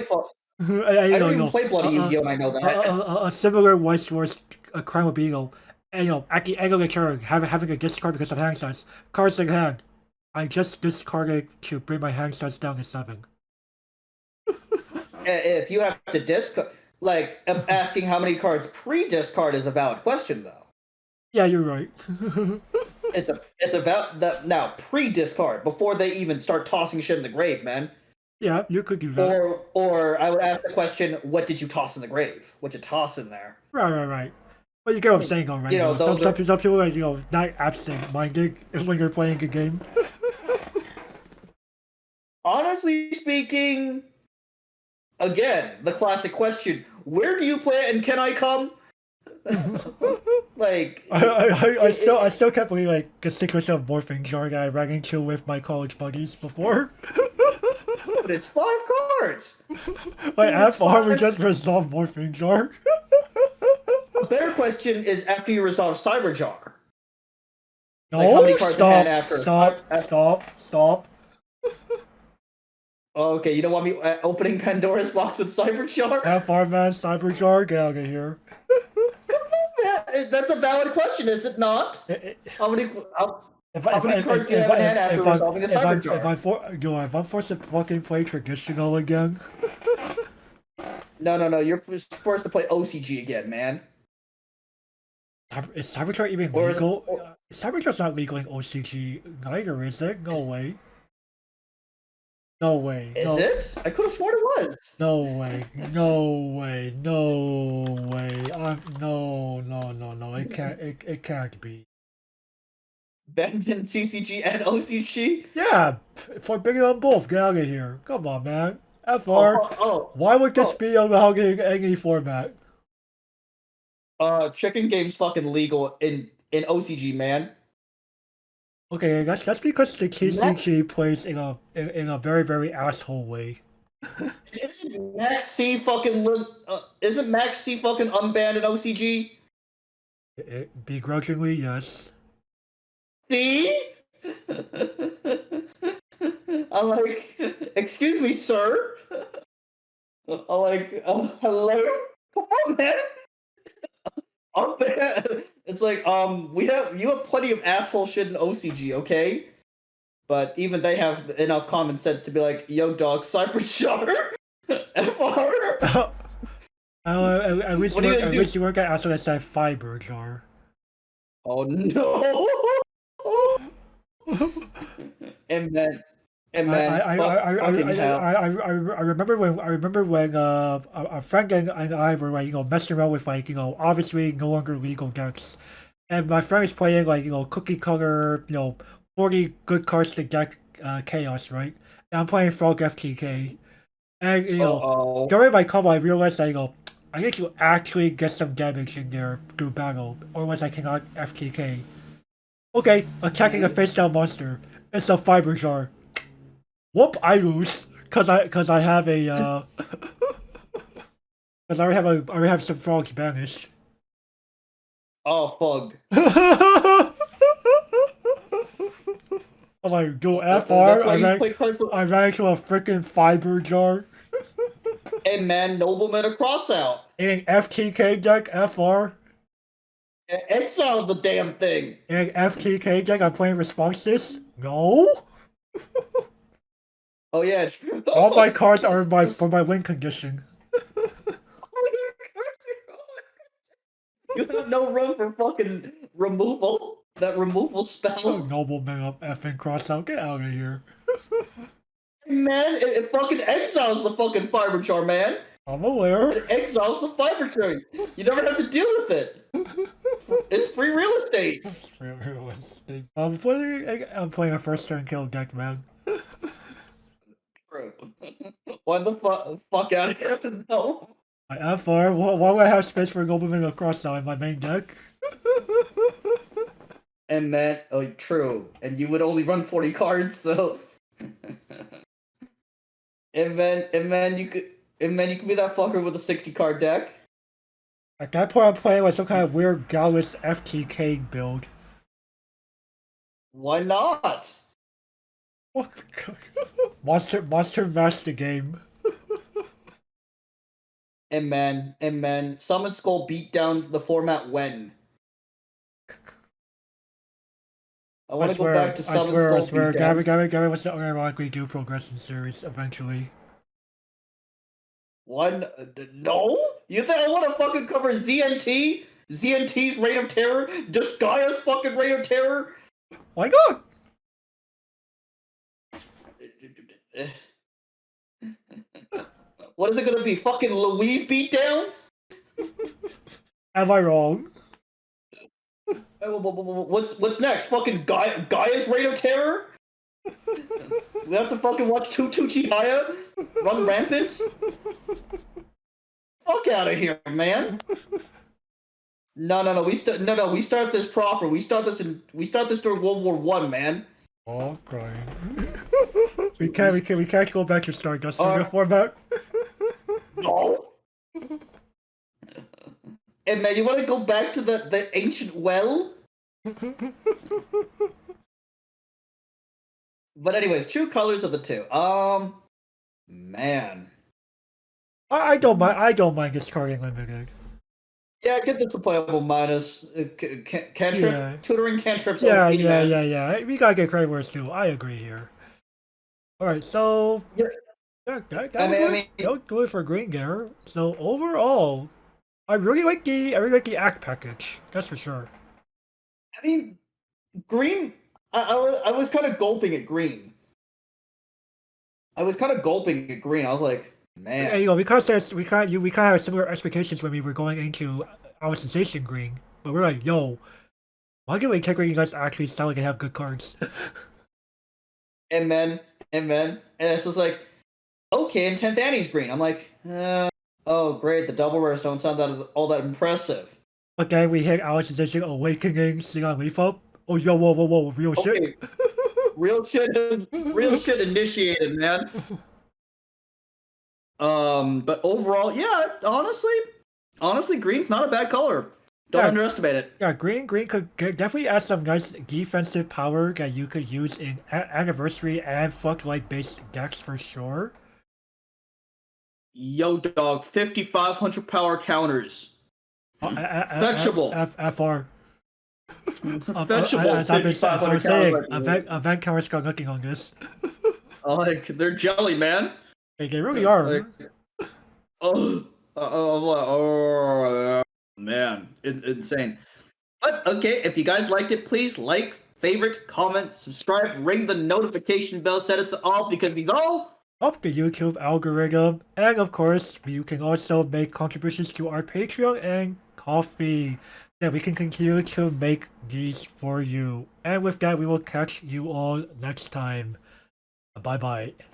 Speaker 2: I don't even play Bloody Yu-Gi-Oh! And I know that.
Speaker 1: A similar Weiss Schwarz crime would be, at the end of the turn, having a discard because of hand size. Cards in hand. I just discarded to bring my hand size down to 7.
Speaker 2: If you have to discard, like asking how many cards pre-discard is a valid question, though.
Speaker 1: Yeah, you're right.
Speaker 2: it's a now pre-discard before they even start tossing shit in the grave, man.
Speaker 1: Yeah, you could do that.
Speaker 2: Or I would ask the question, what did you toss in the grave? What you toss in there?
Speaker 1: Right. But you get what I'm saying, all right? Some people are, not absent-minded when you're playing a game.
Speaker 2: Honestly speaking, again, the classic question: where do you play and can I come? Like,
Speaker 1: I still can't believe like the situation of Morphing Jar that I ran into with my college buddies before.
Speaker 2: But it's 5 cards.
Speaker 1: Like FR, we just resolved Morphing Jar.
Speaker 2: A better question is after you resolve Cyber Jar.
Speaker 1: No,
Speaker 2: like how many cards
Speaker 1: stop,
Speaker 2: in hand after?
Speaker 1: Stop.
Speaker 2: Okay, you don't want me opening Pandora's box with Cyber Jar?
Speaker 1: FR man, Cyber Jar, get out of here.
Speaker 2: That's a valid question, is it not? How many cards do you
Speaker 1: if
Speaker 2: have in hand after resolving a Cyber Jar?
Speaker 1: If I'm forced to fucking play traditional again.
Speaker 2: No, you're forced to play OCG again, man.
Speaker 1: Is Cyber Jar even legal? Cyber Jar's not legal in OCG either, is it? No way. No way.
Speaker 2: Is it? I could have sworn it was.
Speaker 1: No way. No. It can't be.
Speaker 2: Banned in CCG and OCG?
Speaker 1: Yeah, forbidden on both. Get out of here. Come on, man. FR. Why would this be allowed in any format?
Speaker 2: Chicken game's fucking legal in OCG, man.
Speaker 1: Okay, that's because the TCG plays in a very, very asshole way.
Speaker 2: Isn't Max C fucking unbanned in OCG?
Speaker 1: Begrudgingly, yes.
Speaker 2: See? I'm like, excuse me, sir. I'm like, hello? Come on, man. It's like, you have plenty of asshole shit in OCG, okay? But even they have enough common sense to be like, yo, dog, Cyber Jar, FR.
Speaker 1: At least you weren't gonna ask us that Fiber Jar.
Speaker 2: Oh no! and then,
Speaker 1: I remember when a friend and I were like messing around with obviously no longer legal decks, and my friend is playing cookie color 40 good cards to deck chaos, right? And I'm playing Frog FTK, and during my combo I realized that I need to actually get some damage in there through battle, otherwise I cannot FTK. Okay, attacking a face down monster. It's a Fiber Jar. Whoop! I lose because I have a because I already have some frogs banished.
Speaker 2: Oh, fuck.
Speaker 1: I'm like, do
Speaker 2: That's
Speaker 1: FR,
Speaker 2: why you play cards.
Speaker 1: I ran into a freaking fiber jar.
Speaker 2: Hey man, Nobleman a crossout.
Speaker 1: In an FTK deck, FR.
Speaker 2: Exile the damn thing.
Speaker 1: In an FTK deck, I'm playing responses. No?
Speaker 2: Oh yeah.
Speaker 1: All my cards are for my win condition.
Speaker 2: You have no room for fucking removal. That removal
Speaker 1: Oh,
Speaker 2: spell.
Speaker 1: Nobleman up effing crossout. Get out of here.
Speaker 2: Man, it fucking exiles the fucking fiber jar, man.
Speaker 1: I'm aware.
Speaker 2: It exiles the fiber jar. You never have to deal with it. It's free real estate.
Speaker 1: It's realistic. I'm playing a first turn kill deck, man.
Speaker 2: Bro. Why the fuck out of here? No.
Speaker 1: My FR, why would I have space for Nobleman up crossout in my main deck?
Speaker 2: And man, oh, true. And you would only run 40 cards, so. and then you could be that fucker with a 60 card deck.
Speaker 1: At that point, I'm playing like some kind of weird Gallus FTK build.
Speaker 2: Why not?
Speaker 1: What? Monster Mash the game.
Speaker 2: And man, Summon Skull beat down the format when? I want to go back to Summon Skull beat downs.
Speaker 1: Gabby wants to unironically do Progression Series eventually.
Speaker 2: One, no? You think I want to fucking cover ZNT? ZNT's Reign of Terror? Disgaea's fucking Reign of Terror?
Speaker 1: Why not?
Speaker 2: What is it gonna be? Fucking Louise beatdown?
Speaker 1: Am I wrong?
Speaker 2: What's next? Fucking Gaia's Reign of Terror? We have to fucking watch Tutu Chihaya run rampant? Fuck out of here, man. No. We start this proper. We start this during World War One, man.
Speaker 1: Oh, I'm crying. we can't go back to Stardust in the format.
Speaker 2: No. And man, you want to go back to the ancient well? But anyways, true colors of the two. Man.
Speaker 1: I don't mind discarding limited.
Speaker 2: Yeah, get this a playable minus. Cantrip,
Speaker 1: Yeah.
Speaker 2: tutoring cantrips.
Speaker 1: Yeah. We gotta get credit where it's due. I agree here. Alright, so that was good for Green Gear. So overall, I really like the act package. That's for sure.
Speaker 2: I mean, green. I was kind of gulping at green. I was like, man.
Speaker 1: Yeah, you know, because we kind of have similar expectations when we were going into our sensation green, but we're like, yo, why can't we take you guys actually sound like they have good cards?
Speaker 2: and it's just like, okay, and 10th Annie's green. I'm like, oh great, the double rares don't sound all that impressive.
Speaker 1: But then we hit our sensation awakening, sing on leaf up. Oh yo, whoa, real shit.
Speaker 2: Real shit initiated, man. But overall, yeah, honestly, green's not a bad color. Don't underestimate it.
Speaker 1: Yeah, green could definitely add some nice defensive power that you could use in anniversary and fuck light based decks for sure.
Speaker 2: Yo, dog, 5,500 power counters. Fetchable.
Speaker 1: FR.
Speaker 2: Fetchable.
Speaker 1: As I've been saying, event counters start looking on this.
Speaker 2: Like, they're jelly, man.
Speaker 1: They really are.
Speaker 2: Man, insane. But okay, if you guys liked it, please like, favorite, comment, subscribe, ring the notification bell, set it to all because these all
Speaker 1: help the YouTube algorithm, and of course, you can also make contributions to our Patreon and Coffee, that we can continue to make these for you. And with that, we will catch you all next time. Bye bye.